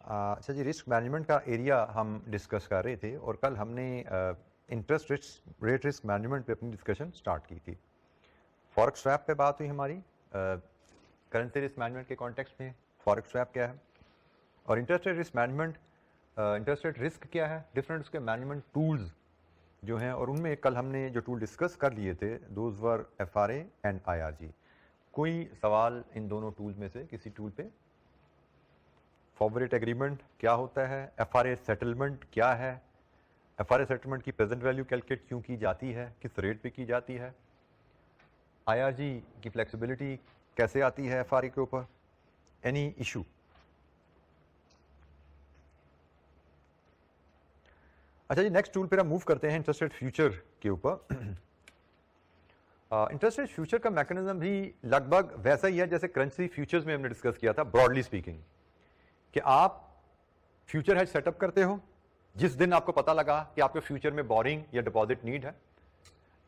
अच्छा जी, risk management का area हम डिस्कस कर रहे थे और कल हमने इंटरेस्ट रेट रिस्क मैनेजमेंट पे अपनी डिस्कशन स्टार्ट की थी। फॉरेक्स स्वैप पे बात हुई हमारी, करेंसी रिस्क मैनेजमेंट के कॉन्टेक्स्ट में फॉरेक्स स्वैप क्या है और interest rate risk management, interest rate risk क्या है, डिफरेंट उसके मैनेजमेंट टूल्स जो हैं, और उनमें कल हमने जो टूल डिस्कस कर लिए थे those were FRA and IRG। कोई सवाल इन दोनों टूल्स में से किसी टूल पे? फॉरवर्ड रेट एग्रीमेंट क्या होता है, FRA सेटलमेंट क्या है, FRA सेटलमेंट की प्रेजेंट वैल्यू कैलकुलेट क्यों की जाती है, किस रेट पे की जाती है, IRG की फ्लेक्सिबिलिटी कैसे आती है FRA के ऊपर, एनी इशू? अच्छा जी, नेक्स्ट टूल पे हम मूव करते हैं इंटरेस्ट रेट फ्यूचर के ऊपर। इंटरेस्ट रेट फ्यूचर का मैकेनिज्म भी लगभग वैसा ही है जैसे करेंसी फ्यूचर्स में हमने डिस्कस किया था, ब्रॉडली स्पीकिंग, कि आप फ्यूचर हेज सेटअप करते हो जिस दिन आपको पता लगा कि आपके फ्यूचर में बोरिंग या डिपॉजिट नीड है।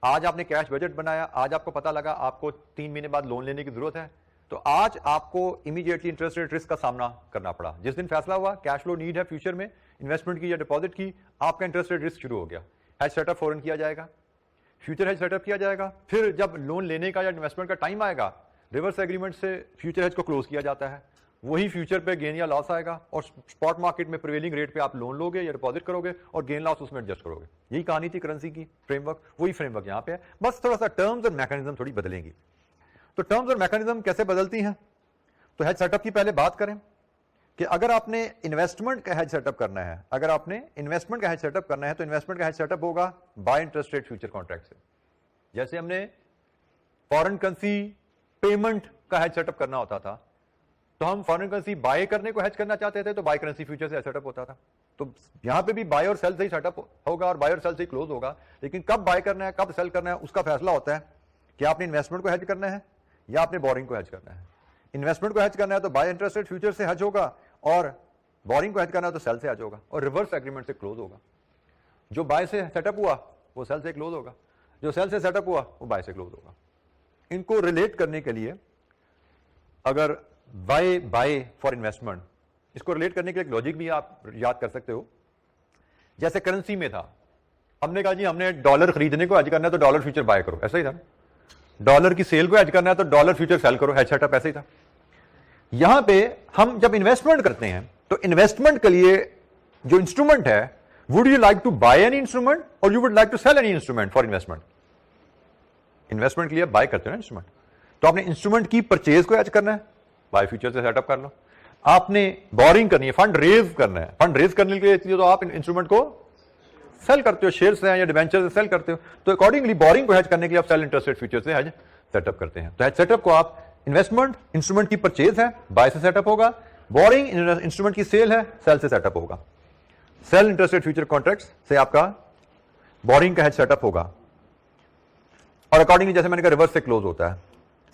आज आपने कैश बजट बनाया, आज आपको पता लगा आपको 3 महीने बाद लोन लेने की जरूरत है, तो आज आपको इमीडिएटली इंटरेस्ट रेट रिस्क का सामना करना पड़ा। जिस दिन फैसला हुआ कैश फ्लो नीड है फ्यूचर में इन्वेस्टमेंट की या डिपॉजिट की, आपका इंटरेस्ट रेट रिस्क शुरू हो गया। हेज सेटअप फौरन किया जाएगा, फ्यूचर हेज सेटअप किया जाएगा, फिर जब लोन लेने का या इन्वेस्टमेंट का टाइम आएगा रिवर्स एग्रीमेंट से फ्यूचर हेज को क्लोज किया जाता है, वही फ्यूचर पे गेन या लॉस आएगा और स्पॉट मार्केट में प्रिवेलिंग रेट पे आप लोन लोगे या डिपॉजिट करोगे और गेन लॉस उसमें एडजस्ट करोगे। यही कहानी थी करेंसी की फ्रेमवर्क, वही फ्रेमवर्क यहाँ पे है, बस थोड़ा सा टर्म्स और मैकेनिज्म थोड़ी बदलेंगी। तो टर्म्स और मैकेनिज्म कैसे बदलती हैं? तो हेज सेटअप की पहले बात करें कि अगर आपने इन्वेस्टमेंट का हेज सेटअप करना है, अगर आपने इन्वेस्टमेंट का हेज सेटअप करना है तो इन्वेस्टमेंट का हेज सेटअप होगा bye interest rate future contract से। जैसे हमने फॉरेन करेंसी पेमेंट का हेज सेटअप करना होता था, तो हम फॉरेन करेंसी बाय करने को हेज करना चाहते थे तो बाय करेंसी फ्यूचर से सेटअप होता था। तो यहां पे भी बाय और सेल से ही सेटअप होगा और बाय और सेल से ही क्लोज होगा, लेकिन कब बाय करना है कब सेल करना है उसका फैसला होता है कि आपने इन्वेस्टमेंट को हेज करना है या आपने बोरिंग को हेज करना है। इन्वेस्टमेंट को हेज करना है तो बाय इंटरेस्ट रेट फ्यूचर से हेज होगा और बोरिंग को हेज करना है तो सेल से हेज होगा और रिवर्स एग्रीमेंट से क्लोज होगा। जो बाय से सेटअप हुआ वो सेल से क्लोज होगा, जो सेल से सेटअप हुआ वो बाय से क्लोज होगा। इनको रिलेट करने के लिए अगर बाय फॉर इन्वेस्टमेंट, इसको रिलेट करने के लिए एक लॉजिक भी आप याद कर सकते हो। जैसे करेंसी में था, हमने कहा जी हमने डॉलर खरीदने को हेज करना है तो डॉलर फ्यूचर बाय करो, ऐसा ही था। डॉलर की सेल को हेज करना है तो डॉलर फ्यूचर सेल करो, हेज सेटअप ऐसा ही था। यहां पे हम जब इन्वेस्टमेंट करते हैं तो इन्वेस्टमेंट के लिए जो इंस्ट्रूमेंट है, would you like to buy any instrument और you would like to sell any instrument for investment? Investment के लिए बाय करते हो ना इंस्ट्रूमेंट, तो आपने इंस्ट्रूमेंट की परचेज को हेज करना है, बाय फ्यूचर से सेटअप कर लो। आपने बोरिंग करनी है, फंड रेज करना है, फंड रेज करने के लिए तो आप इंस्ट्रूमेंट को सेल करते हो, शेयर से या डिबेंचर से सेल करते हो, तो अकॉर्डिंगली बोरिंग को हेज करने के लिए आप सेल इंटरेस्ट रेट फ्यूचर से हेज सेटअप करते हैं। तो हेज सेटअप को आप इन्वेस्टमेंट इंस्ट्रूमेंट की परचेज है, बाय से सेटअप होगा, बोरिंग इंस्ट्रूमेंट की सेल है, सेल से सेटअप होगा। Sell interest rate future contract से आपका बोरिंग का हेज सेटअप होगा और अकॉर्डिंगली जैसे मैंने कहा रिवर्स से क्लोज होता है।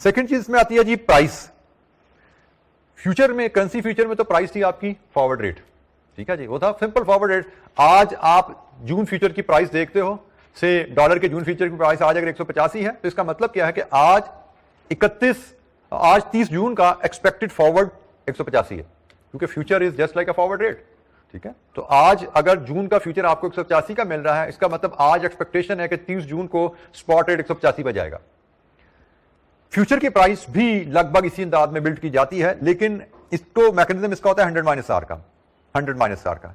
सेकंड चीज में आती है जी प्राइस। फ्यूचर में, करेंसी फ्यूचर में तो प्राइस थी आपकी फॉरवर्ड रेट, ठीक है जी, वो था सिंपल फॉरवर्ड रेट। आज आप जून फ्यूचर की प्राइस देखते हो, से डॉलर के जून फ्यूचर की प्राइस आज अगर 185 है तो इसका मतलब क्या है कि आज 30 जून का एक्सपेक्टेड फॉरवर्ड 185 है, क्योंकि future is just like a forward rate, ठीक है। तो आज अगर जून का फ्यूचर आपको 185 का मिल रहा है, इसका मतलब आज एक्सपेक्टेशन है कि 30 जून को स्पॉट रेट 185 पर जाएगा। फ्यूचर की प्राइस भी लगभग इसी अंदाज में बिल्ड की जाती है, लेकिन इसको मैकेनिज्म इसका होता है 100 माइनस आर का,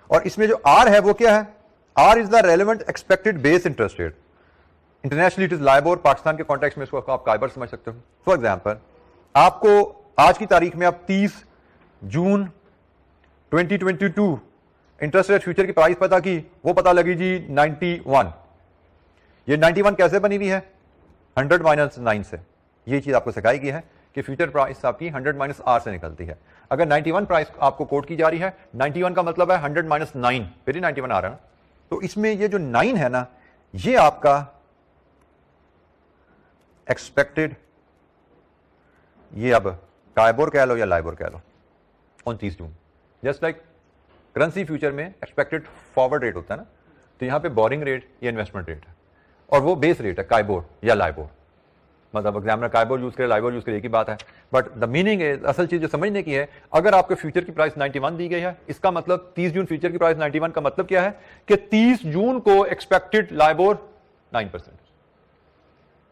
और इसमें जो आर है वो क्या है? R is the relevant expected base interest rate. Internationally it is LIBOR, Pakistan के कॉन्टेक्स्ट में इसको आप काइबर समझ सकते हो। फॉर एग्जांपल, आपको आज की तारीख में आप 30 जून 2022 इंटरेस्ट रेट फ्यूचर की प्राइस पता की, वो पता लगी जी 91। ये 91 कैसे बनी हुई है? 100 माइनस 9 से। ये चीज आपको सिखाई गई है कि फ्यूचर प्राइस आपकी 100 माइनस आर से निकलती है। अगर 91 प्राइस आपको कोट की जा रही है, 91 का मतलब है 100 माइनस 9, फिर ही 91 आ रहा है। तो इसमें ये जो 9 है ना, ये आपका एक्सपेक्टेड, ये अब काइबोर कह लो या लाइबोर कह लो, 29 जून। जस्ट लाइक करेंसी फ्यूचर में एक्सपेक्टेड फॉरवर्ड रेट होता है ना, तो यहां पे बोरिंग रेट या इन्वेस्टमेंट रेट है और वो बेस रेट है काइबोर या लाइबोर। मतलब एग्जामिनर काइबोर यूज करे लाइबोर यूज करे एक ही बात है, बट द मीनिंग इज, असल चीज जो समझने की है, अगर आपके फ्यूचर की प्राइस 91 दी गई है, इसका मतलब 30 जून फ्यूचर की प्राइस 91 का मतलब क्या है कि 30 जून को एक्सपेक्टेड लाइबोर 9%।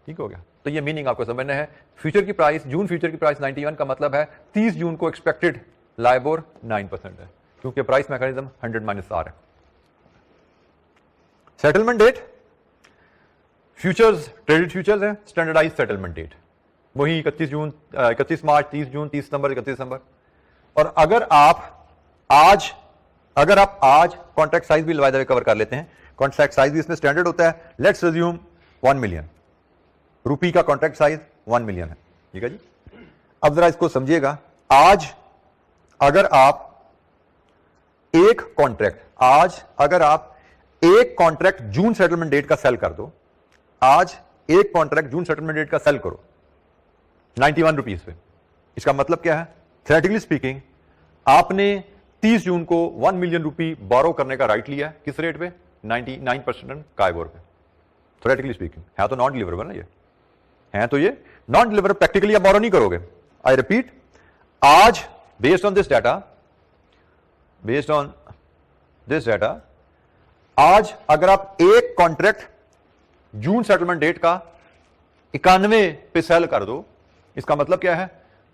ठीक हो गया? तो ये मीनिंग आपको समझना है। फ्यूचर की प्राइस, जून फ्यूचर की प्राइस 91 का मतलब है 30 जून को एक्सपेक्टेड लाइबोर 9% है, क्योंकि प्राइस मैकेनिज्म 100 - R है। Settlement date, futures traded futures है, स्टैंडर्डाइज सेटलमेंट डेट वही 31 जून, 31 मार्च, 30 जून, 30 सितंबर, 31 दिसंबर। और अगर आप आज कॉन्ट्रैक्ट साइज भी बाय द वे कवर कर लेते हैं, कॉन्ट्रैक्ट साइज भी इसमें स्टैंडर्ड होता है। लेट्स अज्यूम 1 मिलियन रुपी का कॉन्ट्रैक्ट साइज 1 मिलियन है, ठीक है जी। अब जरा इसको समझिएगा, आज अगर आप एक कॉन्ट्रैक्ट जून सेटलमेंट डेट का सेल कर दो, आज एक कॉन्ट्रैक्ट जून सेटलमेंट डेट का सेल करो 91 रुपीज पे, इसका मतलब क्या है? थ्योरेटिकली स्पीकिंग आपने 30 जून को 1 मिलियन रुपी बोरो करने का राइट लिया है, किस रेट पे? 99% काइबोर पे। थ्योरेटिकली स्पीकिंग है तो नॉन डिलीवरेबल ना, ये है तो ये नॉन डिलीवरेबल, प्रैक्टिकली आप बोरो नहीं करोगे। आई रिपीट, आज बेस्ड ऑन दिस डाटा, आज अगर आप एक कॉन्ट्रैक्ट जून सेटलमेंट डेट का 91 पे सेल कर दो, इसका मतलब क्या है?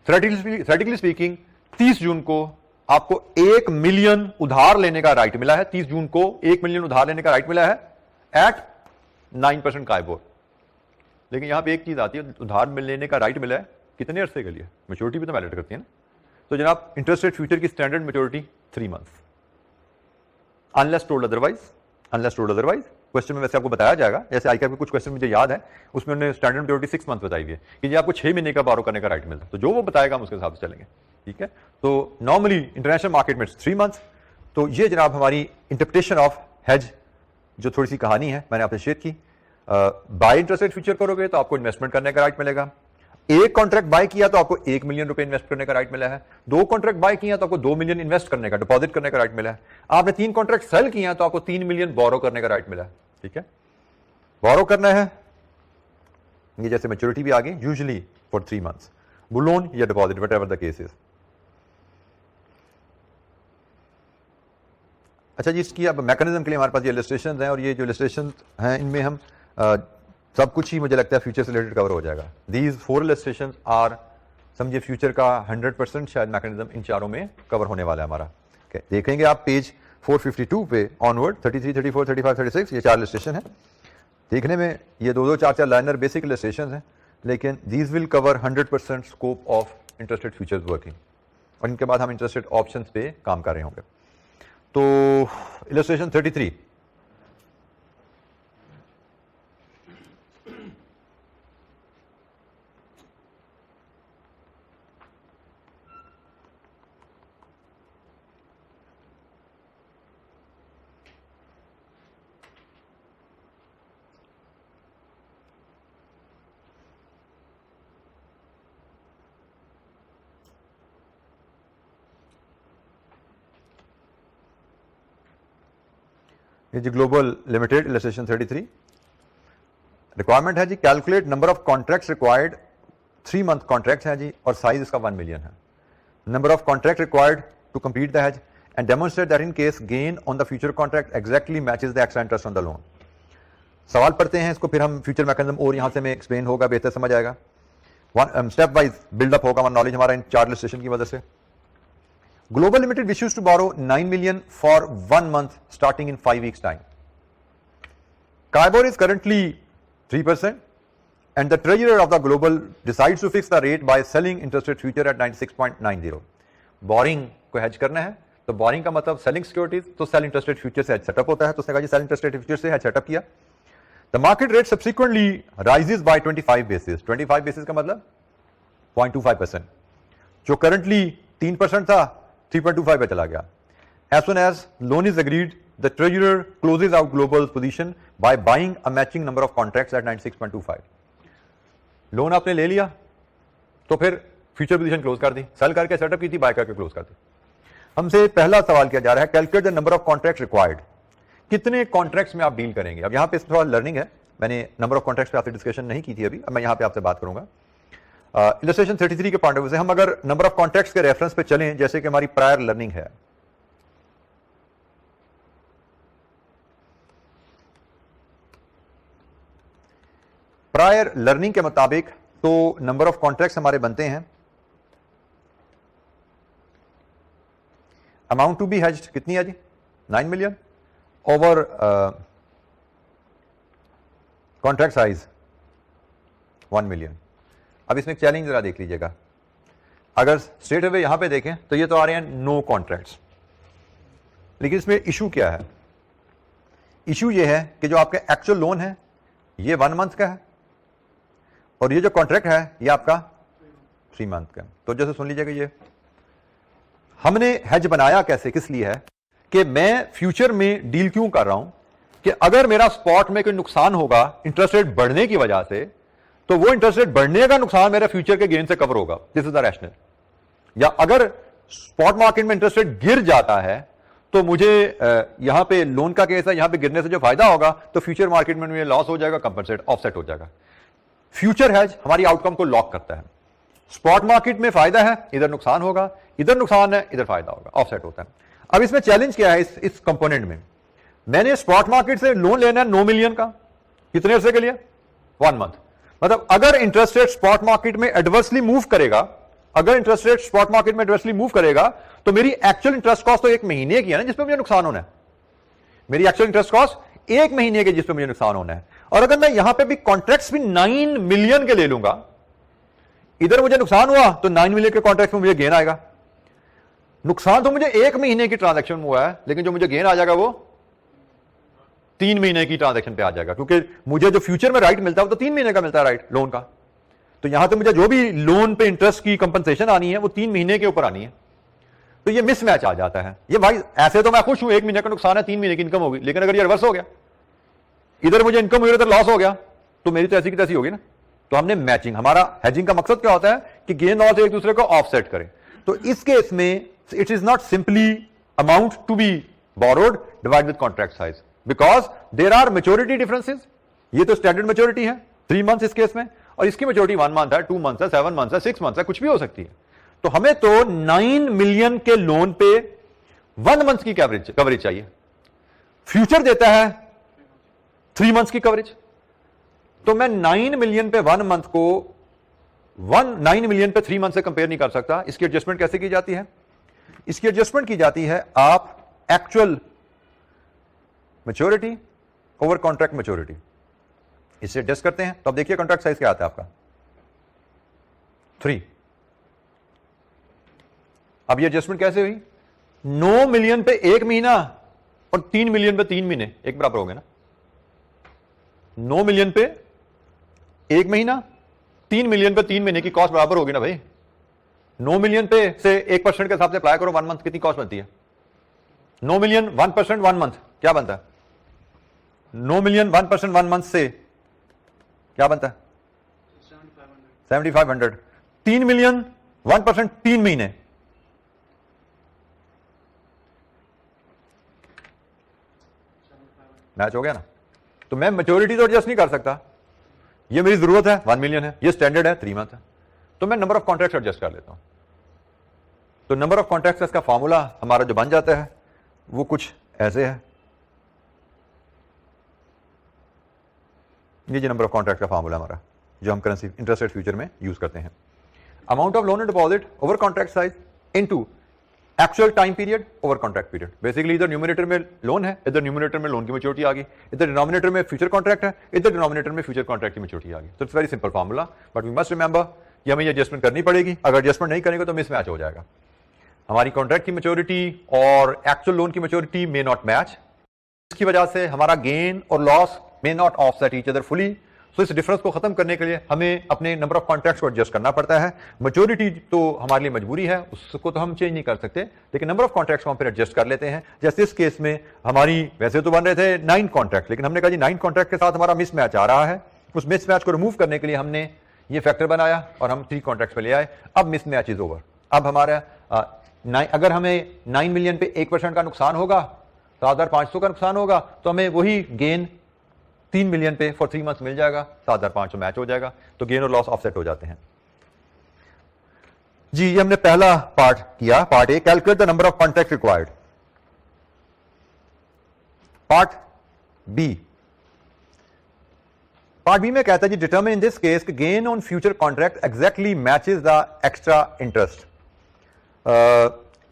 थ्योरेटिकली स्पीकिंग 30 जून को आपको 1 मिलियन उधार लेने का राइट मिला है, 30 जून को 1 मिलियन उधार लेने का राइट मिला है एट 9% काइबोर। लेकिन यहां पे एक चीज आती है, उधार लेने का राइट मिला है कितने अरसे के लिए? मैच्योरिटी भी तो मैटर करती है ना। तो जनाब इंटरेस्ट रेट फ्यूचर की standard maturity 3 months, unless told otherwise. Question में वैसे आपको बताया जाएगा, जैसे आई के कुछ क्वेश्चन मुझे याद है, उसमें उन्होंने स्टैंडर्ड मैच्योरिटी 6 मंथ बताई हुई है कि आपको 6 महीने का बोरो करने का राइट मिलता है, तो जो वो बताएगा हम उसके हिसाब से चलेंगे, ठीक है। तो नॉर्मली इंटरनेशनल मार्केट में 3 मंथ्स। तो ये जनाब हमारी इंटरप्रिटेशन ऑफ हेज, जो थोड़ी सी कहानी है मैंने आपसे शेयर की। बाय इंटरेस्ट रेट फ्यूचर करोगे तो आपको इन्वेस्टमेंट करने का राइट मिलेगा। एक कॉन्ट्रैक्ट बाय किया तो आपको 1 मिलियन रुपए इन्वेस्ट करने का राइट मिला है। 2 कॉन्ट्रैक्ट बाय किया तो आपको 2 मिलियन इन्वेस्ट करने का, डिपॉजिट करने का राइट मिला है। आपने 3 कॉन्ट्रैक्ट सेल किया तो आपको 3 मिलियन बोरो करने का राइट मिला है, ठीक है। बोरो करना है, ये जैसे मैच्योरिटी भी आ गई, यूजुअली फॉर 3 मंथ्स, लोन या deposit, whatever the case is. अच्छा जी, इसकी अब मैकेनिज्म के लिए हमारे पास ये इलस्ट्रेशंस हैं, और ये जो इलस्ट्रेशंस हैं इनमें हम सब कुछ ही मुझे लगता है फ्यूचर से रिलेटेड कवर हो जाएगा। दीज 4 इलस्ट्रेशंस आर, समझिए फ्यूचर का 100% शायद मैकेनिज्म इन चारों में कवर होने वाला है हमारा। देखेंगे आप पेज 452 पे ऑनवर्ड, 33, 34, 35, 36, ये 4 इलस्ट्रेशन है। देखने में ये 2-2, 4-4 लाइनर बेसिक इलस्ट्रेशन है, लेकिन these will cover 100% scope of interested futures working, और इनके बाद हम इंटरेस्टेड ऑप्शंस पे काम कर रहे होंगे। तो इलस्ट्रेशन 33, ये जी ग्लोबल लिमिटेड इलस्ट्रेशन 33। रिक्वायरमेंट है जी, calculate number of contracts required, 3 month contract है जी, और साइज इसका 1 मिलियन है। Number of contract required to complete the hedge and demonstrate that in case gain on the future contract exactly matches the extra interest on the loan. सवाल पढ़ते हैं इसको, फिर हम फ्यूचर मैकेनिज्म और यहां से में एक्सप्लेन होगा, बेहतर समझ आएगा। स्टेप वाइज बिल्डअप होगा हमारा नॉलेज हमारा इन 4 इलस्ट्रेशन की वजह से। Global Limited wishes to borrow 9 million for 1 month starting in 5 weeks time. Kaibor is currently 3% and the treasurer of the Global decides to fix the rate by selling interest rate future at 96.90. Borrowing को hedge करना है, तो borrowing का मतलब selling securities, तो sell interest rate future से hedge setup होता है, तो उसने कहा जी sell interest rate future से hedge setup किया। The market rate subsequently rises by 25 basis. 25 basis का मतलब 0.25%, जो currently 3% था 3.25 पे चला गया। As soon as loan is agreed, the treasurer closes out Global's position by buying a matching number of contracts at 96.25. Loan आपने ले लिया तो फिर फ्यूचर पोजीशन क्लोज कर दी, सेल करके सेटअप की थी, बाय करके क्लोज कर दी। हमसे पहला सवाल किया जा रहा है, calculate the number of contract required, कितने कॉन्ट्रैक्ट्स में आप डील करेंगे। अब यहां पे थोड़ा लर्निंग है, मैंने नंबर ऑफ कॉन्ट्रैक्ट्स पे आपसे डिस्कशन नहीं की थी अभी, अब मैं यहां पे आपसे बात करूंगा। इलस्ट्रेशन 33 के पॉइंट ऑफ व्यू से हम अगर नंबर ऑफ कॉन्ट्रैक्ट्स के रेफरेंस पे चलें, जैसे कि हमारी प्रायर लर्निंग है, प्रायर लर्निंग के मुताबिक तो नंबर ऑफ कॉन्ट्रैक्ट्स हमारे बनते हैं, अमाउंट टू बी हेज्ड कितनी है जी, 9 million over contract size 1 million. अब इसमें चैलेंज जरा देख लीजिएगा, अगर स्ट्रेट अवे यहां पे देखें तो ये तो आ रहे हैं नो कॉन्ट्रैक्ट्स, लेकिन इसमें इशू क्या है? इशू ये है कि जो आपका एक्चुअल लोन है ये 1 मंथ का है और ये जो कॉन्ट्रैक्ट है ये आपका 3 मंथ का है। तो जैसे सुन लीजिएगा, ये हमने हेज बनाया कैसे, किस लिए है कि मैं फ्यूचर में डील क्यों कर रहा हूं कि अगर मेरा स्पॉट में कोई नुकसान होगा इंटरेस्ट रेट बढ़ने की वजह से, तो वो इंटरेस्ट रेट बढ़ने का नुकसान मेरा फ्यूचर के गेन से कवर होगा, दिस इज द रैशनल। या अगर स्पॉट मार्केट में इंटरेस्ट रेट गिर जाता है तो मुझे यहां पे लोन का केस है, यहां पे गिरने से जो फायदा होगा तो फ्यूचर मार्केट में मुझे लॉस हो जाएगा, कंपनसेट ऑफसेट हो जाएगा। फ्यूचर हेज हमारी आउटकम को लॉक करता है। स्पॉट मार्केट में फायदा है, इधर नुकसान होगा, इधर नुकसान है, इधर फायदा होगा, ऑफसेट होता है। अब इसमें चैलेंज क्या है इस कंपोनेंट में? मैंने स्पॉट मार्केट से लोन लेना है 9 मिलियन का, कितने अरसे के लिए? 1 मंथ। मतलब अगर इंटरेस्ट रेट स्पॉट मार्केट में एडवर्सली मूव करेगा, अगर इंटरेस्ट रेट स्पॉट मार्केट में एडवर्सली मूव करेगा तो मेरी एक्चुअल इंटरेस्ट कॉस्ट तो 1 महीने की है ना जिसपे मुझे नुकसान होना है। मेरी एक्चुअल इंटरेस्ट कॉस्ट 1 महीने के जिसपे मुझे नुकसान होना है। और अगर मैं यहां पे भी कॉन्ट्रैक्ट्स भी 9 मिलियन के ले लूंगा, इधर मुझे नुकसान हुआ तो 9 मिलियन के कॉन्ट्रैक्ट में मुझे गेन आएगा। नुकसान तो मुझे 1 महीने की ट्रांजैक्शन में हुआ है, लेकिन जो मुझे गेन आ जाएगा वो 3 महीने की ट्रांजैक्शन पे आ जाएगा, क्योंकि मुझे जो फ्यूचर में राइट मिलता है वो तो 3 महीने का मिलता है राइट लोन का। तो यहां तो मुझे जो भी लोन पे इंटरेस्ट की कंपनसेशन आनी है वो 3 महीने के ऊपर आनी है। तो ये मिसमैच आ जाता है। ये भाई ऐसे तो मैं खुश हूं, 1 महीने का नुकसान है, 3 महीने की इनकम होगी, लेकिन अगर ये रिवर्स हो गया, इधर मुझे इनकम हुई इधर लॉस हो गया, तो मेरी तो ऐसी की तैसी होगी ना। तो हमने मैचिंग, हमारा हेजिंग का मकसद क्या होता है कि गेन लॉस एक दूसरे को ऑफसेट करें। तो इस केस में it is not simply amount to be borrowed divide with contract size, because there are maturity differences. ये तो स्टैंडर्ड मैच्योरिटी है 3 मंथ्स इस केस में, और इसकी मैच्योरिटी 1 मंथ है, 2 मंथ्स है, 7 मंथ्स है, 6 मंथ्स है, कुछ भी हो सकती है। तो हमें तो 9 मिलियन के लोन पे 1 मंथ की कवरेज चाहिए, फ्यूचर देता है 3 मंथ्स की कवरेज। तो मैं 9 मिलियन पे 1 मंथ को 9 मिलियन पे 3 मंथ से कंपेयर नहीं कर सकता। इसकी एडजस्टमेंट कैसे की जाती है? इसकी एडजस्टमेंट की जाती है, आप actual maturity over contract maturity इसे एडजस्ट करते हैं। तो अब देखिए कॉन्ट्रैक्ट साइज क्या आता है आपका 3। अब ये एडजस्टमेंट कैसे हुई? 9 मिलियन पे 1 महीना और 3 मिलियन पे 3 महीने एक बराबर हो गए ना। 9 मिलियन पे 1 महीना, 3 मिलियन पे 3 महीने की कॉस्ट बराबर होगी ना भाई। 9 मिलियन पे से 1% के हिसाब से अप्लाई करो 1 मंथ, कितनी कॉस्ट बनती है? 9 मिलियन 1% 1 मंथ क्या बनता है? 9 मिलियन 1% 1 मंथ से क्या बनता है? 7500। 3 मिलियन 1% 3 महीने, मैच हो गया ना। तो मैं मैच्योरिटी तो एडजस्ट नहीं कर सकता, ये मेरी जरूरत है 1 मिलियन है, ये स्टैंडर्ड है 3 मंथ है, तो मैं नंबर ऑफ कॉन्ट्रैक्ट्स एडजस्ट कर लेता हूं। तो नंबर ऑफ कॉन्ट्रैक्ट्स का फॉर्मूला हमारा जो बन जाता है वो कुछ ऐसे है। ये जो नंबर ऑफ कॉन्ट्रैक्ट का फॉर्मूला हमारा जो हम करेंसी इंटरेस्ट रेट फ्यूचर में यूज करते हैं, amount of loan and deposit over contract size into actual time period over contract period. Basically इधर न्यूमरेटर में लोन है, इधर न्यूमरेटर में लोन की मैच्योरिटी आ गई, इधर डिनोमिनेटर में फ्यूचर कॉन्ट्रैक्ट है, इधर डिनोमिनेटर में फ्यूचर कॉन्ट्रैक्ट की मैच्योरिटी आ गई। तो it's very simple formula, but we must remember कि हमें ये एडजस्टमेंट करनी पड़ेगी। अगर एडजस्टमेंट नहीं करेंगे तो मिसमैच हो जाएगा। हमारी कॉन्ट्रैक्ट की मैच्योरिटी और एक्चुअल लोन की मैच्योरिटी मे नॉट मैच, इसकी वजह से हमारा गेन और loss may not offset each other fully. तो इस डिफरेंस को खत्म करने के लिए हमें अपने नंबर ऑफ कॉन्ट्रैक्ट्स को एडजस्ट करना पड़ता है। मैच्योरिटी तो हमारे लिए मजबूरी है, उसको तो हम चेंज नहीं कर सकते, लेकिन नंबर ऑफ कॉन्ट्रैक्ट्स को हम फिर एडजस्ट कर लेते हैं। जैसे इस केस में हमारी वैसे तो बन रहे थे 9 कॉन्ट्रैक्ट, लेकिन हमने कहा जी 9 कॉन्ट्रैक्ट के साथ हमारा मिसमैच आ रहा है, उस मिसमैच को रिमूव करने के लिए हमने ये फैक्टर बनाया और हम 3 कॉन्ट्रैक्ट्स पे ले आए। अब मिसमैच इज ओवर। अब हमारा अगर हमें 9 मिलियन पे 1% का नुकसान होगा, 7500 का नुकसान होगा, तो हमें वही गेन 3 मिलियन पे फॉर 3 मंथ्स मिल जाएगा, 7,500 मैच हो जाएगा, तो गेन और लॉस ऑफसेट हो जाते हैं जी। ये हमने पहला पार्ट किया, part A, calculate the number of contract required. Part B, part B में कहता है जी determine in this case gain on future contract exactly matches the extra interest.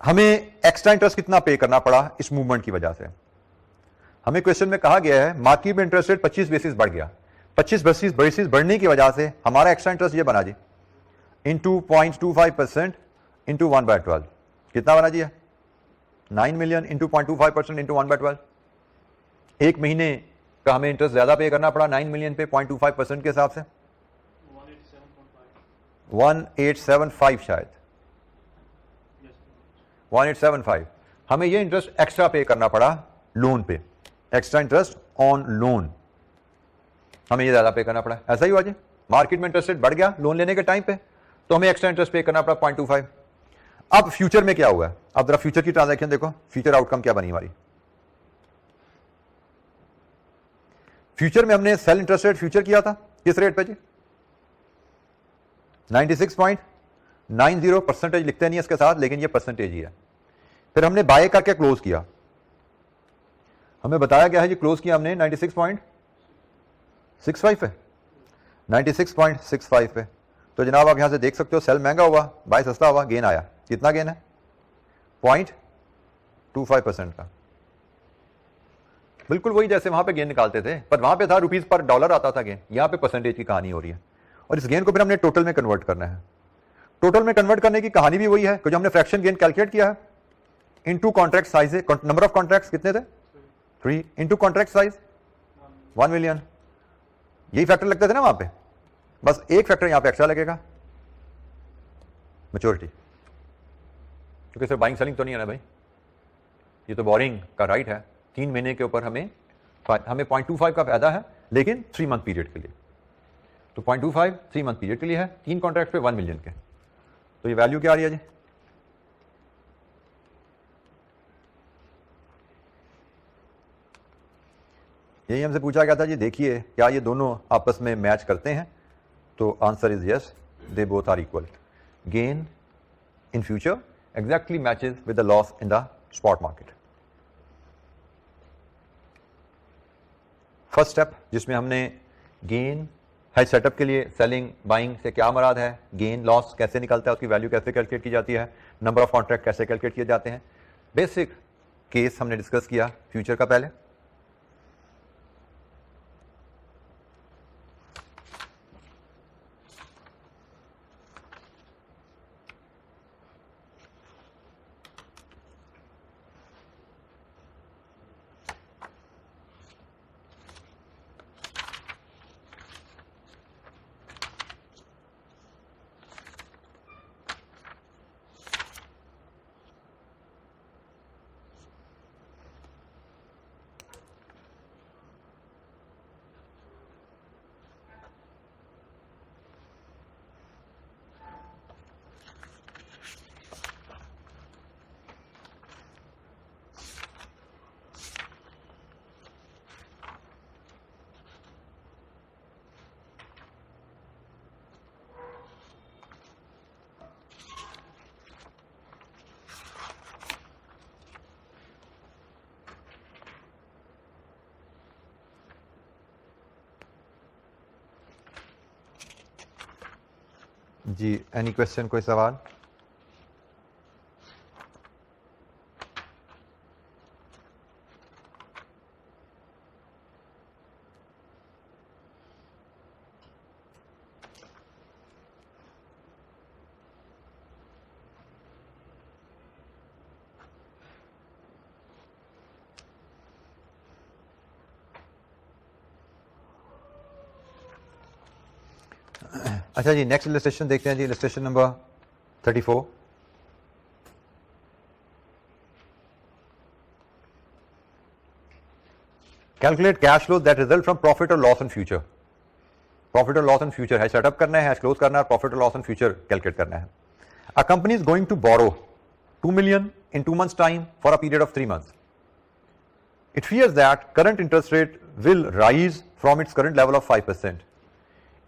हमें एक्स्ट्रा इंटरेस्ट कितना पे करना पड़ा इस मूवमेंट की वजह से। हमें क्वेश्चन में कहा गया है मार्केट में इंटरेस्ट रेट 25 बेसिस बढ़ गया, 25 बेसिस बढ़ने की वजह से हमारा एक्स्ट्रा इंटरेस्ट ये बना जी इंटू 0.25% इंटू 1/12 कितना बना जी? 9 मिलियन इंटू 0.25% इंटू 1/12। एक महीने का हमें इंटरेस्ट ज्यादा पे करना पड़ा 9 मिलियन पे 0.25% के हिसाब से 1875 शायद 1875 हमें ये इंटरेस्ट एक्स्ट्रा पे करना पड़ा लोन पे, एक्स्ट्रा इंटरेस्ट ऑन लोन हमें ये ज्यादा पे करना पड़ा। ऐसा ही हुआ जी, मार्केट में इंटरेस्ट रेट बढ़ गया लोन लेने के टाइम पे, तो हमें एक्स्ट्रा इंटरेस्ट पे करना पड़ा 0.25। अब फ्यूचर में क्या हुआ है? अब जरा फ्यूचर की ट्रांजैक्शन देखो, फ्यूचर आउटकम क्या बनी हमारी। फ्यूचर में हमने सेल इंटरेस्ट रेट फ्यूचर किया था किस रेट पे जी? 96.90 लिखते नहीं है इसके साथ, लेकिन ये परसेंटेज ही है। फिर हमने बाय करके क्लोज किया, हमें बताया गया है जी क्लोज किया हमने 96.65 पे, 96.65 पे। तो जनाब आप यहां से देख सकते हो सेल महंगा हुआ, बाय सस्ता हुआ, गेन आया। कितना गेन है? 0.25% का, बिल्कुल वही जैसे वहां पे गेन निकालते थे, पर वहां पे था रुपीज पर डॉलर आता था गेन, यहां पे परसेंटेज की कहानी हो रही है। और इस गेन को फिर हमने टोटल में कन्वर्ट करना है। टोटल में कन्वर्ट करने की कहानी भी वही है कि जो हमने फ्रैक्शन गेन कैलकुलेट किया है into contract size, number of contracts कितने थे? 3 इंटू कॉन्ट्रैक्ट साइज 1 मिलियन। यही फैक्टर लगते थे ना वहां पे, बस एक फैक्टर यहां पे एक्स्ट्रा लगेगा, मैच्योरिटी, क्योंकि सिर्फ बाइंग सेलिंग तो नहीं है ना भाई, ये तो बोरिंग का राइट है। 3 महीने के ऊपर हमें 0.25 का फायदा है, लेकिन 3 मंथ पीरियड के लिए। तो 0.25 3 मंथ पीरियड के लिए है, 3 कॉन्ट्रैक्ट पे 1 मिलियन के। तो ये वैल्यू क्या आ रही है जी? यही हमसे पूछा गया था जी, देखिए क्या ये दोनों आपस में मैच करते हैं? तो answer is yes, they both are equal. Gain in future exactly matches with the loss in the spot market. First step जिसमें हमने गेन हेज सेटअप के लिए सेलिंग बाइंग से क्या मुराद है, गेन लॉस कैसे निकलता है, उसकी वैल्यू कैसे कैलकुलेट की जाती है, नंबर ऑफ कॉन्ट्रैक्ट कैसे कैलकुलेट किए जाते हैं, बेसिक केस हमने डिस्कस किया फ्यूचर का पहले। जी एनी क्वेश्चन, कोई सवाल? अच्छा जी, नेक्स्ट इलस्ट्रेशन देखते हैं जी, illustration number 34। Calculate cash flow that result from profit और लॉस इन फ्यूचर। प्रॉफिट और लॉस इन फ्यूचर है सेटअप करना है, क्लोज करना है, प्रॉफिट और लॉस इन फ्यूचर कैलकुलेट करना है। A company is going to borrow 2 million in 2 months time for a period of 3 months. It fears that current interest rate will rise from its current level of 5%.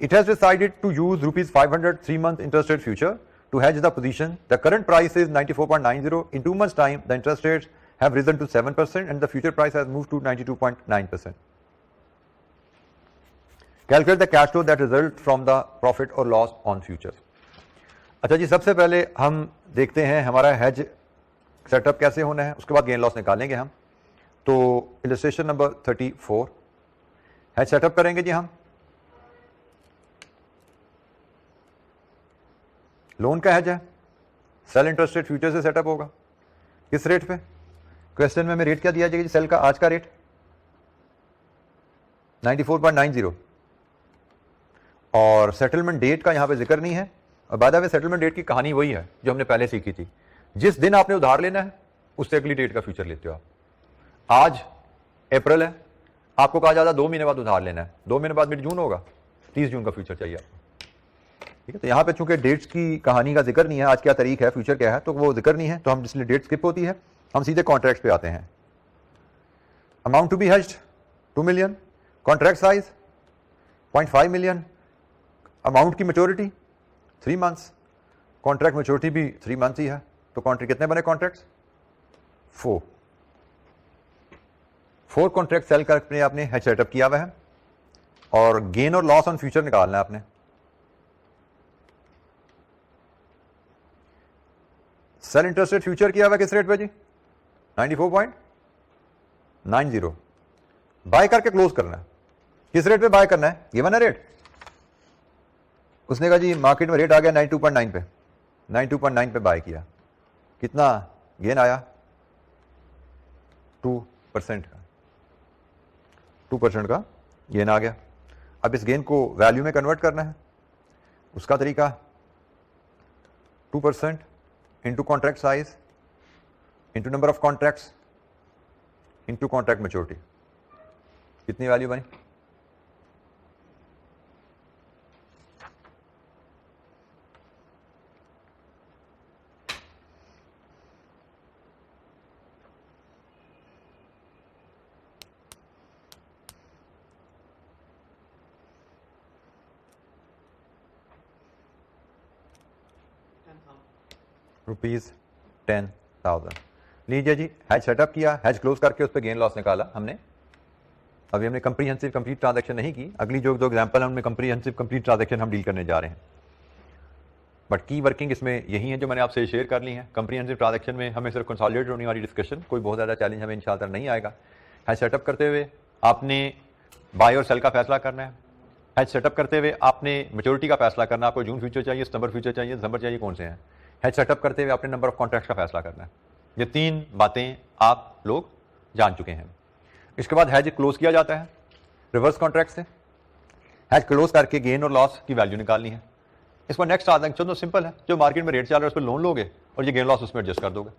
It has decided to use rupees 500 3-month interest rate future to hedge the position. The current price is 94.90. In 2 months' time, the interest rates have risen to 7% and the future price has moved to 92.9%. Calculate the cash flow that results from the profit or loss on futures. अच्छा जी, सबसे पहले हम देखते हैं हमारा hedge setup कैसे होना है, उसके बाद गेन लॉस निकालेंगे हम. तो इलस्ट्रेशन नंबर 34 हेज सेटअप करेंगे जी हम. लोन का हेज है, सेल इंटरेस्ट रेट फ्यूचर से सेटअप होगा. किस रेट पे? क्वेश्चन में हमें रेट क्या दिया जाएगा जी? सेल का आज का रेट 94.90 और सेटलमेंट डेट का यहां पे जिक्र नहीं है. और बाद में सेटलमेंट डेट की कहानी वही है जो हमने पहले सीखी थी. जिस दिन आपने उधार लेना है उससे अगली डेट का फ्यूचर लेते हो आप. आज अप्रैल है, आपको कहा जाता है 2 महीने बाद उधार लेना है. 2 महीने बाद मिड जून होगा, 30 जून का फ्यूचर चाहिए आपको. ठीक है, तो यहां पे चूंकि डेट्स की कहानी का जिक्र नहीं है, आज क्या तारीख है, फ्यूचर क्या है, तो वो जिक्र नहीं है, तो हम इसलिए डेट स्किप होती है, हम सीधे कॉन्ट्रैक्ट पे आते हैं. Amount to be hedged 2 million, contract size 0.5 million, amount की मैच्योरिटी 3 मंथ्स, कॉन्ट्रैक्ट मैच्योरिटी भी 3 मंथ्स ही है. तो कॉन्ट्रैक्ट कितने बने? कॉन्ट्रैक्ट्स 4 कॉन्ट्रैक्ट सेल करके आपने हेज सेटअप किया हुआ है और गेन और लॉस ऑन फ्यूचर निकालना है आपने. सेल इंटरेस्ट रेट फ्यूचर किया हुआ है किस रेट पे जी? 94.90. बाय करके क्लोज करना है. किस रेट पे बाय करना है? गिवन है रेट. उसने कहा जी मार्केट में रेट आ गया 92.9 पे, 92.9 पे बाय किया. कितना गेन आया? 2% का, 2% का गेन आ गया. अब इस गेन को वैल्यू में कन्वर्ट करना है. उसका तरीका 2% into contract size into number of contracts into contract maturity. कितनी वैल्यू बनी? ₹10,000. लीजिए जी, हैज सेटअप किया, हैज क्लोज करके उस पर गेन लॉस निकाला हमने. अभी हमने कंप्रीहेंसिव कंप्लीट ट्रांजैक्शन नहीं की. अगली जो 2 एग्जांपल है उनमें कंप्रीहेंसिव कंप्लीट ट्रांजैक्शन हम डील करने जा रहे हैं. बट की वर्किंग इसमें यही है जो मैंने आपसे शेयर कर ली है. कंप्रीहेंसिव ट्रांजैक्शन में हमें सिर्फ कंसोलिडेट होने वाली डिस्कशन, कोई बहुत ज़्यादा चैलेंज हमें इंशाल्लाह नहीं आएगा. हैज सेटअप करते हुए आपने बाय और सेल का फैसला करना है. हैज सेटअप करते हुए आपने मैच्योरिटी का फैसला करना है. आपको जून फ्यूचर चाहिए, सितंबर फ्यूचर चाहिए, दिसंबर चाहिए, कौन से हैं. हैज सेटअप करते हुए आपने नंबर ऑफ कॉन्ट्रैक्ट्स का फैसला करना है. ये 3 बातें आप लोग जान चुके हैं. इसके बाद हैज क्लोज किया जाता है रिवर्स कॉन्ट्रैक्ट से. हैज क्लोज करके गेन और लॉस की वैल्यू निकालनी है. इस पर नेक्स्ट आता है, चलो सिंपल है, जो मार्केट में रेट चल रहा है उस पर लोन लोगे और ये गेन लॉस उसमें एडजस्ट कर दोगे.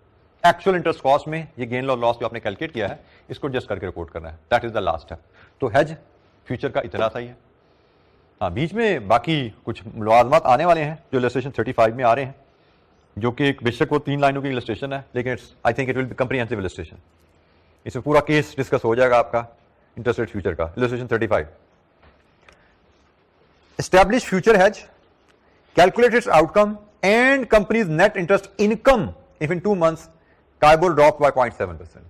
एक्चुअल इंटरेस्ट कॉस्ट में ये गेन और लॉस जो आपने कैलकुलेट किया है इसको एडजस्ट करके रिपोर्ट करना है. That is the last step. तो हैज फ्यूचर का इतना सा ही है. हाँ, बीच में बाकी कुछ मुलाजमात आने वाले हैं जो इलस्ट्रेशन 35 में आ रहे हैं, जो कि एक बेशक वो 3 लाइनों की इलस्ट्रेशन है, लेकिन I think it will be comprehensive illustration. इसमें पूरा केस डिस्कस हो जाएगा आपका इंटरेस्ट रेट फ्यूचर का. Illustration 35. Establish future has, calculate its outcome and companies net interest income if in 2 months KIBOR drop by 0.7%.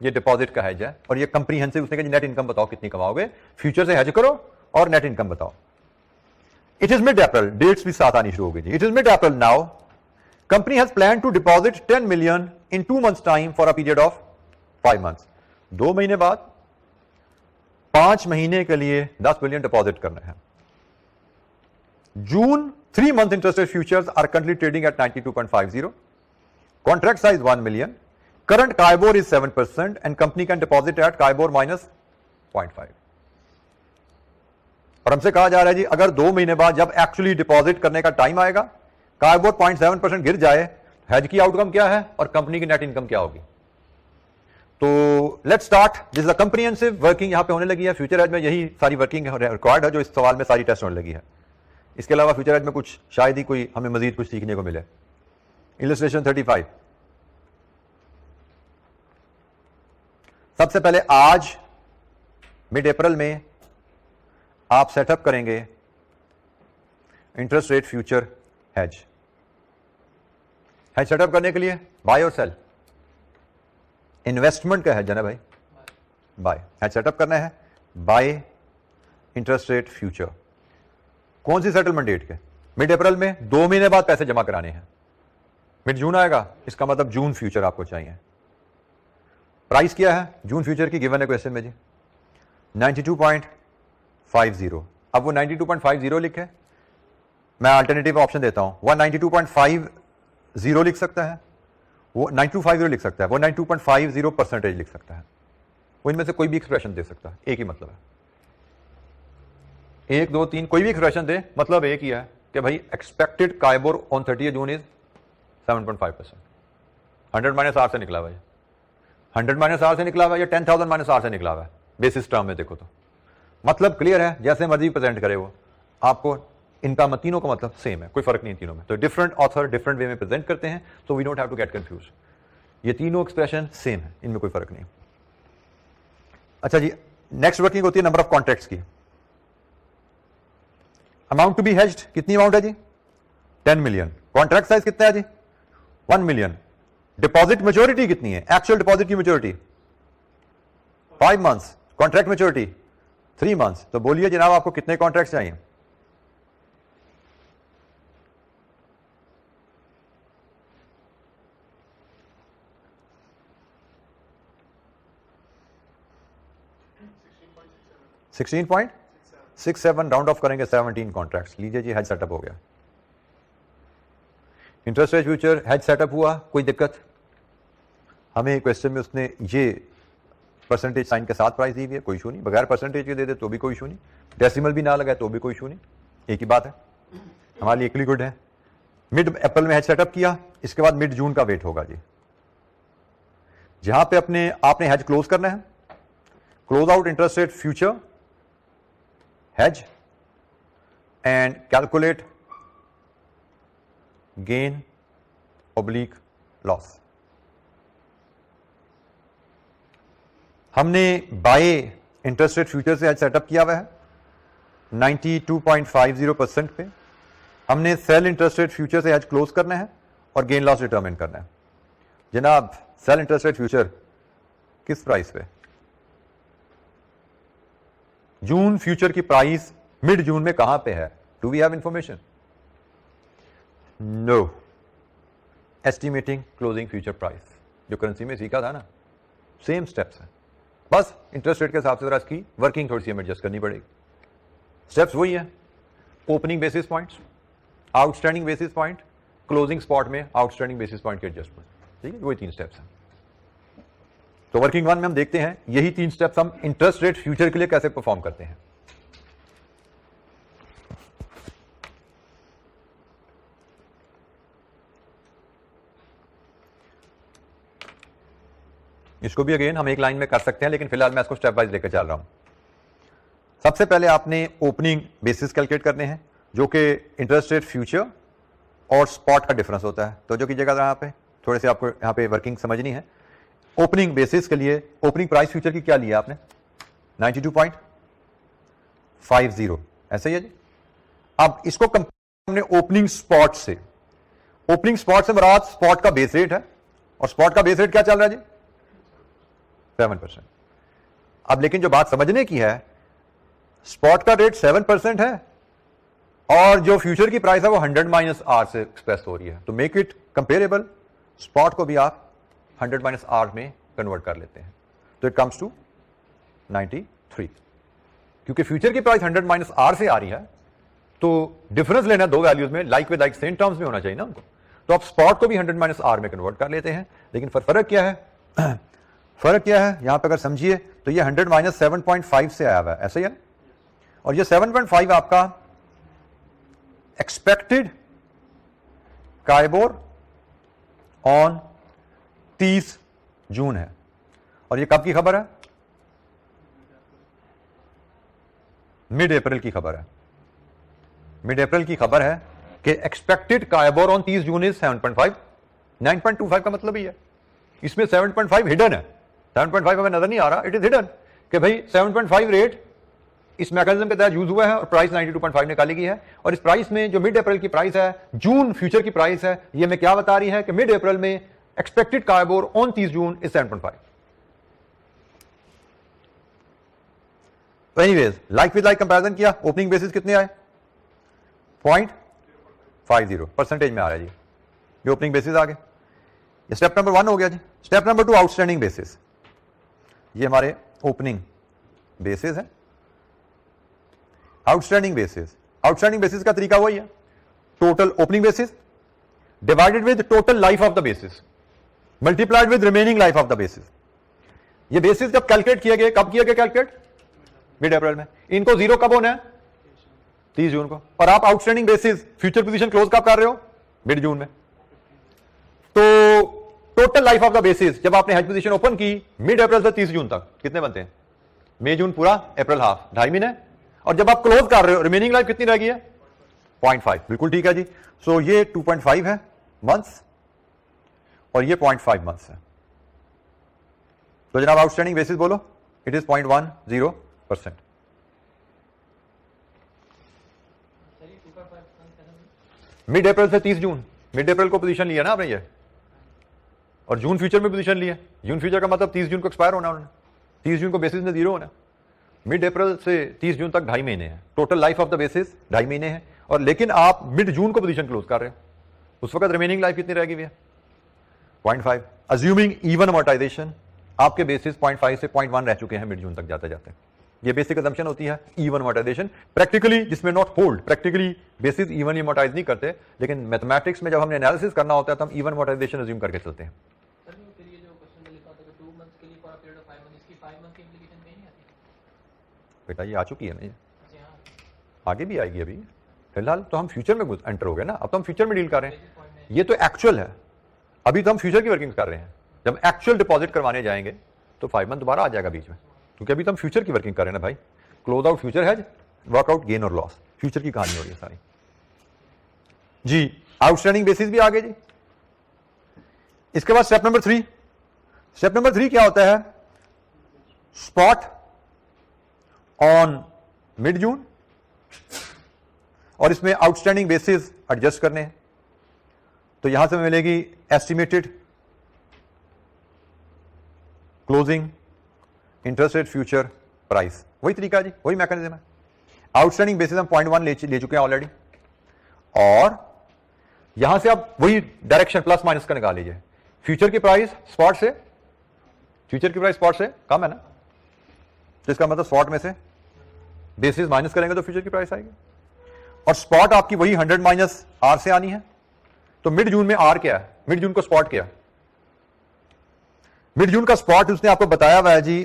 ये deposit का has है और ये कंप्रीहेंसिव. उसने कहा नेट इनकम बताओ कितनी कमाओगे, फ्यूचर से हैज करो और नेट इनकम बताओ. It is mid April, dates भी साथ आनी शुरू हो गई जी. It is mid April now. Company has planned to deposit 10 million in 2 months time for a period of 5 months. 2 महीने बाद 5 महीने के लिए 10 मिलियन डिपॉजिट करना है. जून 3 month interest rate futures are currently trading at 92.50. Contract size 1 million. Current CIBOR is 7% and company can deposit at CIBOR minus 0.5. और हमसे कहा जा रहा है जी अगर 2 महीने बाद जब एक्चुअली डिपॉजिट करने का टाइम आएगा, काइबोर 0.7% गिर जाए, हेज की आउटकम क्या है और कंपनी की नेट इनकम क्या होगी. तो let's start. This is a comprehensive working यहां पे होने लगी है. फ्यूचर हेज में यही सारी वर्किंग रिक्वायर्ड है जो इस सवाल में सारी टेस्ट होने लगी है. इसके अलावा फ्यूचर हेज में कुछ शायद ही कोई हमें मजीद कुछ सीखने को मिले. इलस्ट्रेशन 35. सबसे पहले आज मिड अप्रैल में आप सेटअप करेंगे interest rate future hedge. Hedge setup करने के लिए बाय और सेल, इन्वेस्टमेंट का हेज है ना भाई, बाय। हेज सेटअप करना है बाय इंटरेस्ट रेट फ्यूचर। कौन सी सेटलमेंट डेट के? मिड अप्रैल में 2 महीने बाद पैसे जमा कराने हैं। मिड जून आएगा, इसका मतलब जून फ्यूचर आपको चाहिए। प्राइस क्या है जून फ्यूचर की? गिवन है क्वेश्चन में जी 92.50। अब वो 92.50 लिखे, मैं अल्टरनेटिव ऑप्शन देता हूं। वो 92.50 लिख सकता है, वो 9250 लिख सकता है, वो 92.50% लिख सकता है। वो इनमें से कोई भी एक्सप्रेशन दे सकता है, एक ही मतलब है। 1 2 3 कोई भी एक्सप्रेशन दे, मतलब एक ही है कि भाई expected KIBOR on 30 June is 7.5%। 100 minus R से निकला हुआ है, 100 माइनस आर से निकला हुआ है या 10,000 माइनस आर से निकला हुआ है। बेसिस टर्म में देखो तो मतलब क्लियर है, जैसे मर्जी प्रेजेंट करे वो आपको, इनका तीनों का मतलब सेम है, कोई फर्क नहीं तीनों में। तो डिफरेंट ऑथर डिफरेंट वे में प्रेजेंट करते हैं, तो we don't have to get confuse. ये तीनों एक्सप्रेशन सेम है, इनमें कोई फर्क नहीं। अच्छा जी, नेक्स्ट वर्किंग होती है नंबर ऑफ कॉन्ट्रैक्ट्स की। अमाउंट टू बी हेज्ड कितनी अमाउंट है जी? 10 मिलियन। कॉन्ट्रैक्ट साइज कितना है जी? 1 मिलियन। डिपॉजिट मेच्योरिटी कितनी है? एक्चुअल डिपॉजिट की maturity 5 months, contract maturity 3 months. तो बोलिए जनाब आपको कितने कॉन्ट्रैक्ट चाहिए? $16.67 राउंड ऑफ करेंगे, 17 कॉन्ट्रैक्ट्स। लीजिए जी, हेज सेटअप हो गया। Interest rate future hedge setup हुआ, कोई दिक्कत? हमें क्वेश्चन में उसने ये परसेंटेज साइन के साथ प्राइस दी हुई है, कोई इशू नहीं। बगैर परसेंटेज के दे दे तो भी कोई इशू नहीं, डेसिमल भी ना लगाए तो भी कोई इशू नहीं, एक ही बात है, हमारे लिए इक्वली गुड है। मिड अप्रैल में हेज सेटअप किया, इसके बाद मिड जून का वेट होगा जी, जहां पे आपने हेज क्लोज करना है। Close out interest rate future hedge and calculate gain oblique loss। हमने बाय इंटरेस्ट रेट फ्यूचर से हेज सेटअप किया हुआ है 92.50% पे। हमने सेल इंटरेस्ट रेट फ्यूचर से हेज क्लोज करना है और गेन लॉस डिटरमिन करना है। जनाब सेल इंटरेस्ट रेट फ्यूचर किस प्राइस पे? जून फ्यूचर की प्राइस मिड जून में कहां पे है? Do we have information? No. Estimating closing future price जो करेंसी में सीखा था ना, सेम स्टेप्स हैं, बस इंटरेस्ट रेट के हिसाब से जरा इसकी वर्किंग थोड़ी सी हमें एडजस्ट करनी पड़ेगी। स्टेप्स वही है, opening basis points, outstanding basis point, closing spot में आउटस्टैंडिंग बेसिस पॉइंट के एडजस्टमेंट। ठीक है, वही 3 स्टेप्स हैं। तो वर्किंग 1 में हम देखते हैं यही 3 स्टेप्स हम इंटरेस्ट रेट फ्यूचर के लिए कैसे परफॉर्म करते हैं। इसको भी अगेन हम एक लाइन में कर सकते हैं, लेकिन फिलहाल मैं इसको स्टेप वाइज लेकर चल रहा हूं। सबसे पहले आपने ओपनिंग बेसिस कैलकुलेट करने हैं, जो कि इंटरेस्ट रेट फ्यूचर और स्पॉट का डिफरेंस होता है। तो जो कीजिएगा यहां पे थोड़े से आपको यहां पे वर्किंग समझनी है। ओपनिंग बेसिस के लिए ओपनिंग प्राइस फ्यूचर की क्या लिया आपने? 92.50, ऐसे ही है जी। अब इसको कंपेयर हमने ओपनिंग स्पॉट से। ओपनिंग स्पॉट से मुराद स्पॉट का बेस रेट है, और स्पॉट का बेस रेट क्या चल रहा है जी? 7%। अब लेकिन जो बात समझने की है, स्पॉट का रेट 7% है और जो फ्यूचर की प्राइस है वो 100 माइनस आर से एक्सप्रेस हो रही है। तो मेक इट कंपेरेबल, स्पॉट को भी आप 100 माइनस आर में कन्वर्ट कर लेते हैं, तो इट कम्स टू 93। क्योंकि फ्यूचर की प्राइस 100 माइनस आर से आ रही है, तो डिफरेंस लेना 2 वैल्यूज में, like with like same terms में होना चाहिए ना उनको। तो आप स्पॉट को भी 100 माइनस आर में कन्वर्ट कर लेते हैं। लेकिन फर्क क्या है? फर्क क्या है यहां पर? अगर समझिए तो ये 100 माइनस 7.5 से आया हुआ है, ऐसा ही है। और ये 7.5 आपका एक्सपेक्टेड काइबोर ऑन 30 जून है। और ये कब की खबर है? मिड अप्रैल की खबर है। मिड अप्रैल की खबर है कि expected KIBOR on 30 June is 7.5। 9.25 का मतलब ही है, इसमें 7.5 हिडन है। 7.5 हमें नजर नहीं आ रहा, इट इज हिडन कि भाई 7.5 रेट इस मैकेनिज्म के तहत यूज हुआ है और प्राइस 92.5 निकाली गई है। और इस प्राइस में जो मिड अप्रैल की प्राइस है, जून फ्यूचर की प्राइस है, ये मैं क्या बता रही है कि मिड अप्रैल में expected KIBOR on 30 June is 7.5। तो anyways like with like comparison किया, ओपनिंग बेसिस कितने आए? 0.50 परसेंटेज में आ रहा है जी, ये ओपनिंग बेसिस आ गए। ये स्टेप नंबर 1 हो गया जी। Step number 2 outstanding basis. ये हमारे ओपनिंग बेसिस है। आउटस्टैंडिंग बेसिस, आउटस्टैंडिंग बेसिस का तरीका वही है, total opening basis divided with total life of the basis multiplied with remaining life of the basis. ये बेसिस जब कैलकुलेट किए गए, कब किए गए कैलकुलेट? मिड अप्रैल में। इनको जीरो कब होना है? 30 जून को। और आप outstanding basis future position close कब कर रहे हो? मिड जून में। तो total life of the basis जब आपने हेज पोजीशन ओपन की मिड अप्रैल से 30 जून तक कितने बनते हैं? मई जून पूरा, अप्रैल हाफ, 2.5 महीने। और जब आप क्लोज कर रहे हो रिमेनिंग लाइफ कितनी रह गई है? 0.5। बिल्कुल ठीक है जी। सो ये 2.5 है मंथ्स और ये 0.5 मंथ्स है। तो जनाब आउटस्टैंडिंग बेसिस बोलो, इट इज 0.10%। मिड अप्रैल से 30 जून, मिड अप्रैल को पोजीशन लिया ना आपने ये, और जून फ्यूचर में पोजीशन लिया। जून फ्यूचर का मतलब 30 जून को एक्सपायर होना उन्होंने, 30 जून को बेसिस में जीरो होना। मिड अप्रैल से 30 जून तक 2.5 महीने हैं, total life of the basis 2.5 महीने है। और लेकिन आप मिड जून को पोजीशन क्लोज कर रहे हो, उस वक्त रिमेनिंग लाइफ कितनी रहेगी भैया? 0.5। अज्यूमिंग इवन अमोर्टाइजेशन, आपके बेसिस 0.5 से 0.1 रह चुके हैं मिड जून तक जाते जाते। ये बेसिक असम्पशन होती है इवन अमोर्टाइजेशन। प्रैक्टिकली जिसमें not hold, practically basis even amortise नहीं करते, लेकिन मैथमेटिक्स में जब हमने एनालिसिस करना होता है तो हम इवन अमोर्टाइजेशन अज्यूम करके चलते हैं। बेटा ये आ चुकी है ना, ये आगे भी आएगी। अभी फिलहाल तो हम फ्यूचर में एंटर हो गए ना, अब तो हम फ्यूचर में डील कर रहे हैं। ये तो एक्चुअल है, अभी तो हम फ्यूचर की वर्किंग कर रहे हैं। जब एक्चुअल डिपॉजिट करवाने जाएंगे तो 5 मंथ दोबारा आ जाएगा बीच में, क्योंकि अभी तो हम फ्यूचर की वर्किंग कर रहे हैं ना भाई। Close out future has, workout gain और लॉस, फ्यूचर की कहानी हो रही है सारी जी। आउटस्टैंडिंग बेसिस भी आ गए जी। इसके बाद स्टेप नंबर 3। स्टेप नंबर 3 क्या होता है? स्पॉट ऑन मिड जून, और इसमें आउटस्टैंडिंग बेसिस एडजस्ट करने हैं। तो यहां से मिलेगी estimated closing interest rate future price. वही तरीका जी, वही मैकेनिज्म है। आउटस्टैंडिंग बेसिस हम 0.1 ले चुके हैं ऑलरेडी, और यहां से आप वही डायरेक्शन प्लस माइनस का निकाल लीजिए। फ्यूचर की प्राइस स्पॉट से, फ्यूचर की प्राइस स्पॉट से कम है ना, तो इसका मतलब स्पॉट में से बेसिस माइनस करेंगे तो फ्यूचर की प्राइस आएगी। और स्पॉट आपकी वही 100 माइनस आर से आनी है। तो मिड जून में आर क्या है? मिड जून को स्पॉट क्या? मिड जून का स्पॉट उसने आपको बताया हुआ है जी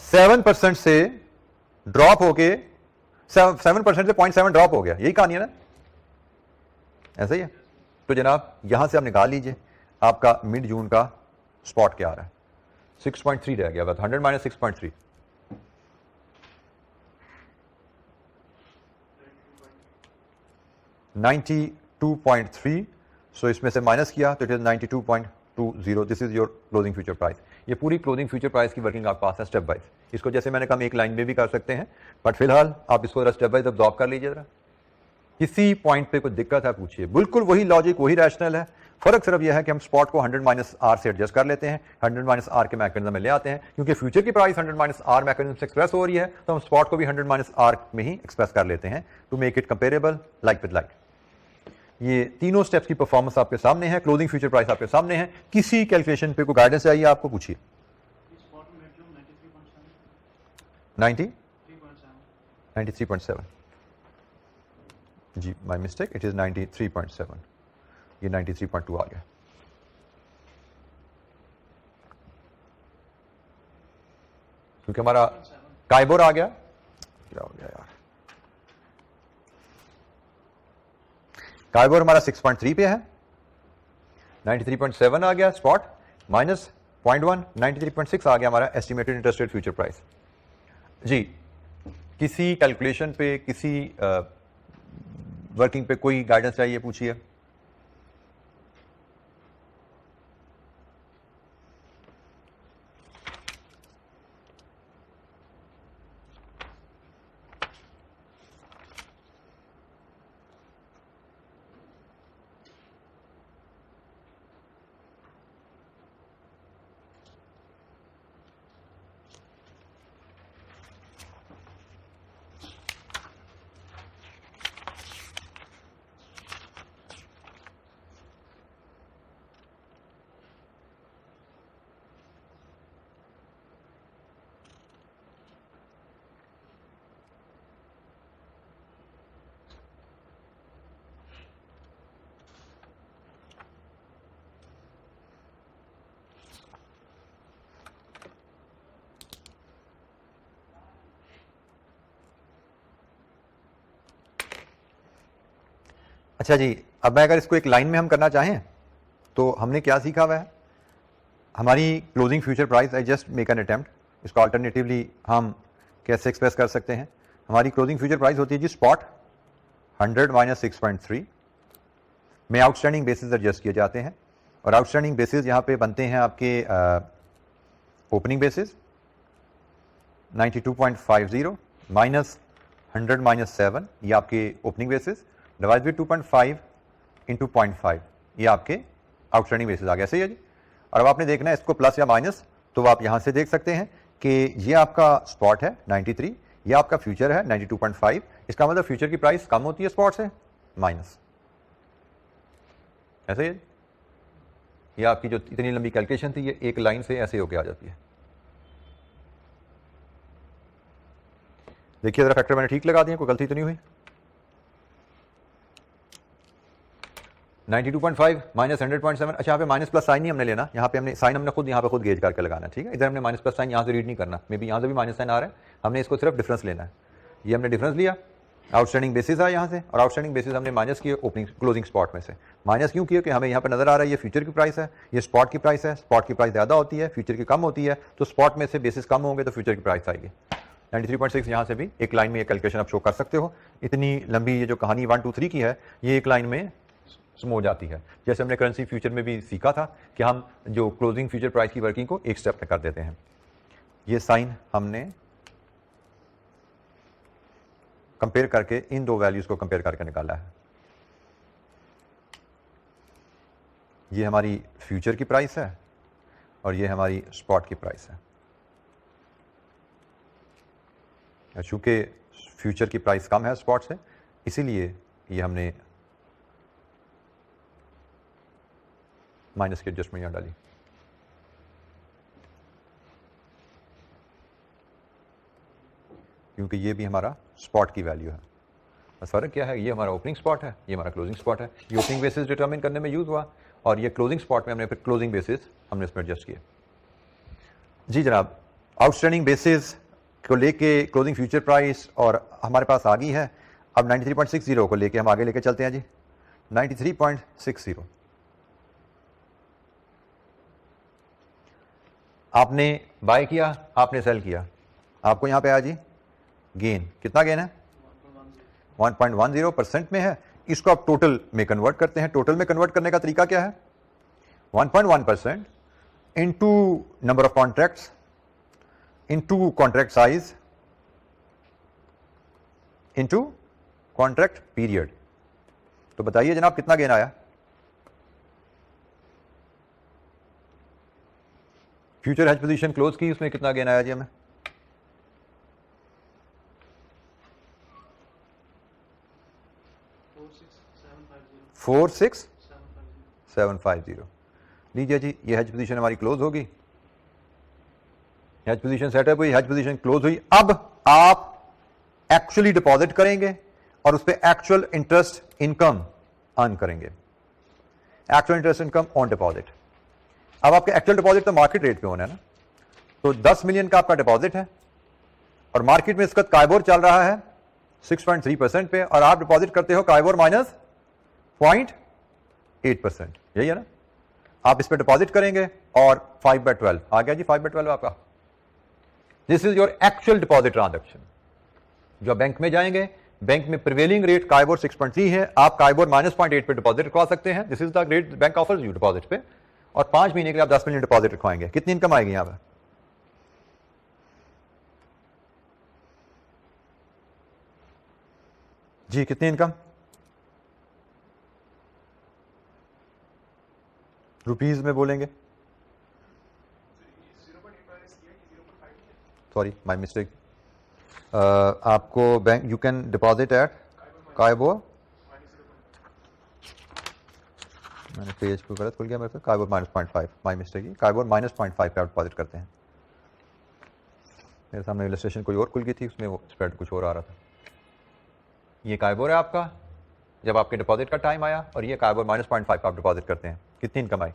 7% से ड्रॉप होके 7% से 0.7 ड्रॉप हो गया। यही कहानी है ना, ऐसा ही है। तो जनाब यहां से आप निकाल लीजिए आपका मिड जून का स्पॉट क्या आ रहा है। 6.3 रह गया, 100 माइनस 6.3, 92.3। सो इसमें से माइनस किया तो it is 92.20। This is your closing future price. ये पूरी क्लोजिंग फ्यूचर प्राइस की वर्किंग आपके पास है स्टेप वाइज। इसको जैसे मैंने कहा एक लाइन में भी कर सकते हैं, बट फिलहाल आप इसको स्टेप वाइज ऑब्जॉर्व कर लीजिए जरा। किसी पॉइंट पे कोई दिक्कत है पूछिए, बिल्कुल वही लॉजिक, वही रैशनल है। फर्क सिर्फ यह है कि हम स्पॉट को 100 माइनस आर से एडजस्ट कर लेते हैं, 100 माइनस आर के मैकेनिज्म में ले आते हैं। क्योंकि फ्यूचर की प्राइस 100 माइनस आर मैकेनिज्म से एक्सप्रेस हो रही है, तो हम स्पॉट को भी 100 माइनस आर में ही एक्सप्रेस कर लेते हैं to make it comparable like with like. ये तीनों स्टेप्स की परफॉर्मेंस आपके सामने है, क्लोजिंग फ्यूचर प्राइस आपके सामने है। किसी कैलकुलेशन पे कोई गाइडेंस चाहिए आपको, पूछिए। 93.7 जी, माय मिस्टेक, इट इज 93.7। ये 93.2 आ गया। क्योंकि हमारा काइबोर आ गया, क्या हो गया यार, काइबोर हमारा 6.3 पे है, 93.7 आ गया स्पॉट, माइनस 0.1, 93.6 आ गया हमारा estimated interest rate future price जी। किसी कैलकुलेशन पे, किसी वर्किंग पे कोई गाइडेंस चाहिए, पूछिए। अच्छा जी, अब मैं अगर इसको एक लाइन में हम करना चाहें तो हमने क्या सीखा हुआ है, हमारी closing future price, I just make an attempt, इसको अल्टरनेटिवली हम कैसे एक्सप्रेस कर सकते हैं। हमारी क्लोजिंग फ्यूचर प्राइस होती है जी स्पॉट 100 माइनस 6.3 में आउटस्टैंडिंग बेसिस एडजस्ट किए जाते हैं, और आउटस्टैंडिंग बेसिस यहाँ पे बनते हैं आपके ओपनिंग बेसिस 92.50 माइनस 100 माइनस 7, ये आपके opening basis, divide by 2.5 into 0.5, ये आपके आउटस्टैंडिंग बेसिस आ गया। सही है जी। और अब आपने देखना है इसको प्लस या माइनस, तो आप यहां से देख सकते हैं कि ये आपका स्पॉट है 93, ये आपका फ्यूचर है 92.5, इसका मतलब फ्यूचर की प्राइस कम होती है स्पॉट से माइनस, ऐसे ही है। ये आपकी जो इतनी लंबी कैलकुलेशन थी ये एक लाइन से ऐसे होके आ जाती है। देखिए जरा फैक्टर मैंने ठीक लगा दिए, कोई गलती तो नहीं हुई। 92.5 माइनस 100.7, अच्छा यहाँ पे माइनस प्लस साइन नहीं हमने लेना, यहाँ पे हमने साइन हमने खुद यहाँ पे खुद गेज करके लगाना, ठीक है। इधर हमने माइनस प्लस साइन यहाँ से रीड नहीं करना, मे बी यहाँ से भी माइनस साइन आ रहा है, हमने इसको सिर्फ डिफरेंस लेना है। ये हमने डिफरेंस लिया, आउटस्टैंडिंग बेसिस आया यहाँ से, और आउटस्टैंडिंग बेसिस हमने माइनस किए ओपनिंग क्लोजिंग स्पॉट में से। माइनस क्यों किया कि हमें यहाँ पे नजर आ रहा है ये फ्यूचर की प्राइस है, ये स्पॉट की प्राइस है, स्पॉट की प्राइस ज़्यादा होती है, फ्यूचर की कम होती है, तो स्पॉट में से बेसिस कम होंगे तो फ्यूचर की प्राइस आएगी। 93.6 यहाँ से भी एक लाइन में ये कैलकुलेशन आप शो कर सकते हो। इतनी लंबी ये जो कहानी 1 2 3 की है, ये एक लाइन में समो जाती है। जैसे हमने करेंसी फ्यूचर में भी सीखा था कि हम जो क्लोजिंग फ्यूचर प्राइस की वर्किंग को एक स्टेप में कर देते हैं। ये साइन हमने कंपेयर करके इन दो वैल्यूज को कंपेयर करके निकाला है। ये हमारी फ्यूचर की प्राइस है और ये हमारी स्पॉट की प्राइस है। चूंकि फ्यूचर की प्राइस कम है स्पॉट से, इसीलिए ये हमने माइनस की एडजस्टमेंट यहां डाली। क्योंकि ये भी हमारा स्पॉट की वैल्यू है। बस फर्क क्या है, ये हमारा ओपनिंग स्पॉट है, ये हमारा क्लोजिंग स्पॉट है। ये ओपनिंग बेसिस डिटरमिन करने में यूज हुआ, और ये क्लोजिंग स्पॉट में हमने फिर क्लोजिंग बेसिस हमने इसमें एडजस्ट किया। जी जनाब, आउटस्टैंडिंग बेसिस को लेके क्लोजिंग फ्यूचर प्राइस और हमारे पास आ गई है। अब 93.60 को लेके हम आगे लेके चलते हैं जी। 93.60 आपने बाय किया, आपने सेल किया, आपको यहां पे आया जी गेन। कितना गेन है? 1.10% में है। इसको आप टोटल में कन्वर्ट करते हैं। टोटल में कन्वर्ट करने का तरीका क्या है? 1.1% into number of contracts into contract size into contract period. तो बताइए जनाब कितना गेन आया? फ्यूचर हेज पोजीशन क्लोज की, उसमें कितना गेन आया जी हमें? Four six 750। लीजिए जी, ये हेज पोजीशन हमारी क्लोज होगी, हेज पोजीशन सेटअप हुई, हेज पोजीशन क्लोज हुई। अब आप एक्चुअली डिपॉजिट करेंगे और उस पर एक्चुअल इंटरेस्ट इनकम अर्न करेंगे। Actual interest income on deposit. अब आपके एक्चुअल डिपॉजिट तो मार्केट रेट पे होना है ना, तो 10 मिलियन का आपका डिपॉजिट है और मार्केट में इसका काइबोर चल रहा है 6.3% पे, और आप डिपॉजिट करते हो काइबोर माइनस 0.8%, यही है ना। आप इस पर डिपॉजिट करेंगे और 5/12 आ गया जी, 5/12 आपका। This is your actual deposit transaction. जो बैंक में जाएंगे, बैंक में प्रिवेलिंग रेट काइबोर 6.3 है, आप काइबोर माइनस 0.8 पे डिपॉजिट रखवा सकते हैं। This is the rate bank offers you deposit पे, और 5 महीने के लिए आप 10 मिलियन डिपॉजिट रखवाएंगे। कितनी इनकम आएगी यहां पर? जी कितनी इनकम? रुपीज में बोलेंगे? Sorry my mistake. आपको bank you can deposit at KIBOR, मैंने पेज को गलत खुल गया मेरे को, KIBOR minus 0.5, my mistake. KIBOR minus 0.5 पे आप डिपॉजिट करते हैं। मेरे सामने इलस्ट्रेशन कोई और खुल गई थी, उसमें वो स्प्रेड कुछ और आ रहा था। ये काइबोर है आपका जब आपके डिपॉजिट का टाइम आया, और ये काइबोर माइनस 0.5 आप डिपॉजिट करते हैं। कितनी इनकम आई?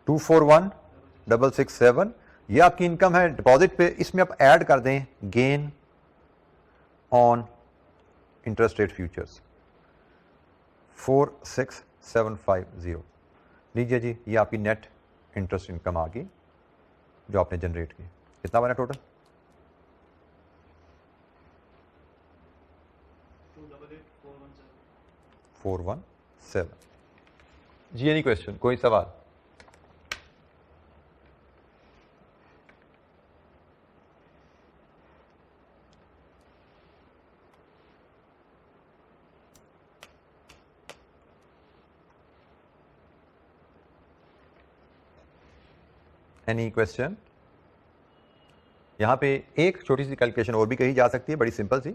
241667, ये आपकी इनकम है डिपॉजिट पे, इसमें आप ऐड कर दें gain on interest rate futures 46750। लीजिए जी, ये आपकी नेट इंटरेस्ट इनकम आ गई जो आपने जनरेट की। कितना बना टोटल? 417। जी एनी क्वेश्चन, कोई सवाल? Any question? यहां पे एक छोटी सी कैलकुलेशन और भी कही जा सकती है, बड़ी सिंपल सी,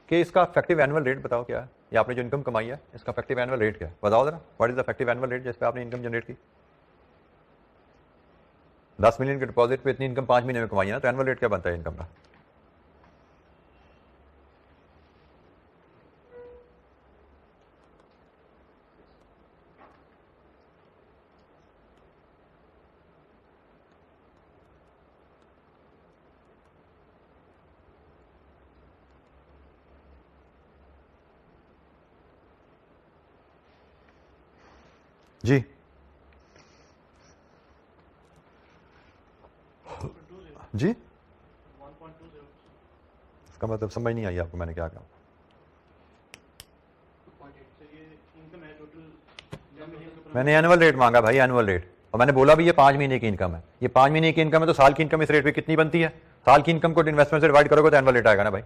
कि इसका इफेक्टिव एनुअल रेट बताओ क्या है, या आपने जो इनकम कमाई है इसका इफेक्टिव एनुअल रेट क्या है, बताओ जरा। What is the effective annual rate जिस पे आपने इनकम जनरेट की? 10 मिलियन के डिपॉजिट पे इतनी इनकम 5 महीने में कमाई है ना, तो एनुअल रेट क्या बनता है इनकम का? जी जी, इसका मतलब समझ नहीं आई आपको मैंने क्या कहा? मैंने एनुअल रेट मांगा भाई, एनुअल रेट, और मैंने बोला भी ये 5 महीने की इनकम है। ये 5 महीने की इनकम है तो साल की इनकम इस रेट पे कितनी बनती है? साल की इनकम को इन्वेस्टमेंट से डिवाइड करोगे तो एनुअल रेट आएगा ना भाई।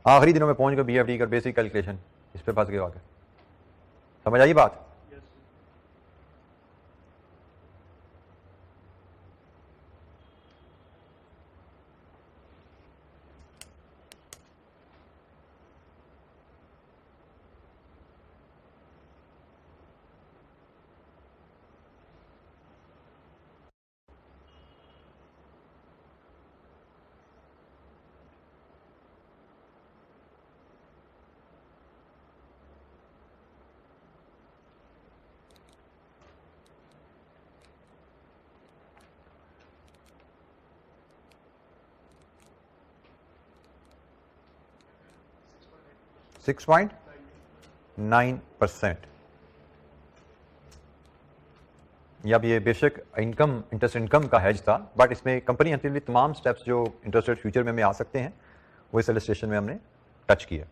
आखिरी दिनों में पहुंच गए बीएफडी का बेसिक कैलकुलेशन, इस पे फंस गए आके। समझ आई बात? सिक्स 6.9%। अब ये बेशक इनकम इंटरेस्ट इनकम का हैज था, बट इसमें कंपनी अंतिम तमाम स्टेप्स जो इंटरेस्ट रेट फ्यूचर में आ सकते हैं वो इस इलस्ट्रेशन में हमने टच किया।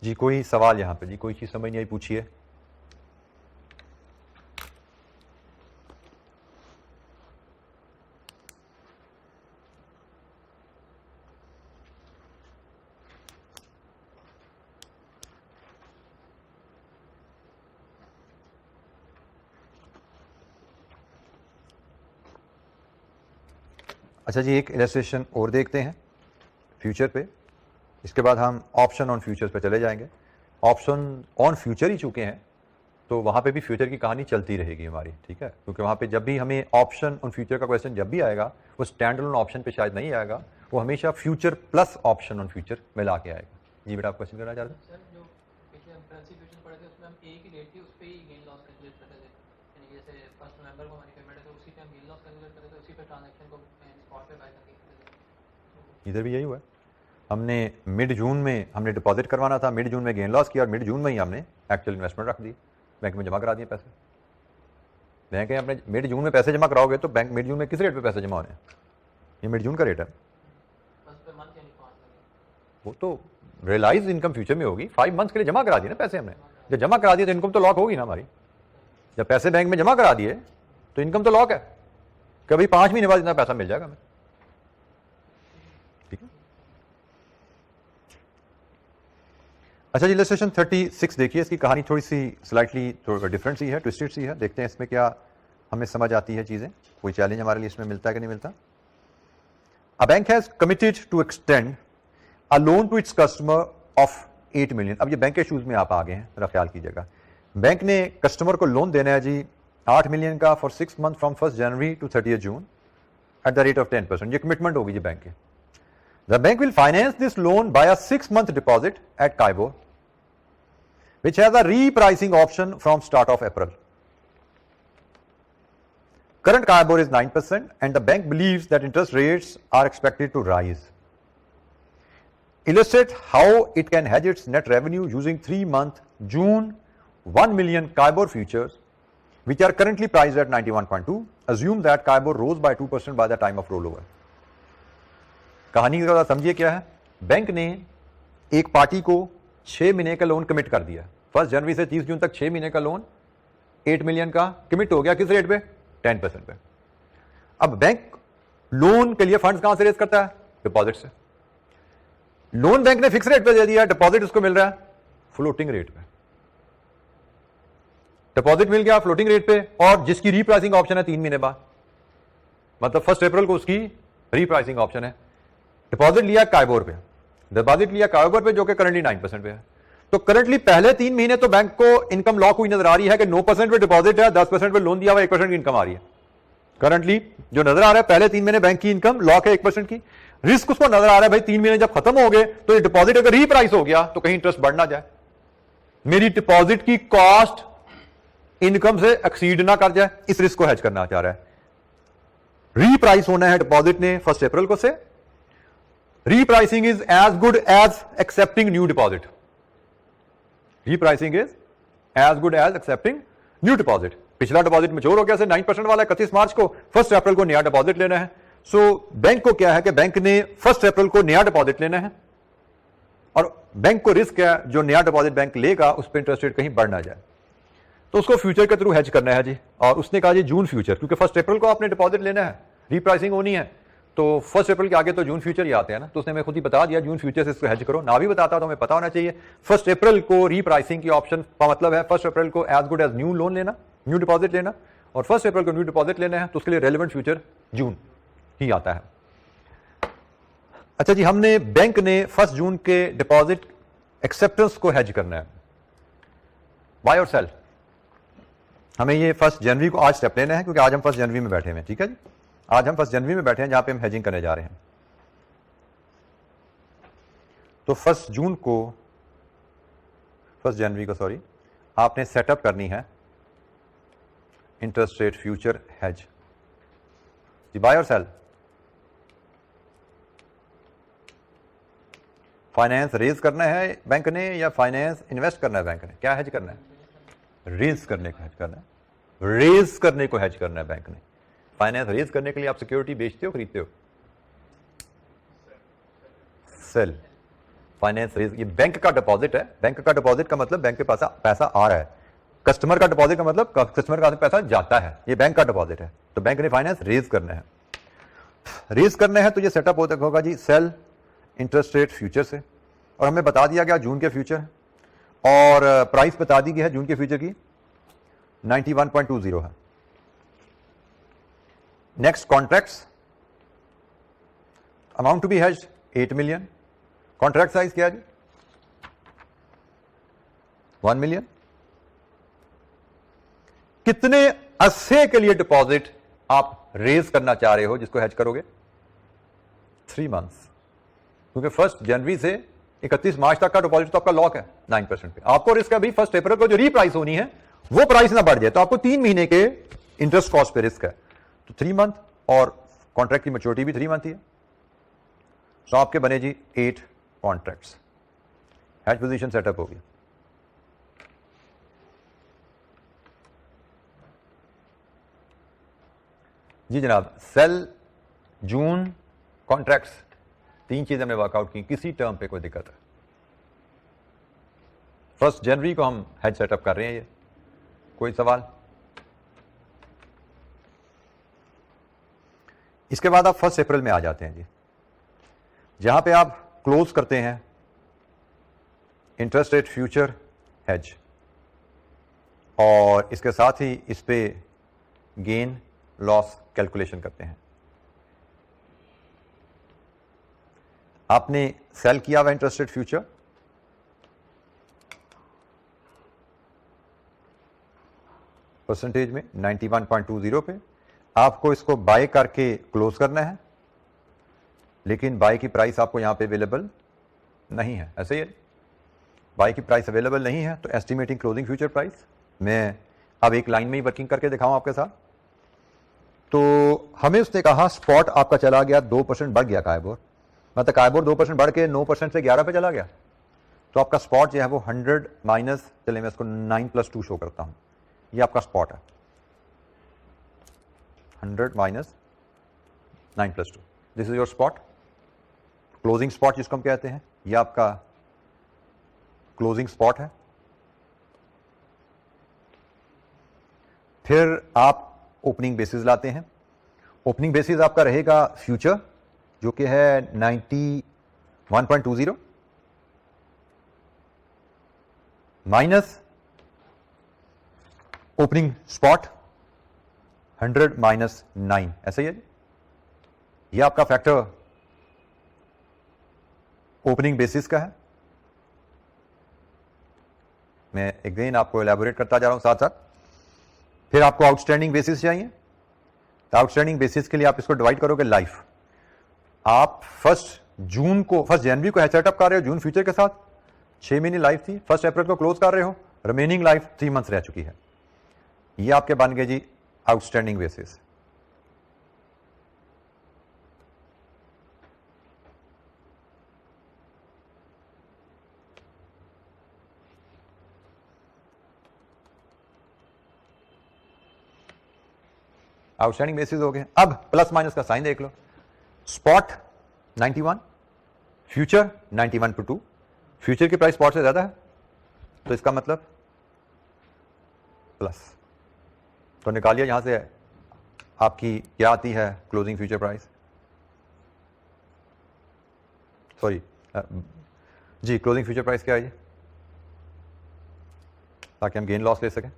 जी कोई सवाल यहाँ पे? जी कोई चीज़ समझ नहीं आई, पूछिए। अच्छा जी, एक इलस्ट्रेशन और देखते हैं फ्यूचर पे, इसके बाद हम ऑप्शन ऑन फ्यूचर्स पे चले जाएंगे। ऑप्शन ऑन फ्यूचर ही चुके हैं तो वहाँ पे भी फ्यूचर की कहानी चलती रहेगी हमारी, ठीक है, क्योंकि वहाँ पे जब भी हमें ऑप्शन ऑन फ्यूचर का क्वेश्चन जब भी आएगा वो स्टैंड अलोन ऑप्शन पे शायद नहीं आएगा, वो हमेशा future plus option on future मिला के आएगा। जी बेटा, आप क्वेश्चन करना चाहते हैं? सर जो पिछले हम करेंसी फ्यूचर पढ़े थे उसमें हम एक ही डेट थी उस पे ही गेन लॉस कैलकुलेट करते थे, यानी जैसे 1 नवंबर को हमारी पेमेंट है तो उसी पे हम गेन लॉस कैलकुलेट करते थे, उसी पे ट्रांजैक्शन को स्पॉट पे बाय करके करते थे। इधर भी यही हुआ है। हमने मिड जून में हमने डिपॉजिट करवाना था, मिड जून में गेन लॉस किया और मिड जून में ही हमने एक्चुअल इन्वेस्टमेंट रख दी, बैंक में जमा करा दिए पैसे। बैंक है अपने मिड जून में पैसे जमा कराओगे तो बैंक मिड जून में किस रेट पे पैसे जमा होने हैं? ये मिड जून का रेट है, वो तो रियलाइज इनकम फ्यूचर में होगी। 5 मंथ्स के लिए जमा करा दिए ना पैसे हमने, जब जमा करा दिए तो इनकम तो लॉक होगी ना हमारी। जब पैसे बैंक में जमा करा दिए तो इनकम तो लॉक है, कभी 5 महीने बाद इतना पैसा मिल जाएगा हमें, ठीक है। अच्छा जी, इलस्ट्रेशन 36 देखिए, इसकी कहानी थोड़ी सी स्लाइटली डिफरेंट सी है, ट्विस्टेड सी है। देखते हैं इसमें क्या हमें समझ आती है चीजें, कोई चैलेंज हमारे लिए इसमें मिलता है कि नहीं मिलता। A bank has committed to extend a loan to its customer of 8 million. अब ये बैंक के शूज में आप आ गए हैं, जरा ख्याल कीजिएगा। बैंक ने कस्टमर को लोन देना है जी 8 मिलियन का for 6 month from 1 January to 30 June at the rate of 10%, ये कमिटमेंट होगी जी बैंक की। The bank will finance this loan by a 6 month deposit at KIBOR which has a repricing option from start of April. Current CIBOR is 9% and the bank believes that interest rates are expected to rise. Illustrate how it can hedge its net revenue using 3-month June 1 million CIBOR futures which are currently priced at 91.2. Assume that CIBOR rose by 2% by the time of rollover. कहानी का समझिए क्या है, bank ने एक party को 6 महीने का लोन कमिट कर दिया। 1 जनवरी से 30 जून तक 6 महीने का लोन 8 मिलियन का कमिट हो गया। किस रेट पे? 10% पे। अब बैंक लोन के लिए फंड्स कहां से रेज करता है? डिपॉजिट से। लोन बैंक ने फिक्स रेट पे दे दिया, डिपॉजिट उसको मिल रहा है फ्लोटिंग रेट पे। डिपॉजिट मिल गया फ्लोटिंग रेट पे और जिसकी रीप्राइसिंग ऑप्शन है 3 महीने बाद, मतलब 1 अप्रैल को उसकी रीप्राइसिंग ऑप्शन है। डिपॉजिट लिया काइबोर पे, डिपॉजिट लिया काइबोर पे जो कि करंटली 9% पे है। तो करंटली पहले 3 महीने तो बैंक को इनकम लॉक हुई नजर आ रही है कि 9% पे डिपॉजिट है, 10% पे लोन दिया हुआ, 1% की इनकम आ रही है। करंटली जो नजर आ रहा है पहले 3 महीने बैंक की इनकम लॉक है 1% की। रिस्क उसको नजर आ रहा है भाई 3 महीने जब खत्म हो गए तो ये डिपॉजिट अगर रीप्राइस हो गया तो कहीं इंटरेस्ट बढ़ ना जाए, मेरी डिपॉजिट की कॉस्ट इनकम से एक्सीड ना कर जाए, इस रिस्क को हेज करना चाह रहा है। रीप्राइस होना है डिपॉजिट ने 1 अप्रैल को से। Repricing is as good as accepting new deposit. Repricing is as good as accepting new deposit. पिछला डिपॉजिट मैच्योर हो गया से 9% वाला 31 मार्च को, 1 अप्रैल को नया डिपॉजिट लेना है। सो बैंक को क्या है कि बैंक ने 1 अप्रैल को नया डिपॉजिट लेना है और बैंक को रिस्क है जो नया डिपॉजिट बैंक लेगा उस पर इंटरेस्ट रेट कहीं बढ़ ना जाए, तो उसको फ्यूचर के थ्रू हेज करना है जी। और उसने कहा जी जून फ्यूचर, क्योंकि 1 अप्रैल को आपने डिपॉजिट लेना है, रीप्राइसिंग होनी है, तो 1 अप्रैल के आगे तो जून फ्यूचर ही आते हैं ना, तो उसने मैं खुद ही बता दिया जून फ्यूचर से इसको हेज करो। ना भी बताता तो हमें पता होना चाहिए 1 अप्रैल को रीप्राइसिंग की ऑप्शन का मतलब है 1 अप्रैल को as good as new loan लेना, न्यू डिपॉजिट लेना, और 1 अप्रैल को न्यू डिपॉजिट लेना है तो उसके लिए रेलेवेंट फ्यूचर जून ही आता है। अच्छा जी, हमने बैंक ने 1 जून के डिपॉजिट एक्सेप्टेंस को हेज करना है, बाय और सेल। हमें ये 1 जनवरी को आज स्टेप लेना है क्योंकि आज हम 1 जनवरी में बैठे हैं, ठीक है जी। आज हम 1 जनवरी में बैठे हैं जहां पे हम हेजिंग करने जा रहे हैं। तो 1 जून को 1 जनवरी को सॉरी आपने सेटअप करनी है इंटरेस्ट रेट फ्यूचर हेज जी, बाय और सेल। फाइनेंस रेज करना है बैंक ने या फाइनेंस इन्वेस्ट करना है बैंक ने? क्या हेज करना है? रेज करने को हेज करना है, रेज करने को हेज करना है बैंक ने। फाइनेंस रेज करने के लिए आप सिक्योरिटी बेचते हो खरीदते हो? सेल। फाइनेंस रेज, ये बैंक का डिपॉजिट है। बैंक का डिपॉजिट का मतलब बैंक के पास पैसा आ रहा है। कस्टमर का डिपॉजिट का मतलब कस्टमर का पैसा जाता है, ये बैंक का डिपॉजिट है। तो बैंक ने फाइनेंस रेज करना है। रेज करना है तो ये सेटअप होगा जी सेल इंटरेस्ट रेट फ्यूचर से, और हमें बता दिया गया जून के फ्यूचर और प्राइस बता दी गई है जून के फ्यूचर की 91.20 है। Next contracts, amount to be hedged 8 million. Contract size क्या है जी? 1 मिलियन। कितने अरसे के लिए डिपॉजिट आप रेज करना चाह रहे हो जिसको हेज करोगे? 3 मंथ्स, क्योंकि 1 जनवरी से 31 मार्च तक का डिपॉजिट तो आपका लॉक है 9% पे। आपको रिस्क है भाई 1 अप्रैल को जो रीप्राइस होनी है वो प्राइस ना बढ़ जाए, तो आपको 3 महीने के इंटरेस्ट कॉस्ट पे रिस्क है। तो 3 मंथ और कॉन्ट्रैक्ट की मैच्योरिटी भी 3 मंथ ही है। तो आपके बने जी 8 कॉन्ट्रैक्ट्स, हेज पोजीशन सेटअप होगी। जी जनाब, सेल जून कॉन्ट्रैक्ट्स 3 चीजें हमने वर्कआउट की। किसी टर्म पे कोई दिक्कत है? 1 जनवरी को हम हेज सेटअप कर रहे हैं, ये कोई सवाल? इसके बाद आप 1 अप्रैल में आ जाते हैं जी, जहां पे आप क्लोज करते हैं इंटरेस्ट रेट फ्यूचर हेज, और इसके साथ ही इस पे गेन लॉस कैलकुलेशन करते हैं। आपने सेल किया हुआ इंटरेस्ट रेट फ्यूचर, परसेंटेज में 91.20 पे आपको इसको बाय करके क्लोज करना है, लेकिन बाय की प्राइस आपको यहां पे अवेलेबल नहीं है। ऐसे ही है, बाय की प्राइस अवेलेबल नहीं है, तो एस्टिमेटिंग क्लोजिंग फ्यूचर प्राइस मैं अब एक लाइन में ही वर्किंग करके दिखाऊं आपके साथ। तो हमें उसने कहा स्पॉट आपका चला गया 2% बढ़ गया कायबोर, मतलब कायबोर 2% बढ़ के 9% से 11 पे चला गया, तो आपका स्पॉट जो है वो 100 माइनस, चलिए मैं इसको 9+2 शो करता हूं, ये आपका स्पॉट है 100 minus 9+2, this is your spot, closing spot जिसको हम कहते हैं, ये आपका क्लोजिंग स्पॉट है। फिर आप ओपनिंग बेसिस लाते हैं, ओपनिंग बेसिस आपका रहेगा फ्यूचर जो कि है 91.20 माइनस ओपनिंग स्पॉट 100 माइनस 9, ऐसा ही है। ये आपका फैक्टर ओपनिंग बेसिस का है। मैं अगेन आपको एलैबोरेट करता जा रहा हूं साथ साथ। फिर आपको आउटस्टैंडिंग बेसिस चाहिए, तो आउटस्टैंडिंग बेसिस के लिए आप इसको डिवाइड करोगे लाइफ। आप 1 जनवरी को सेटअप कर रहे हो जून फ्यूचर के साथ, 6 महीने लाइफ थी, 1 अप्रैल को क्लोज कर रहे हो, रिमेनिंग लाइफ 3 मंथ्स रह चुकी है। ये आपके बन गए जी आउटस्टैंडिंग बेसिस। आउटस्टैंडिंग बेसिस हो गए। अब प्लस माइनस का साइन देख लो, स्पॉट 91, फ्यूचर 91/2, फ्यूचर की प्राइस स्पॉट से ज्यादा है, तो इसका मतलब प्लस, तो निकालिए यहां से आपकी क्या आती है क्लोजिंग फ्यूचर प्राइस, सॉरी जी क्लोजिंग फ्यूचर प्राइस क्या है ये, ताकि हम गेन लॉस ले सकें।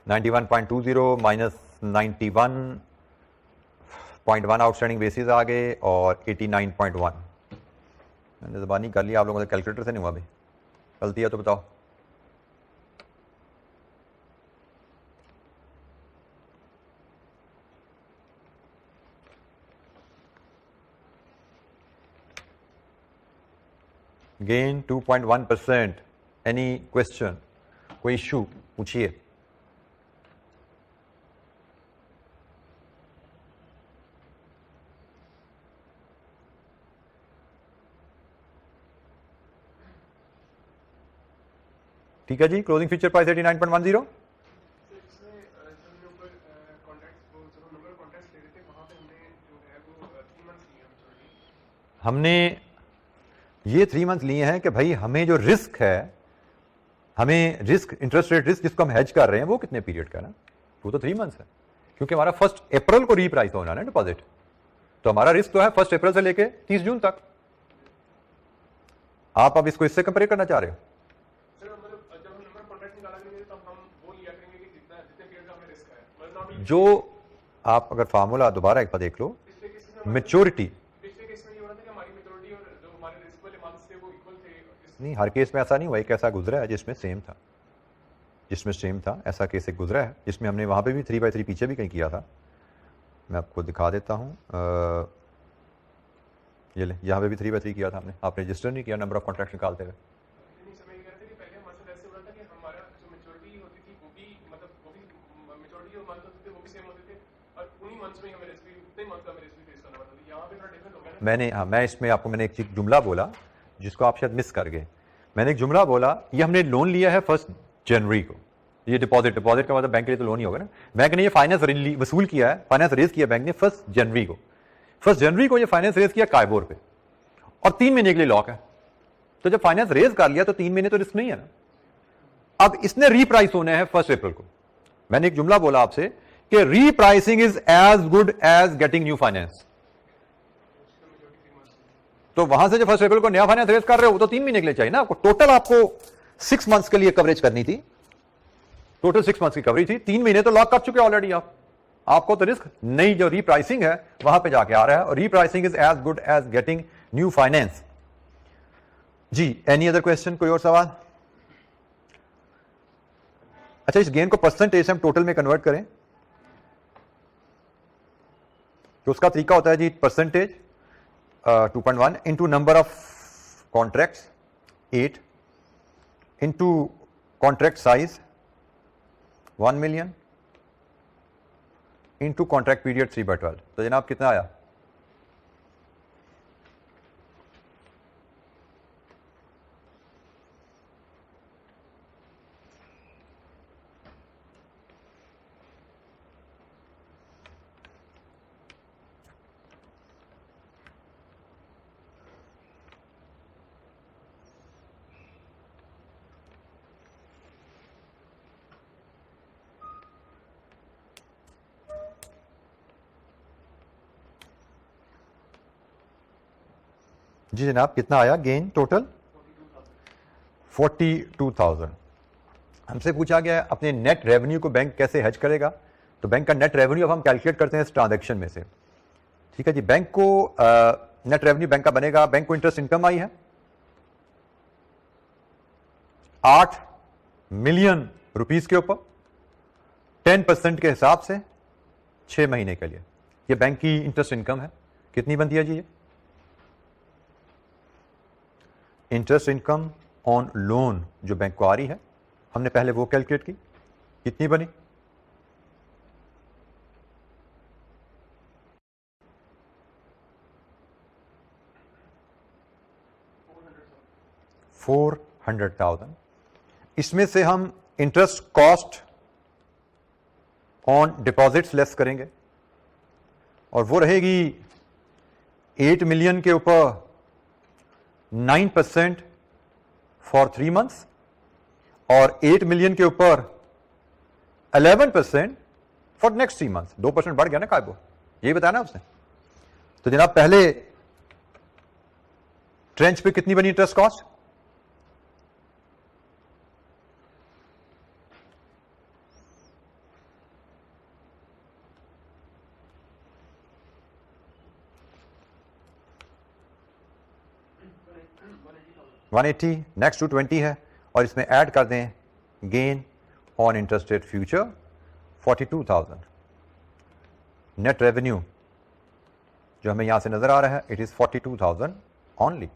$91.20 माइनस 91.1 आउटस्टैंडिंग बेसिस आ गए और 89.1। मैंने ज़बानी कर लिया, आप लोगों से कैलकुलेटर से नहीं हुआ भाई, गलती है तो बताओ। गेन 2.1%। एनी क्वेश्चन, कोई इशू पूछिए। ठीक है जी, क्लोजिंग फ्यूचर प्राइस 89.10। हमने ये 3 मंथ लिए हैं कि भाई हमें जो रिस्क है, हमें रिस्क इंटरेस्ट रेट रिस्क जिसको हम हेज कर रहे हैं वो कितने पीरियड का है ना, वो तो 3 मंथ्स है, क्योंकि हमारा 1 अप्रैल को रीप्राइस होना है डिपॉजिट, तो हमारा रिस्क तो है 1 अप्रैल से लेके 30 जून तक। आप अब इसको इससे कंपेयर करना चाह रहे हो? जो आप अगर फार्मूला दोबारा एक बार देख लो, मेच्योरिटी नहीं, हर केस में ऐसा नहीं हुआ, एक ऐसा गुजरा है जिसमें सेम था, ऐसा केस एक गुजरा है जिसमें हमने वहां पे भी 3/3 पीछे भी कहीं किया था। मैं आपको दिखा देता हूं, ये ले, यहां पे भी 3/3 किया था हमने, आपने रजिस्टर नहीं किया नंबर ऑफ कॉन्ट्रैक्ट निकालते हुए। मैं इसमें आपको मैंने एक जुमला बोला जिसको आप शायद मिस कर गए। मैंने एक जुमला बोला, ये हमने लोन लिया है 1 जनवरी को, ये डिपॉजिट का मतलब बैंक के लिए तो लोन ही होगा ना, बैंक ने ये फाइनेंस वसूल किया है, फाइनेंस रेज किया बैंक ने 1 जनवरी को। 1 जनवरी को ये फाइनेंस रेज किया कायबोर पे, और 3 महीने के लिए लॉक है, तो जब फाइनेंस रेज कर लिया तो 3 महीने तो रिस्क नहीं है ना। अब इसने रीप्राइस होना है 1 अप्रैल को। मैंने एक जुमला बोला आपसे कि repricing is as good as getting new finance, तो वहां से जो 1 अप्रैल को नया फाइनेंस रेज कर रहे हो वो तो 3 महीने के लिए चाहिए ना आपको। टोटल आपको 6 मंथ्स के लिए कवरेज करनी थी, टोटल 6 मंथ्स की कवरेज थी, 3 महीने तो लॉक कर चुके ऑलरेडी आपको तो रिस्क नहीं, जो रीप्राइसिंग है वहां पे जाके आ रहा है, और repricing is as good as getting new finance. जी एनी अदर क्वेश्चन, कोई और सवाल? अच्छा, इस गेन को परसेंटेज से हम टोटल में कन्वर्ट करें तो उसका तरीका होता है जी percentage 2.1 into number of contracts 8 into contract size 1 million into contract period 3/12। तो जनाब कितना आया? जी जनाब कितना आया गेन टोटल? 42,000। हमसे पूछा गया अपने नेट रेवेन्यू को बैंक कैसे हेज करेगा, तो बैंक का नेट रेवेन्यू अब हम कैलकुलेट करते हैं इस ट्रांजैक्शन में से। ठीक है जी, बैंक को नेट रेवेन्यू बैंक का बनेगा, बैंक को इंटरेस्ट इनकम आई है 8 मिलियन रुपीस के ऊपर 10% के हिसाब से 6 महीने के लिए। ये बैंक की इंटरेस्ट इनकम है। कितनी बनती है जी? ये इंटरेस्ट इनकम ऑन लोन जो बैंक को आ रही है, हमने पहले वो कैलकुलेट की, कितनी बनी? $400,000। इसमें से हम interest cost on deposits less करेंगे और वो रहेगी 8 मिलियन के ऊपर 9% फॉर 3 मंथ्स और 8 मिलियन के ऊपर 11% फॉर नेक्स्ट 3 मंथ्स। 2% बढ़ गया ना कायबो, यही बताया ना उसने। तो जनाब पहले ट्रेंच पे कितनी बनी इंटरेस्ट कॉस्ट? $180, नेक्स्ट 220 है और इसमें ऐड कर दें gain on interest rate future 42,000। Net revenue जो हमें यहां से नजर आ रहा है इट इज 42,000 ओनली।